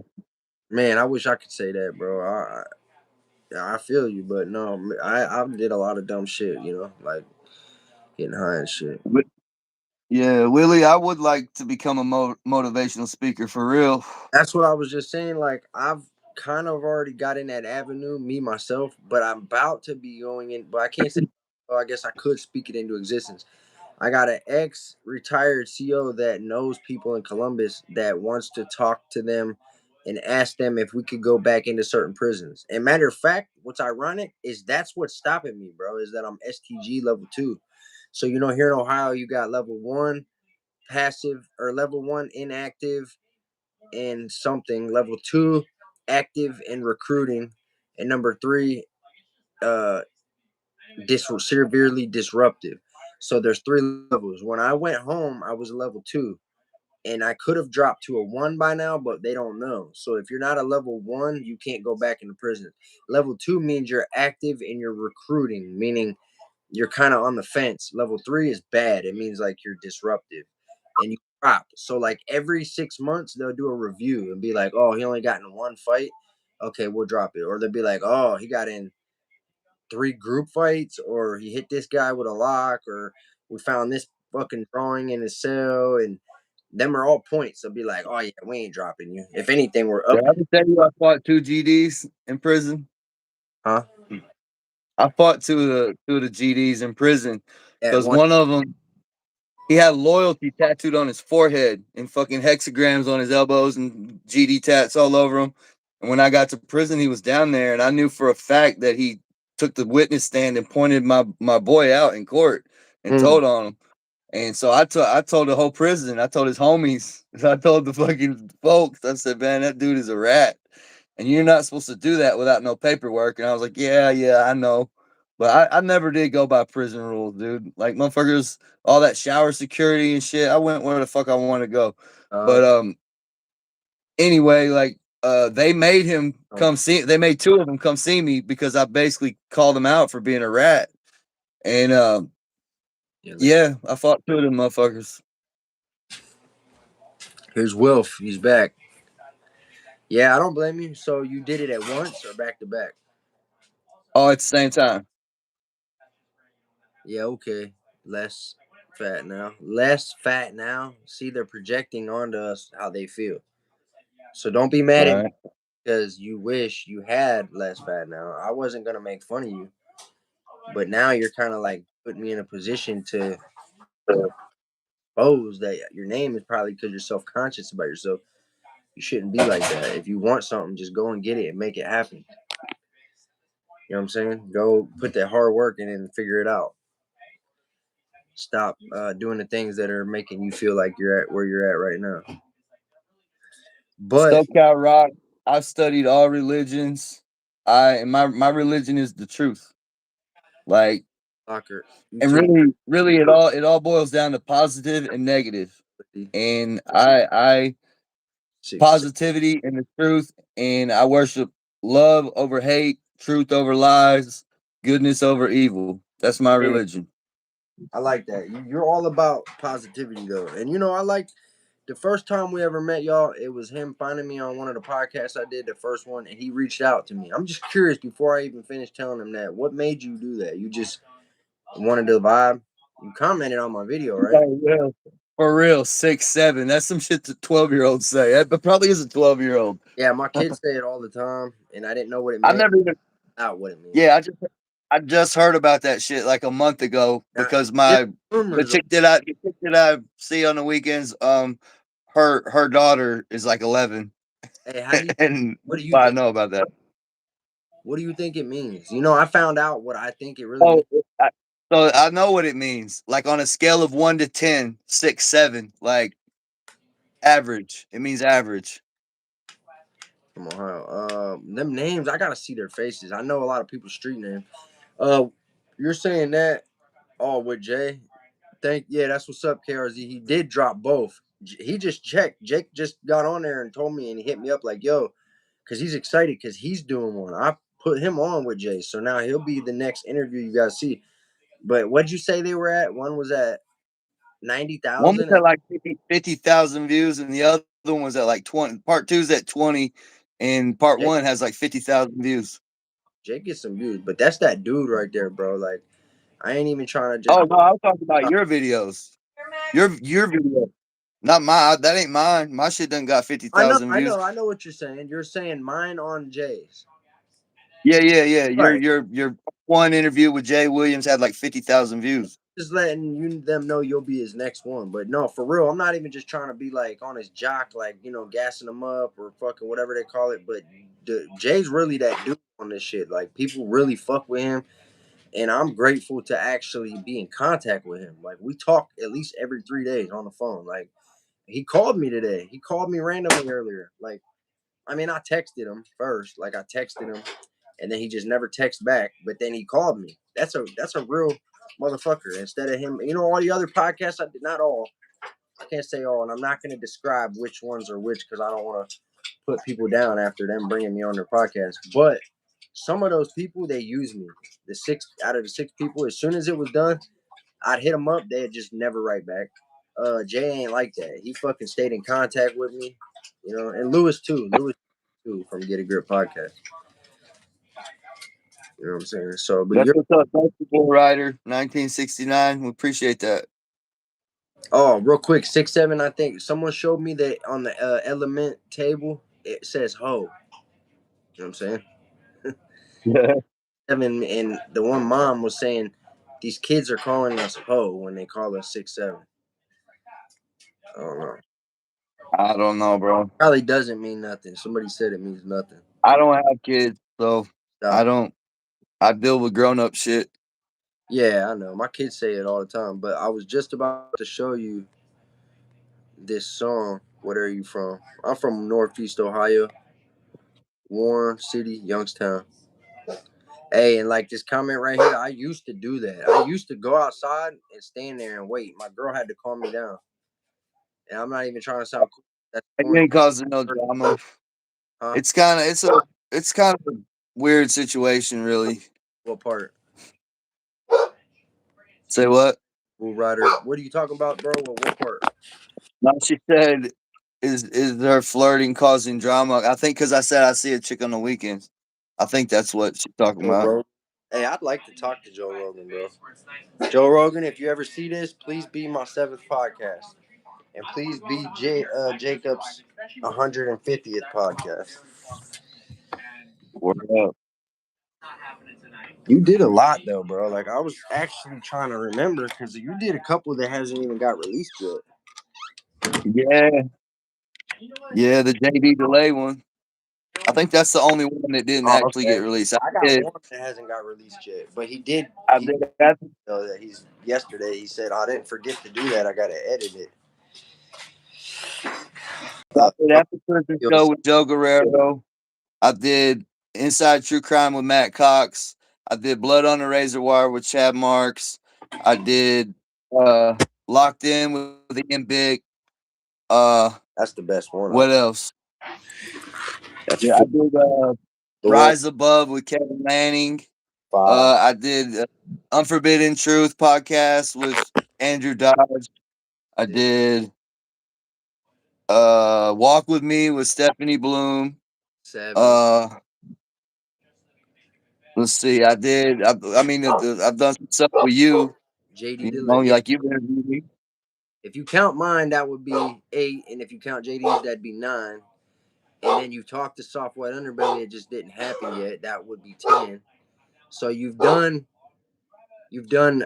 Man, I wish I could say that, bro. I feel you, but no, I did a lot of dumb shit. Like getting high and shit. yeah, Willie, I would like to become a motivational speaker for real. That's what I was just saying. Like I've kind of already got in that avenue, me myself, but I'm about to be going in. But I can't say. Oh, I guess I could speak it into existence. I got an ex-retired CO that knows people in Columbus that wants to talk to them and ask them if we could go back into certain prisons. And matter of fact, what's ironic is that's what's stopping me, bro, is that I'm STG level 2. So here in Ohio, you got level 1 passive or level 1 inactive and something, level 2 active and recruiting, and number 3 uh severely disruptive. So there's 3 levels. When I went home, I was a level 2, and I could have dropped to a 1 by now, but they don't know. So if you're not a level 1, you can't go back into prison. Level 2 means you're active and you're recruiting, meaning you're kind of on the fence. Level 3 is bad. It means like you're disruptive and you drop. So like every 6 months they'll do a review and be like, "Oh, he only got in 1 fight. Okay, we'll drop it." Or they'll be like, "Oh, he got in 3 group fights, or he hit this guy with a lock, or we found this fucking drawing in his cell," and them are all points. They'll be like, "Oh yeah, we ain't dropping you. If anything, we're Did up." I ever tell you I fought 2 GDs in prison? Huh? I fought two of the GDs in prison At because one. one of them he had loyalty tattooed on his forehead and fucking hexagrams on his elbows and GD tats all over him. And when I got to prison, he was down there, and I knew for a fact that he took the witness stand and pointed my boy out in court and Mm. told on him. And so I told the whole prison, I told his homies, I told the fucking folks, I said, man, that dude is a rat. And you're not supposed to do that without no paperwork. And I was like, yeah, I know. But I never did go by prison rules, dude. Like motherfuckers, all that shower security and shit. I went where the fuck I want to go. Uh, But anyway, like they made him come see, they made 2 of them come see me because I basically called him out for being a rat. And yeah, I fought 2 of them motherfuckers. Here's Wilf. He's back. Yeah, I don't blame you. So you did it at once or back to back? All at the same time. Yeah, okay. Less fat now. Less fat now. See, they're projecting onto us how they feel. So don't be mad at me Right. because you wish you had less fat now. I wasn't gonna make fun of you, but now you're kind of like putting me in a position to expose that your name is probably because you're self conscious about yourself. You shouldn't be like that. If you want something, just go and get it and make it happen. You know what I'm saying? Go put that hard work in and figure it out. Stop doing the things that are making you feel like you're at where you're at right now. But SoCal Rock. I've studied all religions. And my religion is the truth. Like, soccer, you and too. really it all boils down to positive and negative. And I Six. positivity and the truth, and I worship love over hate, truth over lies, goodness over evil. That's my Man, religion. I like that. You're all about positivity though, and I like the first time we ever met, y'all. It was him finding me on one of the podcasts I did, the first one, and he reached out to me. I'm just curious before I even finished telling him that. What made you do that? You just wanted to vibe. You commented on my video, right? Oh, yeah. For real, 6'7". That's some shit that 12-year-olds say. That probably is a 12-year-old. Yeah, my kids say it all the time, and I didn't know what it I meant. never even. Not what it means. Yeah, I just heard about that shit like a month ago Now, because there's the rumors. chick that I see on the weekends, her daughter is like 11, Hey, how do you? and What that's do you why I think? know about that. What do you think it means? I found out what I think it really Oh, means. I, so I know what it means. Like on a scale of 1 to 10, 6, 7, like average. It means average. From Ohio. Them names, I gotta see their faces. I know a lot of people's street names. Uh, you're saying that? Oh, with Jay. Yeah, that's what's up, KRZ. He did drop both. he just checked. Jake just got on there and told me, and he hit me up like, "Yo," because he's excited because he's doing one. I put him on with Jay, so now he'll be the next interview you guys see. But what'd you say they were at? One was at One was 90,000. at like 50,000 views, and the other one was at like 20. Part two's at 20, and part Jake, one has like 50,000 views. Jake gets some views, but that's that dude right there, bro. Like, I ain't even trying to just. Oh no, I was talking about your videos. Your video, not mine. That ain't mine. My shit done got 50,000 views. I know what you're saying. You're saying mine on Jay's. Yeah. Right. Your one interview with Jay Williams had like 50,000 views. Just letting them know you'll be his next one. But no, for real, I'm not even just trying to be like on his jock, like, gassing him up or fucking whatever they call it. But Jay's really that dude on this shit. Like, people really fuck with him, and I'm grateful to actually be in contact with him. Like, we talk at least every 3 days on the phone. Like, he called me today. He called me randomly earlier. Like, I mean, I texted him first. Like, I texted him, and then he just never texted back. But then he called me. That's a real motherfucker. Instead of him, all the other podcasts I did, not all. I can't say all, and I'm not going to describe which ones are which because I don't want to put people down after them bringing me on their podcast. But some of those people, they use me. The 6 out of the 6 people, as soon as it was done, I'd hit them up. They'd just never write back. Jay ain't like that. He fucking stayed in contact with me, and Lewis too. Lewis too from Get a Grip podcast. You know what I'm saying? So, but That's you're. what's up. Thank you, Bull Rider, 1969. We appreciate that. Oh, real quick, 6'7". I think someone showed me that on the element table. It says ho. You know what I'm saying? Yeah. Seven, and the one mom was saying these kids are calling us ho when they call us 6'7". I don't know. I don't know, bro. Probably doesn't mean nothing. Somebody said it means nothing. I don't have kids, so Stop. I don't. I deal with grown up shit. Yeah, I know. My kids say it all the time. But I was just about to show you this song. What are you from? I'm from Northeast Ohio, Warren City, Youngstown. Hey, and like this comment right here, I used to do that. I used to go outside and stand there and wait. My girl had to calm me down. And I'm not even trying to sound cool. That's It corny. ain't causing no drama. Huh? It's kind of a weird situation, really. What part? Say what? Bull Rider. What are you talking about, bro? What part? No, she said, "Is her flirting causing drama?" I think because I said I see a chick on the weekends. I think that's what she's talking Joe about. Rogan. Hey, I'd like to talk to Joe Rogan, bro. Joe Rogan, if you ever see this, please be my 7th podcast. And please be Jacob's 150th podcast. Word up. You did a lot, though, bro. Like, I was actually trying to remember because you did a couple that hasn't even got released yet. Yeah, yeah, the JD delay one. I think that's the only one that didn't Oh, actually get okay. released. I got one that hasn't got released yet, but he did. I He did that. know that he's yesterday. He said, "I didn't forget to do that. I got to edit it." I Uh, did After Prison Show with Joe Guerrero. I did Inside True Crime with Matt Cox. I did Blood on the Razor Wire with Chad Marks. I did Locked In with Ian Big. that's the best one. What else? That's Yeah, I did the one. Rise Above with Kevin Manning. 5. I did Unforbidden Truth podcast with Andrew Dodge. I did Walk with Me with Stephanie Bloom. 7. Let's see. I mean, I've done some stuff with you. JD You know, Dillon. Yeah. like you've interviewed me. If you count mine, that would be 8, and if you count JD's, that'd be 9. And then you talked to Soft White Underbelly, it just didn't happen yet. That would be 10. So you've done 9,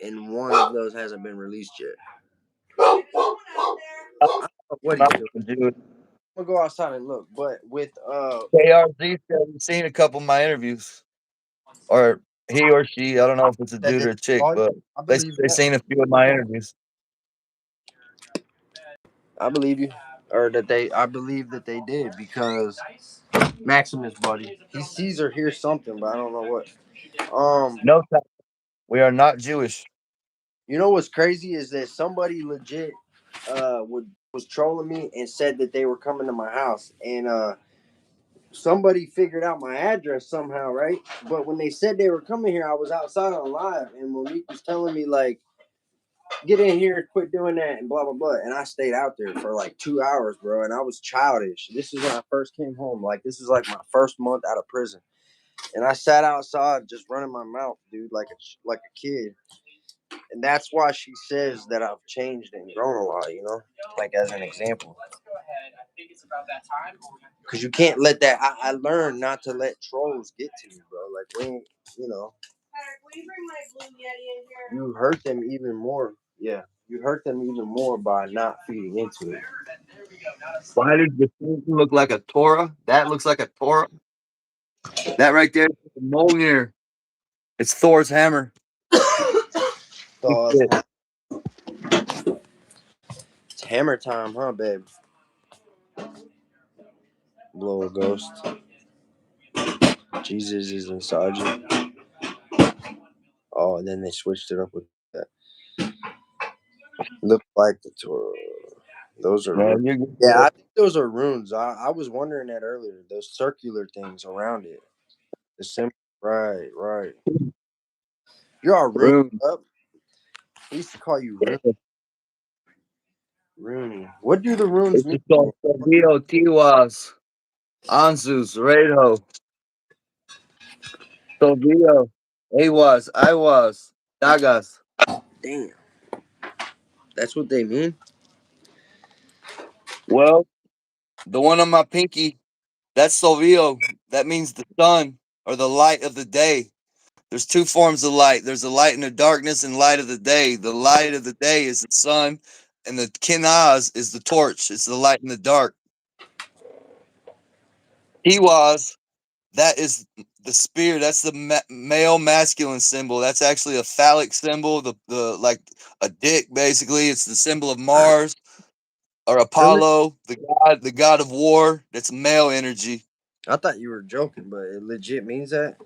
and one of those hasn't been released yet. I don't know what he's doing. Dude, I'm gonna go outside and look, but with KRZ said he's seen a couple of my interviews, or he or she. I don't know if it's a that dude they or a chick, call you, but I they believe they that. seen a few of my interviews. I believe you, or I believe that they did because Maximus, buddy, he sees or hears something, but I don't know what. No, we are not Jewish. You know what's crazy is that somebody legit was trolling me and said that they were coming to my house, and somebody figured out my address somehow, right? But when they said they were coming here, I was outside on live, and Monique was telling me like, "Get in here, quit doing that," and blah blah blah. And I stayed out there for like 2 hours, bro. And I was childish. This is when I first came home. Like this is like my first month out of prison, and I sat outside just running my mouth, dude, like a kid. And that's why she says that I've changed and grown a lot, you know, like as an example. Because you can't let that. I learned not to let trolls get to me, bro. Like we, you know, will you bring my blue Yeti in here? You hurt them even more. Yeah, you hurt them even more by not feeding into it. Why does the thing look like a Torah? That looks like a Torah. That right there is a Mjolnir. It's Thor's hammer. Good So shit. it's hammer time, huh, babe? Blow a ghost. Jesus is inside you. Oh, and then they switched it up with that. Look like the Torah. Those are runes. Man, you're good. Yeah, I think those are runes. I was wondering that earlier. Those circular things around it. The symbol. Right, right. You're all runed Room. up. We used to call you Rooney. What do the runes It's mean? just called Savio, Tiwas, Anzus, Redo, Savio, Awas, Iwas, Dagas. Damn, that's what they mean. Well, the one on my pinky, that's Savio. That means the sun or the light of the day. There's two forms of light. There's the light in the darkness and light of the day. The light of the day is the sun, and the kinaz is the torch. It's the light in the dark. Tiwas, that is the spear. That's the male masculine symbol. That's actually a phallic symbol. The like a dick basically. It's the symbol of Mars or Really? Apollo, the god of war. That's male energy. I thought you were joking, but it legit means that.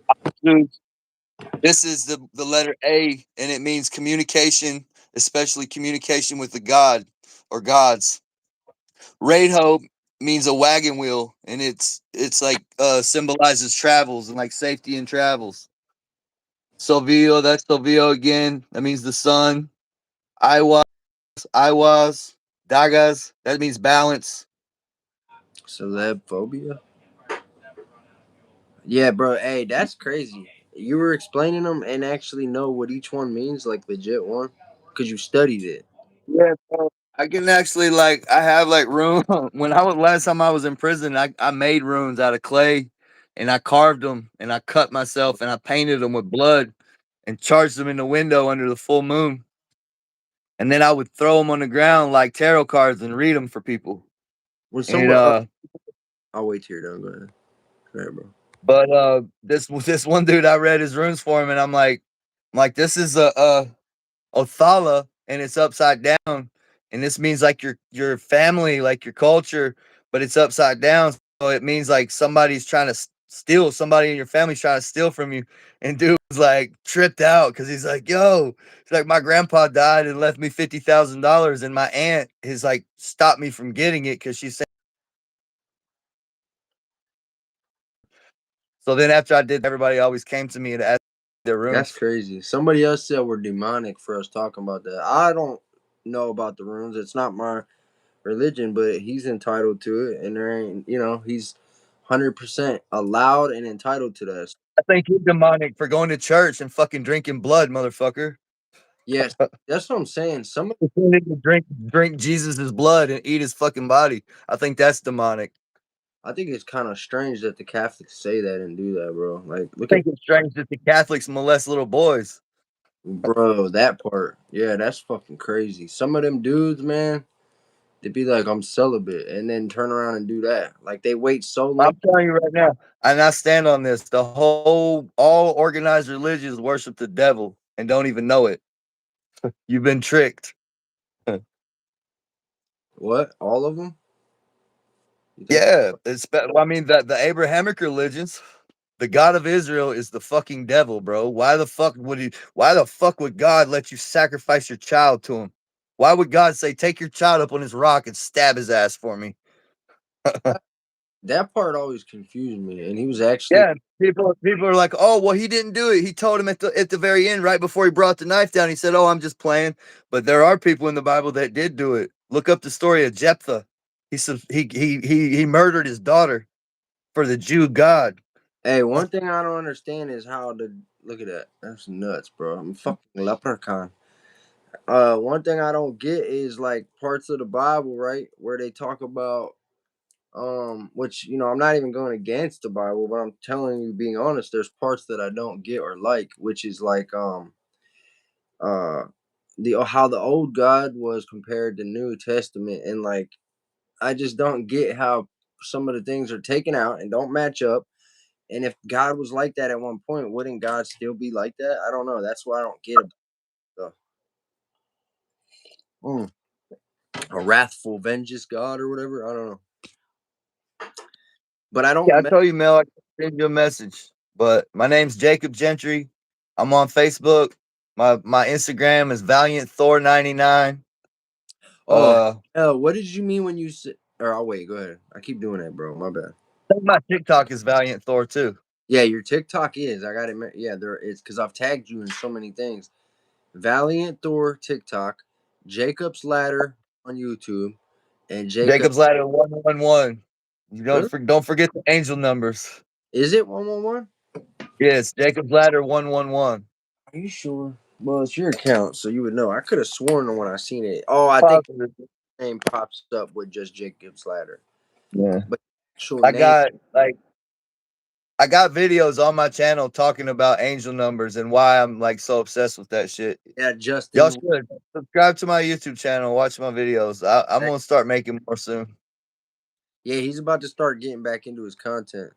Dude, this is the letter A, and it means communication, especially communication with the god or gods. Radho means a wagon wheel, and it's like symbolizes travels and like safety in travels. Silvio, that's Silvio again. That means the sun. Iwas, Iwas, Dagas, that means balance. Celeb phobia. Yeah, bro. Hey, that's crazy. You were explaining them and actually know what each one means, like legit one, because you studied it. Yeah, bro. I can actually like I have like rune. When I was last time I was in prison, I made runes out of clay and I carved them and I cut myself and I painted them with blood and charged them in the window under the full moon. And then I would throw them on the ground like tarot cards and read them for people. When And someone, I'll wait till you're done. Go ahead. Go ahead, bro. but this one dude I read his runes for him and I'm like this is a Othala and it's upside down. And this means like your family, like your culture, but it's upside down. So it means like somebody's trying to steal, somebody in your family's trying to steal from you. And dude was like tripped out because he's like, yo, it's like my grandpa died and left me $50,000. And my aunt has like stopped me from getting it because she said so. Then after I did, everybody always came to me and asked their That's runes. crazy. Somebody else said we're demonic for us talking about that. I don't know about the runes. It's not my religion, but he's entitled to it, and there ain't, he's 100% allowed and entitled to that. I think you're demonic for going to church and fucking drinking blood, motherfucker. Yes, that's what I'm saying. Pretending to drink Jesus's blood and eat his fucking body. I think that's demonic. I think it's kind of strange that the Catholics say that and do that, bro. Like, I look at, think it's strange that the Catholics molest little boys. bro, that part. Yeah, that's fucking crazy. Some of them dudes, man, they be like, I'm celibate, and then turn around and do that. Like, they wait so long. I'm telling you right now, and I stand on this. All organized religions worship the devil and don't even know it. You've been tricked. What? All of them? You think? Yeah, I mean the Abrahamic religions. The God of Israel is the fucking devil, bro. Why the fuck would God let you sacrifice your child to him? Why would God say, take your child up on his rock and stab his ass for me? That part always confused me, and he was actually Yeah, people are like, oh, well, he didn't do it. He told him at the very end, right before he brought the knife down. He said, oh, I'm just playing. But there are people in the Bible that did do it. Look up the story of Jephthah. He murdered his daughter for the Jew God. Hey, one thing I don't understand is how the look at that. That's nuts, bro. I'm fucking leprechaun. One thing I don't get is like parts of the Bible, right, where they talk about which I'm not even going against the Bible, but I'm telling you, being honest, there's parts that I don't get or like, which is like uh the how the old God was compared to New Testament, and like I just don't get how some of the things are taken out and don't match up. And if God was like that at one point, wouldn't God still be like that? I don't know. That's why I don't get about a wrathful vengeance God or whatever. I don't know. But I Yeah, I don't. told you, Mel, I can send you a message. But my name's Jacob Gentry. I'm on Facebook. My Instagram is Valiant Thor 99. Oh, Uh, hell, what did you mean when you said? Or I'll wait. Go ahead. I keep doing that, bro. My bad. I think my TikTok is Valiant Thor too. Yeah, your TikTok is. I got it. Yeah, there is because I've tagged you in so many things. Valiant Thor TikTok, Jacob's Ladder on YouTube, and Jacob. Jacob's Ladder 111. You Really? don't forget the angel numbers. Is it 111? Yes, Jacob's Ladder 111. Are you sure? Well, it's your account, so you would know. I could have sworn when I seen it. Oh, I think Positive. the name pops up with just Jacob's Ladder, Yeah. but the actual I name. got like I got videos on my channel talking about angel numbers and why I'm like so obsessed with that shit. Yeah, Y'all Justin. should subscribe to my YouTube channel, watch my videos. I'm gonna start making more soon. Yeah, he's about to start getting back into his content.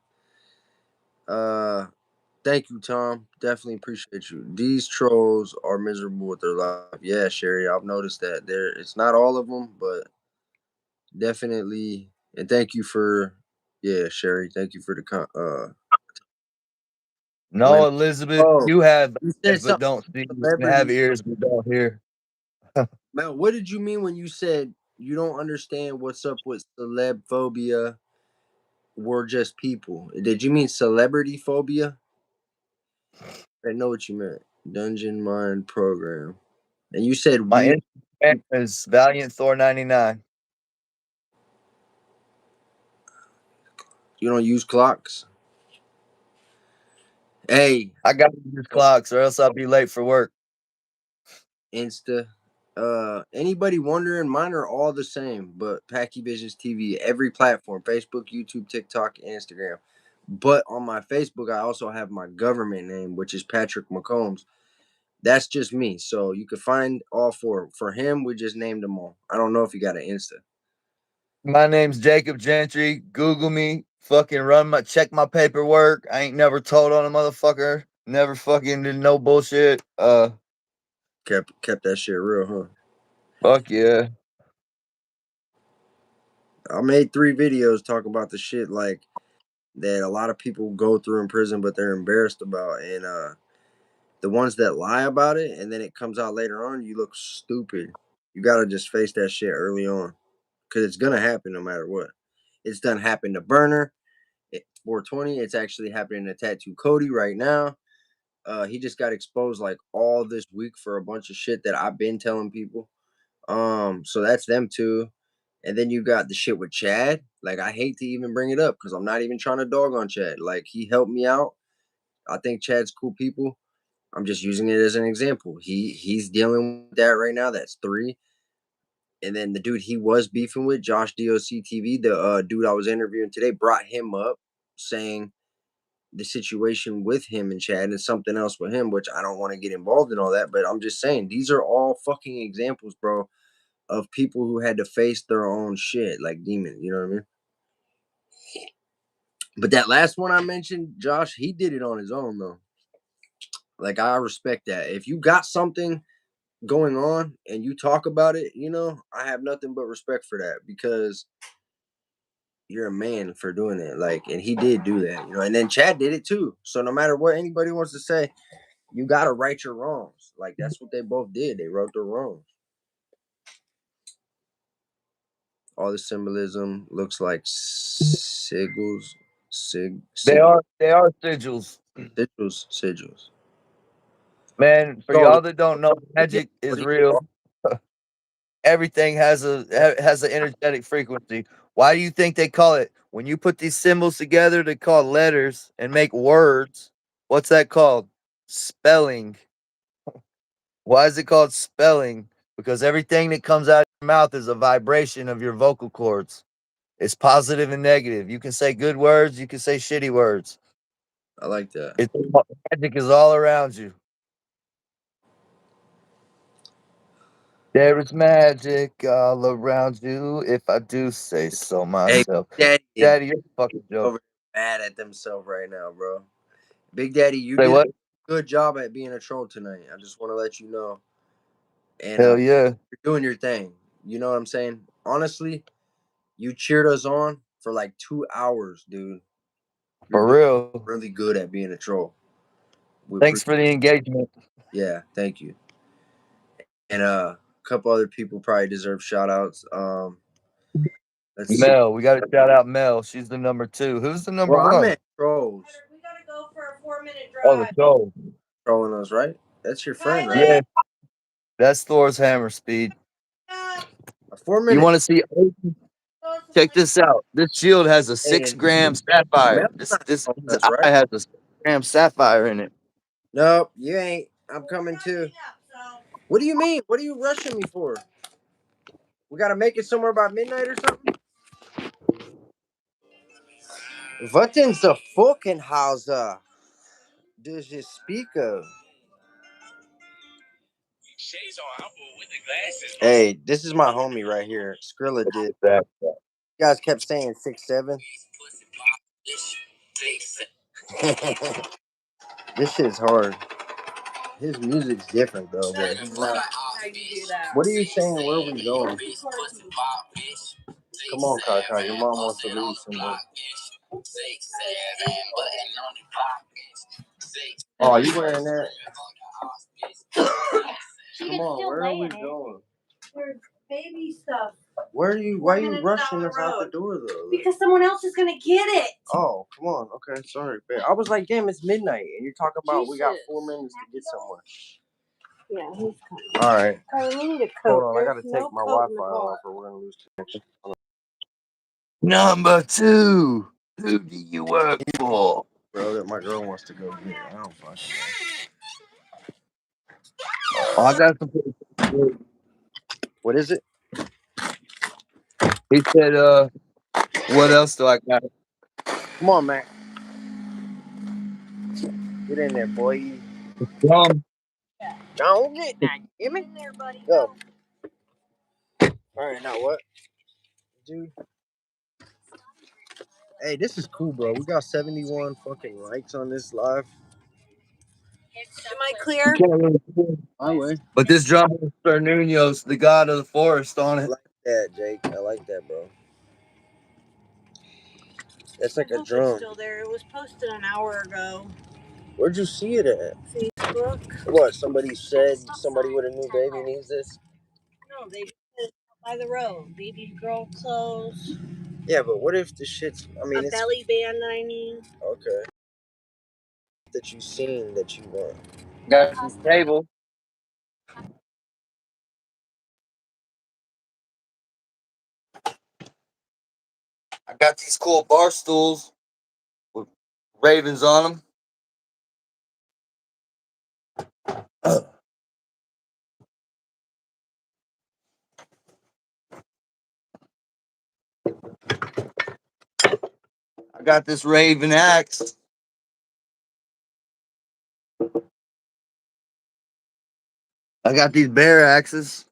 Uh, Thank you, Tom. Definitely appreciate you. These trolls are miserable with their life. Yeah, Sherry, I've noticed that. It's not all of them, but definitely. And thank you for, yeah, Sherry. Thank you for the No, when. Elizabeth, Oh, you have you eyes said but something don't see. You have celebrity. ears but don't hear. Man, what did you mean when you said you don't understand what's up with celeb phobia? We're just people. Did you mean celebrity phobia? I know what you meant. Dungeon Mind Program. And you said My we. Instagram is Valiant Thor 99. You don't use clocks. Hey, I got to use clocks or else I'll be late for work. Insta. Anybody wondering? Mine are all the same, but Packy Visions TV, every platform: Facebook, YouTube, TikTok, Instagram. But on my Facebook, I also have my government name, which is Patrick McCombs. That's just me. So you can find all four. For him, we just named them all. I don't know if you got an Insta. My name's Jacob Gentry. Google me. Fucking check my paperwork. I ain't never told on a motherfucker. Never fucking did no bullshit. Kept that shit real, huh? Fuck yeah. I made 3 videos talking about the shit like that a lot of people go through in prison, but they're embarrassed about, and the ones that lie about it and then it comes out later on, you look stupid. You gotta just face that shit early on, because it's gonna happen no matter what. It's done happened to Burner. 420. It's actually happening to Tattoo Cody right now. He just got exposed like all this week for a bunch of shit that I've been telling people. So that's them too. And then you got the shit with Chad. Like I hate to even bring it up because I'm not even trying to dog on Chad. Like he helped me out. I think Chad's cool people. I'm just using it as an example. He's dealing with that right now. That's 3. And then the dude he was beefing with, Josh DOC the dude I was interviewing today, brought him up saying the situation with him and Chad and something else with him, which I don't want to get involved in all that. But I'm just saying these are all fucking examples, bro, of people who had to face their own shit like demons. You know what I mean? But that last one I mentioned, Josh, he did it on his own though. Like I respect that. If you got something going on and you talk about it, I have nothing but respect for that because you're a man for doing it. Like, and he did do that, you know. And then Chad did it too. So no matter what anybody wants to say, you gotta right your wrongs. Like that's what they both did. They wrote their wrongs. All the symbolism looks like sigils, They are sigils. sigils. Man, for So y'all that don't know, magic what is do you real. call Everything has an energetic frequency. Why do you think they call it when you put these symbols together to call letters and make words? What's that called? Spelling. Why is it called spelling? Because everything that comes out of your mouth is a vibration of your vocal cords. It's positive and negative. You can say good words, you can say shitty words. I like that. It's magic is all around you. There is magic all around you, if I do say so Hey, myself. Daddy is Daddy, you're a fucking joke. over mad at themselves right now, bro. Big Daddy, you Say did what? a good job at being a troll tonight. I just want to let you know. And Hell yeah. you're doing your thing. You know what I'm saying? Honestly, you cheered us on for like 2 hours, dude. You're For doing real. really good at being a troll. Thanks for the engagement. Yeah, thank you. And a couple other people probably deserve shout outs. Let's see. Mel, we gotta shout out Mel. She's the number 2. Who's the number Well, I 1? meant trolls We gotta go for a 4-minute Oh, the drive. troll. trolling us, right? That's your friend, right? Yeah, that's Thor's hammer speed. A 4 You minute. want to see? Check this out. This shield has a Hey, 6-gram sapphire. Mel's This not this, trolling this us, eye right? has a 6-gram sapphire in it. Nope, you ain't. I'm coming too. What do you mean? What are you rushing me for? We gotta make it somewhere by midnight or something? What in the fucking house does you speak of? Hey, this is my homie right here. Skrilla did. You guys kept saying 6'7". This shit's hard. His music's different though, but he's not. What are you saying? Where are we going? Come on, Kaka. Your mom wants to leave somewhere. Oh, you wearing that? Come on, where are we going? There's baby stuff. Where are you? Why are you rushing us out the door though? Because someone else is gonna get it. Oh, come on. Okay, sorry, babe. I was like, damn, it's midnight, and you're talking about we got 4 minutes to get somewhere. Yeah, he's coming. All right. Carly, we need a coat. Hold on, I gotta There's take no my coat in Wi-Fi the car. off, or we're gonna lose connection. Number 2. Who do you work for? Bro, that my girl wants to go get. I don't fucking Oh, I got some. know. What is it? He said, what else do I got? Come on, Mac. Get in there, boy. Don't get now. Give me. In there, buddy. Go. All right, now what, dude? Hey, this is cool, bro. We got 71 fucking likes on this live. Am I clear? Highway. But this drum has Sir Nuno's, the god of the forest, on I it. like that, Jake. I like that, bro. That's like I a hope drum. it's still there. It was posted an hour ago. Where'd you see it at? Facebook. What? Somebody said somebody with a new baby needs this? No, they just put it by the road. Baby girl clothes. Yeah, but what if the shit's. I mean, A it's. belly band, I mean. Okay. That you seen that you want. Got some table. I got these cool bar stools with ravens on them. I got this raven axe. I got these bear axes.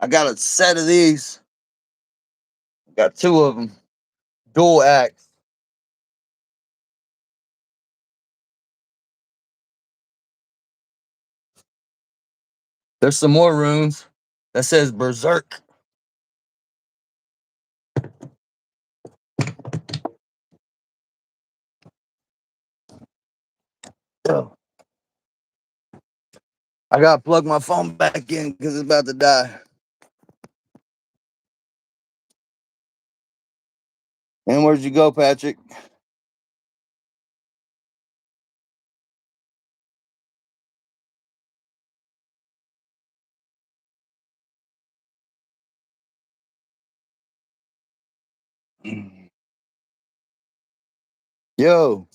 I got a set of these. Got 2 of them. Dual axe. There's some more runes that says berserk. I gotta plug my phone back in because it's about to die. And where'd you go, Patrick? Yo.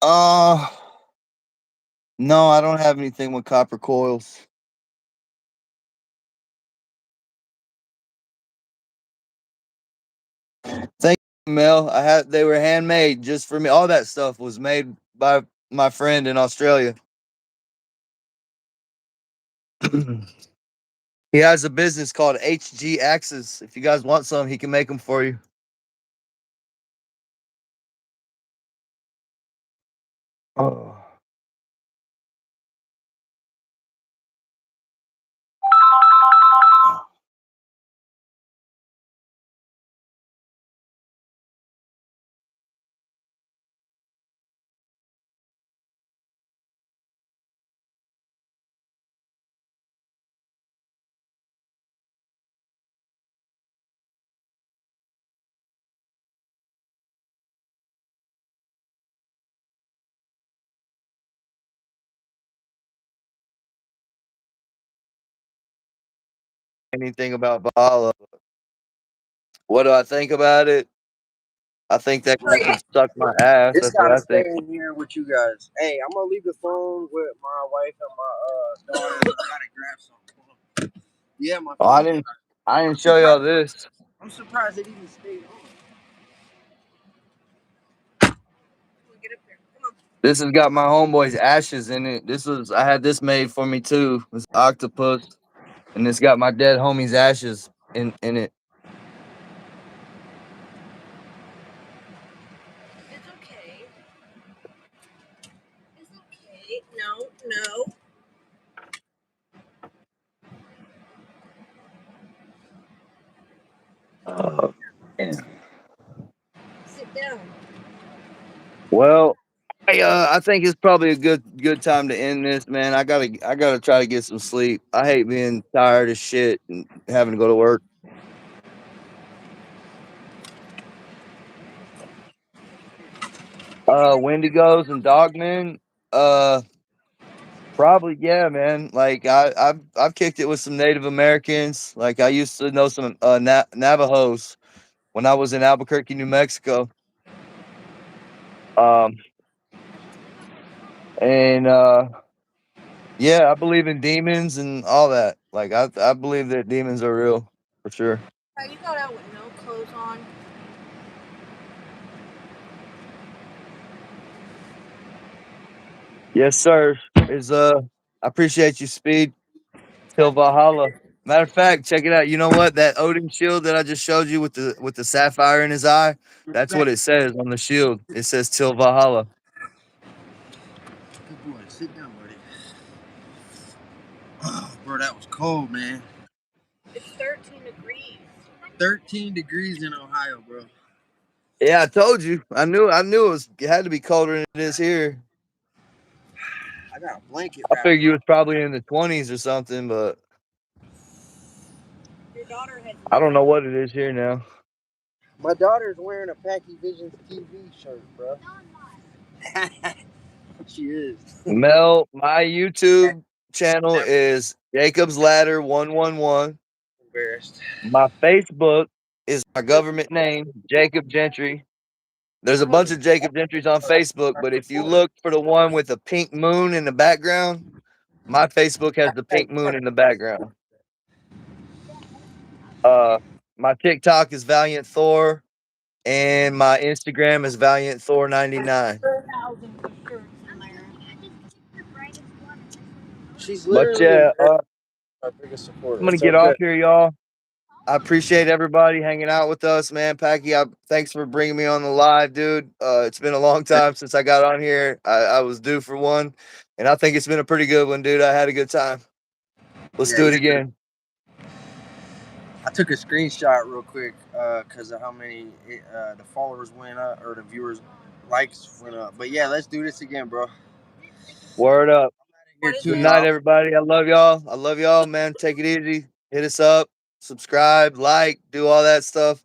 Uh, no, I don't have anything with copper coils. Thank you, Mel. They were handmade just for me. All that stuff was made by my friend in Australia. He has a business called HG Axes. If you guys want some, he can make them for you. Oh. Anything about Valhalla? What do I think about it? I think that guy can suck my ass. It's That's what gotta I stay think. in here with you guys. Hey, I'm gonna leave the phone with my wife and my daughter. I gotta grab something. Yeah, my Oh, phone. I I'm didn't show y'all surprised. this. I'm surprised it even stayed on. Get up there. Come on. This has got my homeboy's ashes in it. I had this made for me too. This octopus, and it's got my dead homie's ashes in it. It's okay. It's okay. No, no. Oh, man. Sit down. Well, I think it's probably a good time to end this, man. I gotta try to get some sleep. I hate being tired as shit and having to go to work. Wendigos and dogmen. Uh, Probably, yeah, man. Like I've kicked it with some Native Americans. Like I used to know some Navajos when I was in Albuquerque, New Mexico. Um, and yeah, I believe in demons and all that. Like I believe that demons are real for sure. You got out with no clothes on. Yes, sir. I appreciate you, Speed. Till Valhalla. Matter of fact, check it out. You know what? That Odin shield that I just showed you with the sapphire in his eye. That's what Respect. it says on the shield. It says Till Valhalla. Good boy. Sit down, buddy. Oh, bro, that was cold, man. It's 13 degrees. 13 degrees in Ohio, bro. Yeah, I told you. It had to be colder than it is here. I got a blanket I wrapped figured you around. was probably in the 20s or something, but Your daughter has I don't know no. what it is here now. My daughter's wearing a Packy Visions TV shirt, bro. She is. Mel, my YouTube channel is Jacob's Ladder 111. Embarrassed. My Facebook is my government name, Jacob Gentry. There's a bunch of Jacob Gentrys on Facebook, but if you look for the one with the pink moon in the background, my Facebook has the pink moon in the background. Uh, my TikTok is Valiant Thor, and my Instagram is Valiant Thor 99. 4,000 shirts in there. She's But literally yeah, our biggest supporter. I'm gonna It's get okay. off here, y'all. I appreciate everybody hanging out with us, man. Packy, thanks for bringing me on the live, dude. It's been a long time since I got on here. I was due for one, and I think it's been a pretty good one, dude. I had a good time. Let's Yeah, do it you again. I took a screenshot real quick because of how many the followers went up or the viewers likes went up. But yeah, let's do this again, bro. Word up. Here too, Good night, y'all. everybody. I love y'all. I love y'all, man. Take it easy. Hit us up. Subscribe, like, do all that stuff.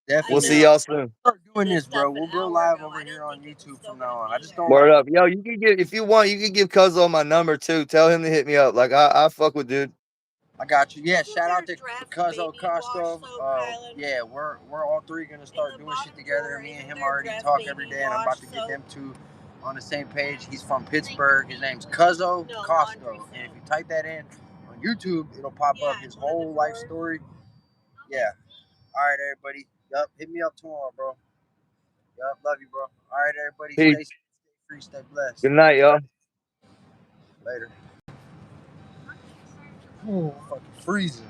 Definitely. We'll see y'all soon. Start doing this, bro. We'll go live over here on YouTube from now on. I just don't Word like. up. Yo, you can get, if you want, you can give Cuzzo my number too. Tell him to hit me up. Like I fuck with dude. I got you. Yeah, shout out to Cuzzo Costco. Yeah, we're all three gonna start doing shit together. Me and him already talk every day, and I'm about to get them two on the same page. He's from Pittsburgh. His name's Cuzzo Costco, and if you type that in on YouTube, it'll pop up his whole life story. Yeah. All right, everybody. Yup, hit me up tomorrow, bro. Yup, love you, bro. All right, everybody. Peace. Stay safe, stay free, stay blessed. Good night, y'all. Later. Oh, fucking freezing.